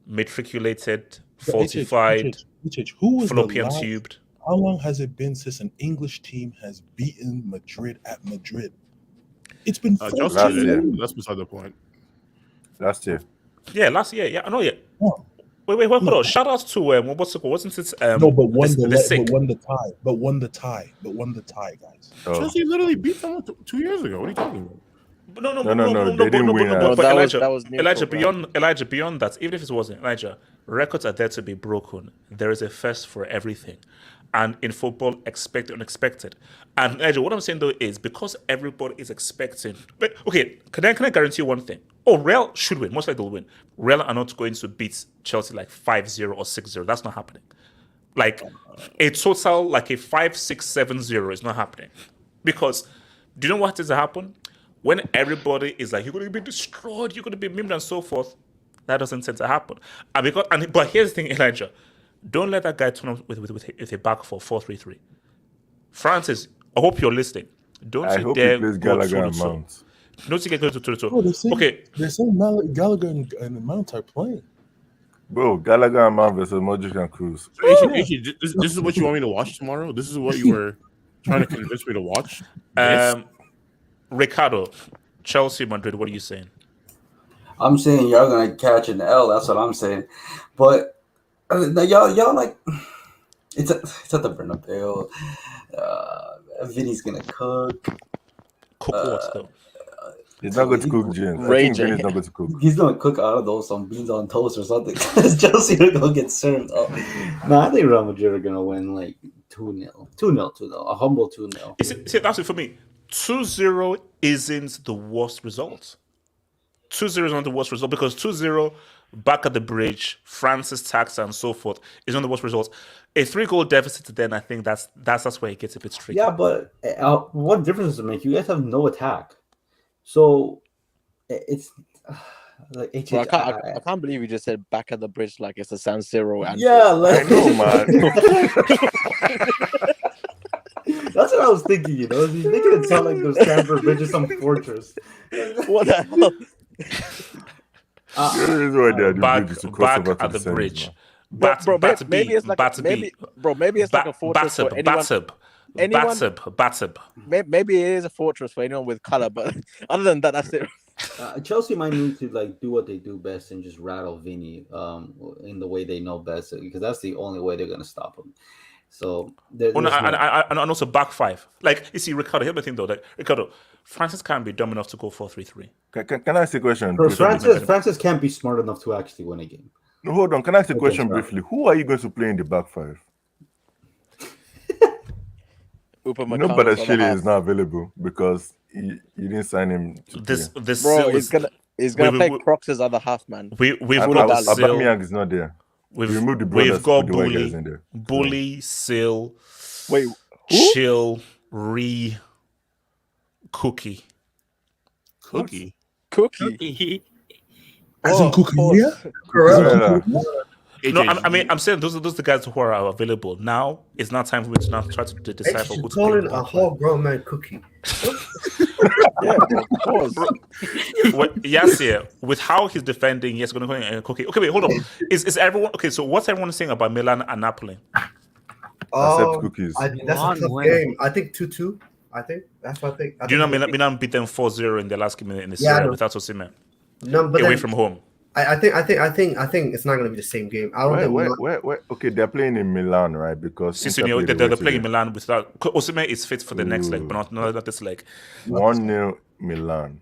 matriculated, falsified, who was fallopian tubed. How long has it been since an English team has beaten Madrid at Madrid? It's been 14 years. That's beside the point. Last year. Yeah, last year. Yeah, I know. Yeah. Oh. Wait, hold on. Shout out to what's it called? Wasn't it? No, but won the tie, guys. Oh. Chelsea literally beat them 2 years ago. What are you talking about? No. They didn't win. But Elijah, beyond that, even if it wasn't Elijah, records are there to be broken. There is a first for everything, and in football, expect the unexpected. And Elijah, what I'm saying though is because everybody is expecting. But okay, can I guarantee you one thing? Oh, Real should win. Most likely they'll win. Real are not going to beat Chelsea like 5-0 or 6-0. That's not happening. Like a total like a 5-6-7-0 is not happening because do you know what is to happen? When everybody is like, you're going to be destroyed, you're going to be maimed and so forth, that doesn't tend to happen. But here's the thing, Elijah. Don't let that guy turn up with a back for 4-3-3. Francis, I hope you're listening. I hope he plays Gallagher and Mount. Don't you get to Oh, okay. They're saying Gallagher and Mount are playing. Bro, Gallagher and Mount versus Modric and Cruz. This is what you want me to watch tomorrow? This is what you were trying to convince me to watch? Ricardo, Chelsea, Madrid, what are you saying? I'm saying y'all gonna catch an L. That's what I'm saying. But y'all like it's at the Bernabeu. Vinny's gonna cook. Cook what though? He's not going to cook, James. He's not going to cook. He's gonna cook out of those some beans on toast or something. Chelsea are gonna get served up. No, I think Real Madrid are gonna win like 2-0. 2-0. A humble 2-0. See, that's it for me. 2-0 isn't the worst result. 2-0 is not the worst result because 2-0 back at the bridge, Francis tax and so forth is not the worst result. A 3-goal deficit, then I think that's where it gets a bit tricky. Yeah, but what difference does it make? You guys have no attack, so it's like Bro, I can't believe you just said back at the bridge like it's a San Siro. Yeah, like I know, man. That's what I was thinking. You know, he's making it sound like there's Stamford Bridge is some fortress. What the hell? Back at the bridge. Maybe it's like a fortress for anyone. Maybe it is a fortress for anyone with color, but other than that, that's it. Chelsea might need to like do what they do best and just rattle Vinny in the way they know best because that's the only way they're gonna stop him. So and also back five. Like you see, Ricardo. Here's the thing though. Like Ricardo, Francis can't be dumb enough to go 4-3-3. Can I ask a question? Francis can't be smart enough to actually win a game. No, hold on. Can I ask a question briefly? Who are you going to play in the back five? Nobody is not available because you didn't sign him. This bro, he's gonna play Crocs' other half, man. We've got Aubameyang is not there. We've got Bully, Sil, wait, Chill, Cookie. Cookie. As in Kukurea? No, I mean, I'm saying those are the guys who are available now. It's not time for me to now try to decipher who to calling pick. a whole grown man Cookie. Yeah, of course. Yes, yeah. With how he's defending, yes, going to go Cookie. Okay, wait, hold on. Is everyone okay? So what's everyone saying about Milan and Napoli? Except Cookies. That's a tough game. I think 2-2. I think that's what I think. Do you know Milan beat them 4-0 in the last game in the Serie without Osimhen? No, but away from home. I think it's not going to be the same game. I don't think. Okay, they're playing in Milan, right? Because they're playing in Milan without Osimhen is fit for the next leg, but not this leg. 1-0 Milan.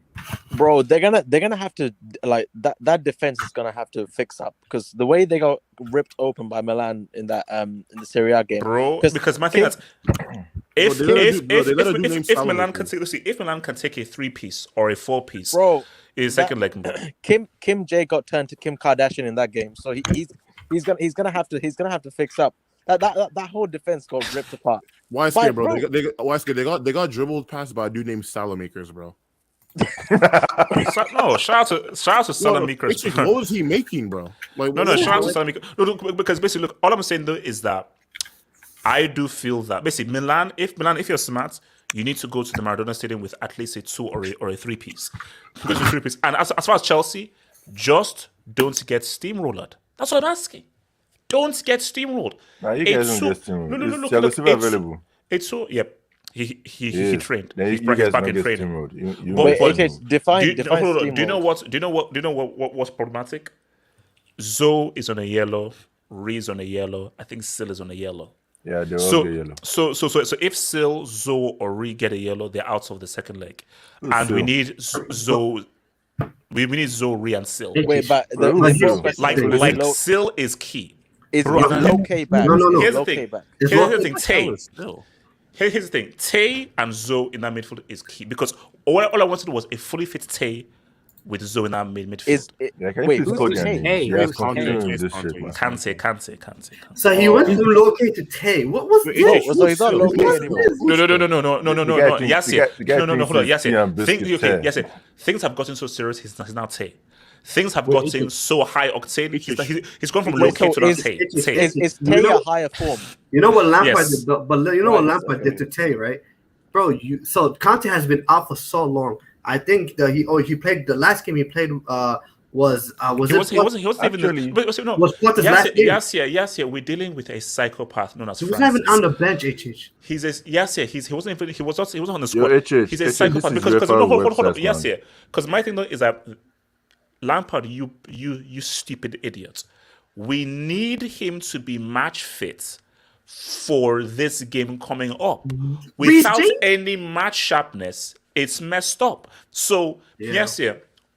Bro, they're gonna have to like that defense is gonna have to fix up because the way they got ripped open by Milan in that in the Serie A game, bro. Because my thing is, if Milan can take a 3-piece or a 4-piece, bro, is second leg. Kim J got turned to Kim Kardashian in that game, so he's gonna have to fix up. That whole defense got ripped apart. Why scared, bro? They got dribbled past by a dude named Salamakers, bro. No, shout out to Salamakers. What was he making, bro? Like, no, shout out to Salamakers. No, because basically, look, all I'm saying though is that I do feel that basically Milan, if you're smart, you need to go to the Maradona Stadium with at least a 2 or a 3-piece. Go to 3-piece. And as far as Chelsea, just don't get steamrolled. That's what I'm asking. Don't get steamrolled. Nah, you guys don't get steamrolled. No, Chelsea available. It's so yep. He trained. He's back in training. Define do you know what's problematic? Zoe is on a yellow, Ree's on a yellow, I think Sil is on a yellow. Yeah, they all get yellow. So if Sil, Zoe, or Ree get a yellow, they're out of the second leg. And we need Zoe. We need Zoe, Ree, and Sil. Wait, but like Sil is key. Is Loke back? No. Here's the thing. Here's the thing. Tay and Zoe in that midfield is key because all I wanted was a fully fit Tay with Zoe in that midfield. Wait, who's Tay? Kante. So he went from Loke to Tay. What was this? So he's not Loke anymore. No. Yes, hold on. Yes, things have gotten so serious. He's now Tay. Things have gotten so high octane. He's gone from Loke to now Tay. Is Tay a higher form? You know what Lampard did, but you know what Lampard did to Tay, right? Bro, so Conte has been out for so long. I think he played the last game he played was we're dealing with a psychopath known as He wasn't even on the bench, HH. He wasn't on the squad. He's a psychopath because hold on. Because my thing though is that Lampard, you stupid idiot. We need him to be match fit for this game coming up. Without any match sharpness, it's messed up. So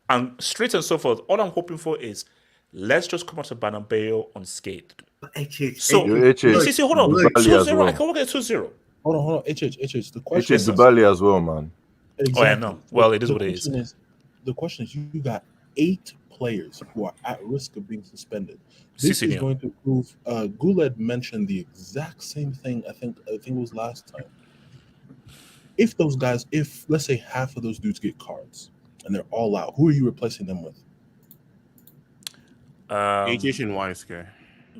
and straight and so forth. All I'm hoping for is let's just come out to Bernabeu unscathed. So hold on, 2-0. I can work at 2-0. Hold on. HH. The question is Dubali as well, man. Exactly. Oh yeah, no. Well, it is what it is. The question is, you got 8 players who are at risk of being suspended. This is going to prove. Guled mentioned the exact same thing. I think it was last time. If those guys, let's say half of those dudes get cards and they're all out, who are you replacing them with?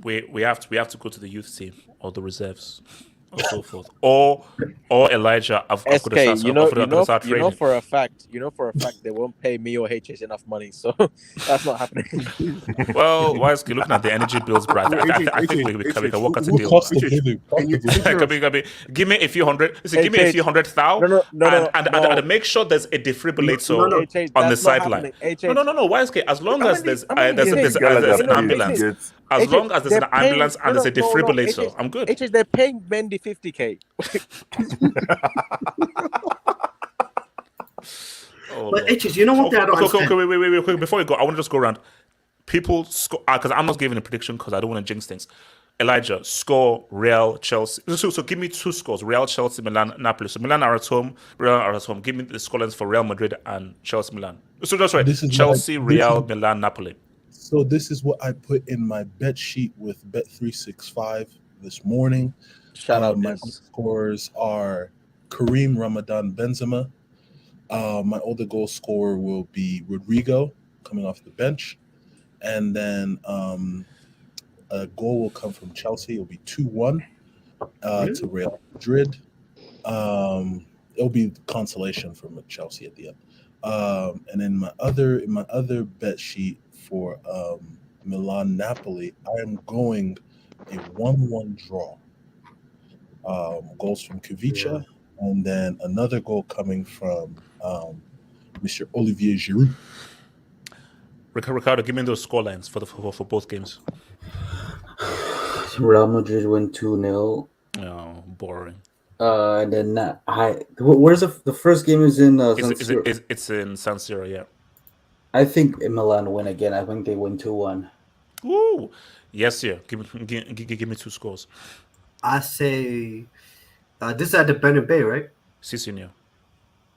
We have to go to the youth team or the reserves or so forth, or Elijah. You know for a fact they won't pay me or HS enough money, so that's not happening. Well, Wisely, looking at the energy bills, Brad, I think we can work out a deal. Give me a few hundred. Give me a few hundred thousand. And make sure there's a defibrillator on the sideline. No. Wisely, as long as there's an ambulance. As long as there's an ambulance and there's a defibrillator, I'm good. HS, they're paying Mendy 50k. But HS, you know what? Wait. Before we go, I want to just go around. People score because I'm not giving a prediction because I don't want to jinx things. Elijah, score Real, Chelsea. So give me 2 scores: Real, Chelsea, Milan, Napoli. So Milan are at home, Real are at home. Give me the scorelines for Real Madrid and Chelsea, Milan. So that's right. Chelsea, Real, Milan, Napoli. So this is what I put in my bet sheet with Bet365 this morning. Shout out, my scores are Kareem Ramadan Benzema, My older goal scorer will be Rodrigo coming off the bench. And then a goal will come from Chelsea. It'll be 2-1 to Real Madrid. It'll be consolation from Chelsea at the end. And then my other bet sheet for Milan Napoli, I am going a 1-1 draw. Goals from Kuvica, and then another goal coming from Mr. Olivier Giroud. Ricardo, give me those scorelines for both games. Real Madrid win 2-0. Oh, boring. And then where's the first game is in San Siro. It's in San Siro, yeah. I think Milan win again. I think they win 2-1. Ooh, yes, yeah. Give me two scores. I say this is at the Bernabeu, right? Si, senor.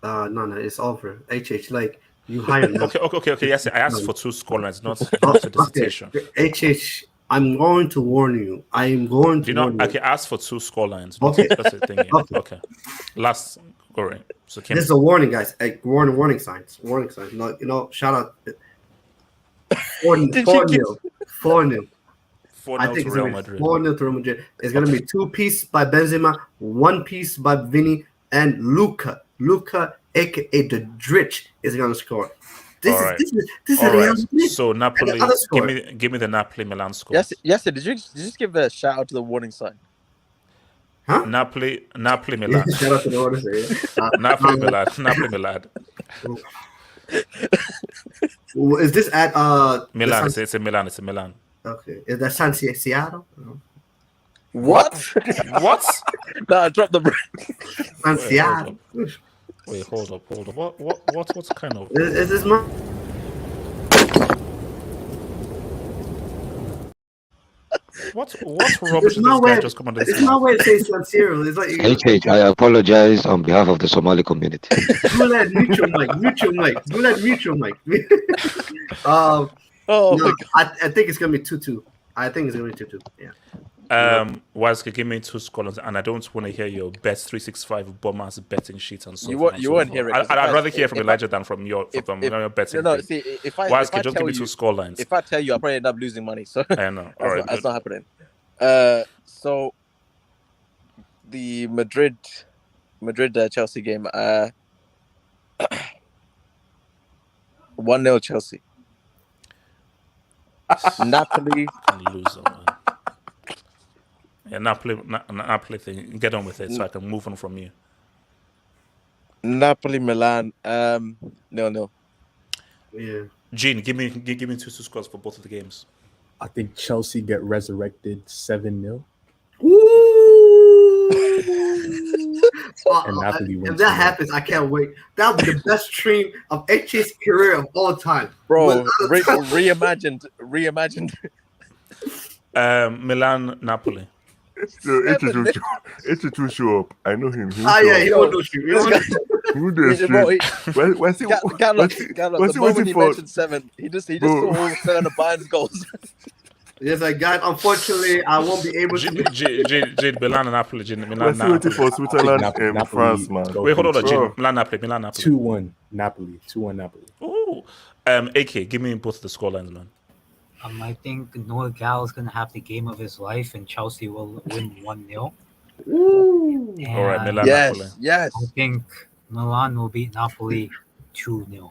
No, it's over. HH, like you hired. Okay. Yes, I asked for two scorelines, not a dissertation. HH, I'm going to warn you. I am going to warn you. I can ask for two scorelines. Okay. That's the thing. Yeah. Okay. Last scoring. So this is a warning, guys. Warning signs. Warning signs. No, shout out. 4-0. 4-0. 4-0 to Real Madrid. 4-0 to Real Madrid. It's going to be 2 piece by Benzema, 1 piece by Vini, and Luka, aka the Dritch, is going to score. This is all Real right. Madrid. So Napoli, give me the Napoli Milan score. Yes. Did you just give a shout out to the warning sign? Huh? Napoli Milan. Shout out to the warning sign. Napoli Milan. Is this at Milan? It's in Milan. It's in Milan. Okay. Is that San Seattle? What? What? No, drop the San Seattle. Wait, hold up. What kind of? Is this my? What rubbish did this guy just come on this? It's my way to say San Siro. It's like I apologize on behalf of the Somali community. Do that mutual mic. I think it's gonna be 2-2. I think it's gonna be 2-2. Yeah. Wazka, give me two scholars, and I don't want to hear your best 365 bombers betting sheets and so. You won't hear it. I'd rather hear from Elijah than from your betting. No, see, if I Wazka, just tell give me you, two score lines. If I tell you, I'll probably end up losing money. So I know. All right, that's not happening. So the Madrid Chelsea game. 1-0 Chelsea. Napoli loser. Man. Yeah, Napoli thing. Get on with it so I can move on from you. Napoli Milan. 0-0. Yeah. Gene, give me two scores for both of the games. I think Chelsea get resurrected 7-0. And Napoli wins. If that happens, I can't wait. That would be the best stream of HA's career of all time. Bro, reimagined. Milan, Napoli. It's a two show up. I know him. He won't do stream. What's the moment he mentioned 7, he just saw all 7 of Bayern's goals. Yes, guys. Unfortunately, I won't be able to. Milan and Napoli. Milan Napoli. For Switzerland and France, man. Wait, hold on, Milan Napoli. 2-1 Napoli. 2-1 Napoli. Ooh. AK, give me both of the scorelines, man. I think Noah Gal is going to have the game of his life, and Chelsea will win 1-0. All right, Milan. Napoli. Yes. I think Milan will beat Napoli 2-0.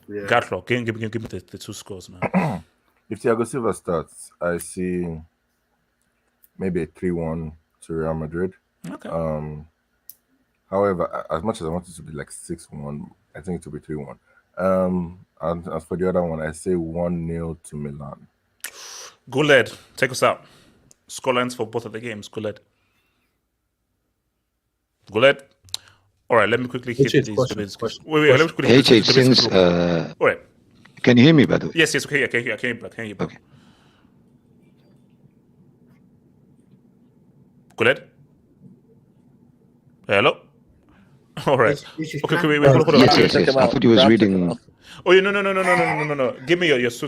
Yeah. Gatlo, give me the two scores, man. If Thiago Silva starts, I see maybe a 3-1 to Real Madrid. Okay. However, as much as I want it to be like 6-1, I think it will be 3-1. And as for the other one, I say 1-0 to Milan. Guled, take us out. Scorelines for both of the games. Guled. All right, let me quickly hit these. Wait, let me quickly hit these. Since all right. Can you hear me, by the way? Yes, okay, I can hear you. Okay. Guled? Hello? All right. Okay, wait, hold on. Yes. I thought he was reading. Oh, yeah, no. Give me your two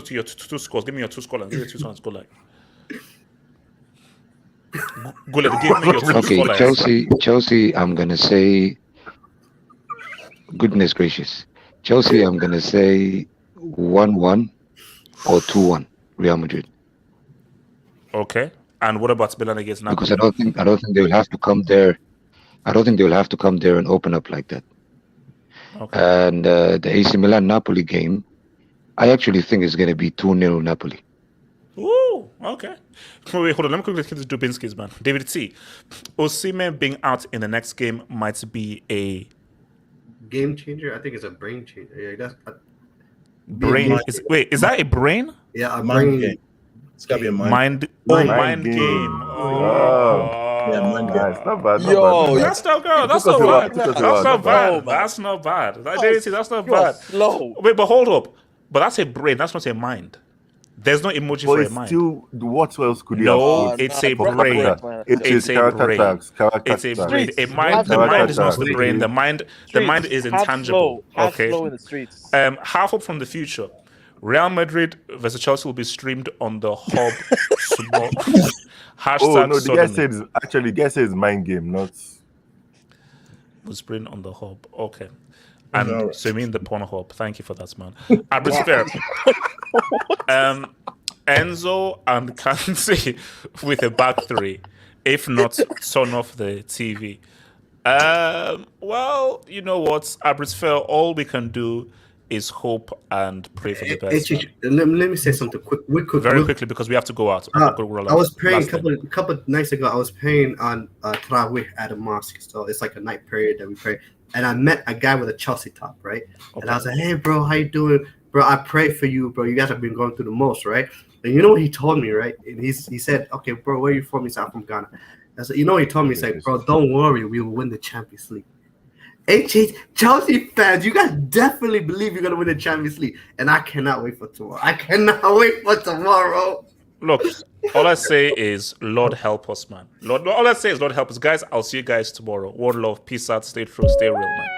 scores. Give me your two scores. Give me 2 scores. Go like. Guled, give me your two scores. Okay, Chelsea. I'm gonna say Goodness gracious. Chelsea, I'm gonna say 1-1 or 2-1 Real Madrid. Okay. And what about Milan against Napoli? Because I don't think they will have to come there. I don't think they will have to come there and open up like that. Okay. And the AC Milan Napoli game, I actually think it's gonna be 2-0 Napoli. Ooh, okay. Wait, hold on. Let me quickly get to Dubinsky's, man. David T. Osimhen being out in the next game might be a game changer. I think it's a brain changer. Yeah, that's brain. Is that a brain? Yeah, a Mind brain. game. It's gotta be a mind. Mind. Mind Mind game. game. Yeah, mind game. Nice. Not bad. Yo, That's not good. That's took us not a while, bad. took us a That's while. not bad. man. That's not bad. David T, that's not You are bad. slow. Wait, but hold up. But that's a brain. That's not a mind. There's no emoji But for a it's mind. still, what else could you No, have put? it's a For brain. character? It's It's a character brain. tags. Character It's a tags. brain. A Streets. mind. The Have mind is not character the brain. tags. The mind is intangible. Half Okay. slow in the streets. Half up from the future. Real Madrid versus Chelsea will be streamed on the Hub tomorrow. Hashtag Oh no, the guy suddenly. said it's mind game, not. Was streamed on the Hub. Okay. And Alright. so you mean the porn hub. Thank you for that, man. Abrisfair. Enzo and Kante with a back three. If not, turn off the TV. Well, you know what, Abrisfair, all we can do is hope and pray for the best. Let me say something Very quickly, because we have to go out. I was praying Last thing. a couple nights ago. I was praying on Tarawih at a mosque, so it's like a night prayer that we pray. And I met a guy with a Chelsea top, right? Okay. And I was like, "Hey, bro, how you doing, bro? I pray for you, bro. You guys have been going through the most, right?" And you know what he told me, right? And he said, "Okay, bro, where are you from?" He said, "I'm from Ghana." I said, "You know what he told me? He's like, bro, don't worry, we will win the Champions League." Chelsea fans, you guys definitely believe you're gonna win the Champions League, and I cannot wait for tomorrow. Look, all I say is, Lord help us, man. All I say is, Lord help us. Guys, I'll see you guys tomorrow. One love, peace out, stay true, stay real, man.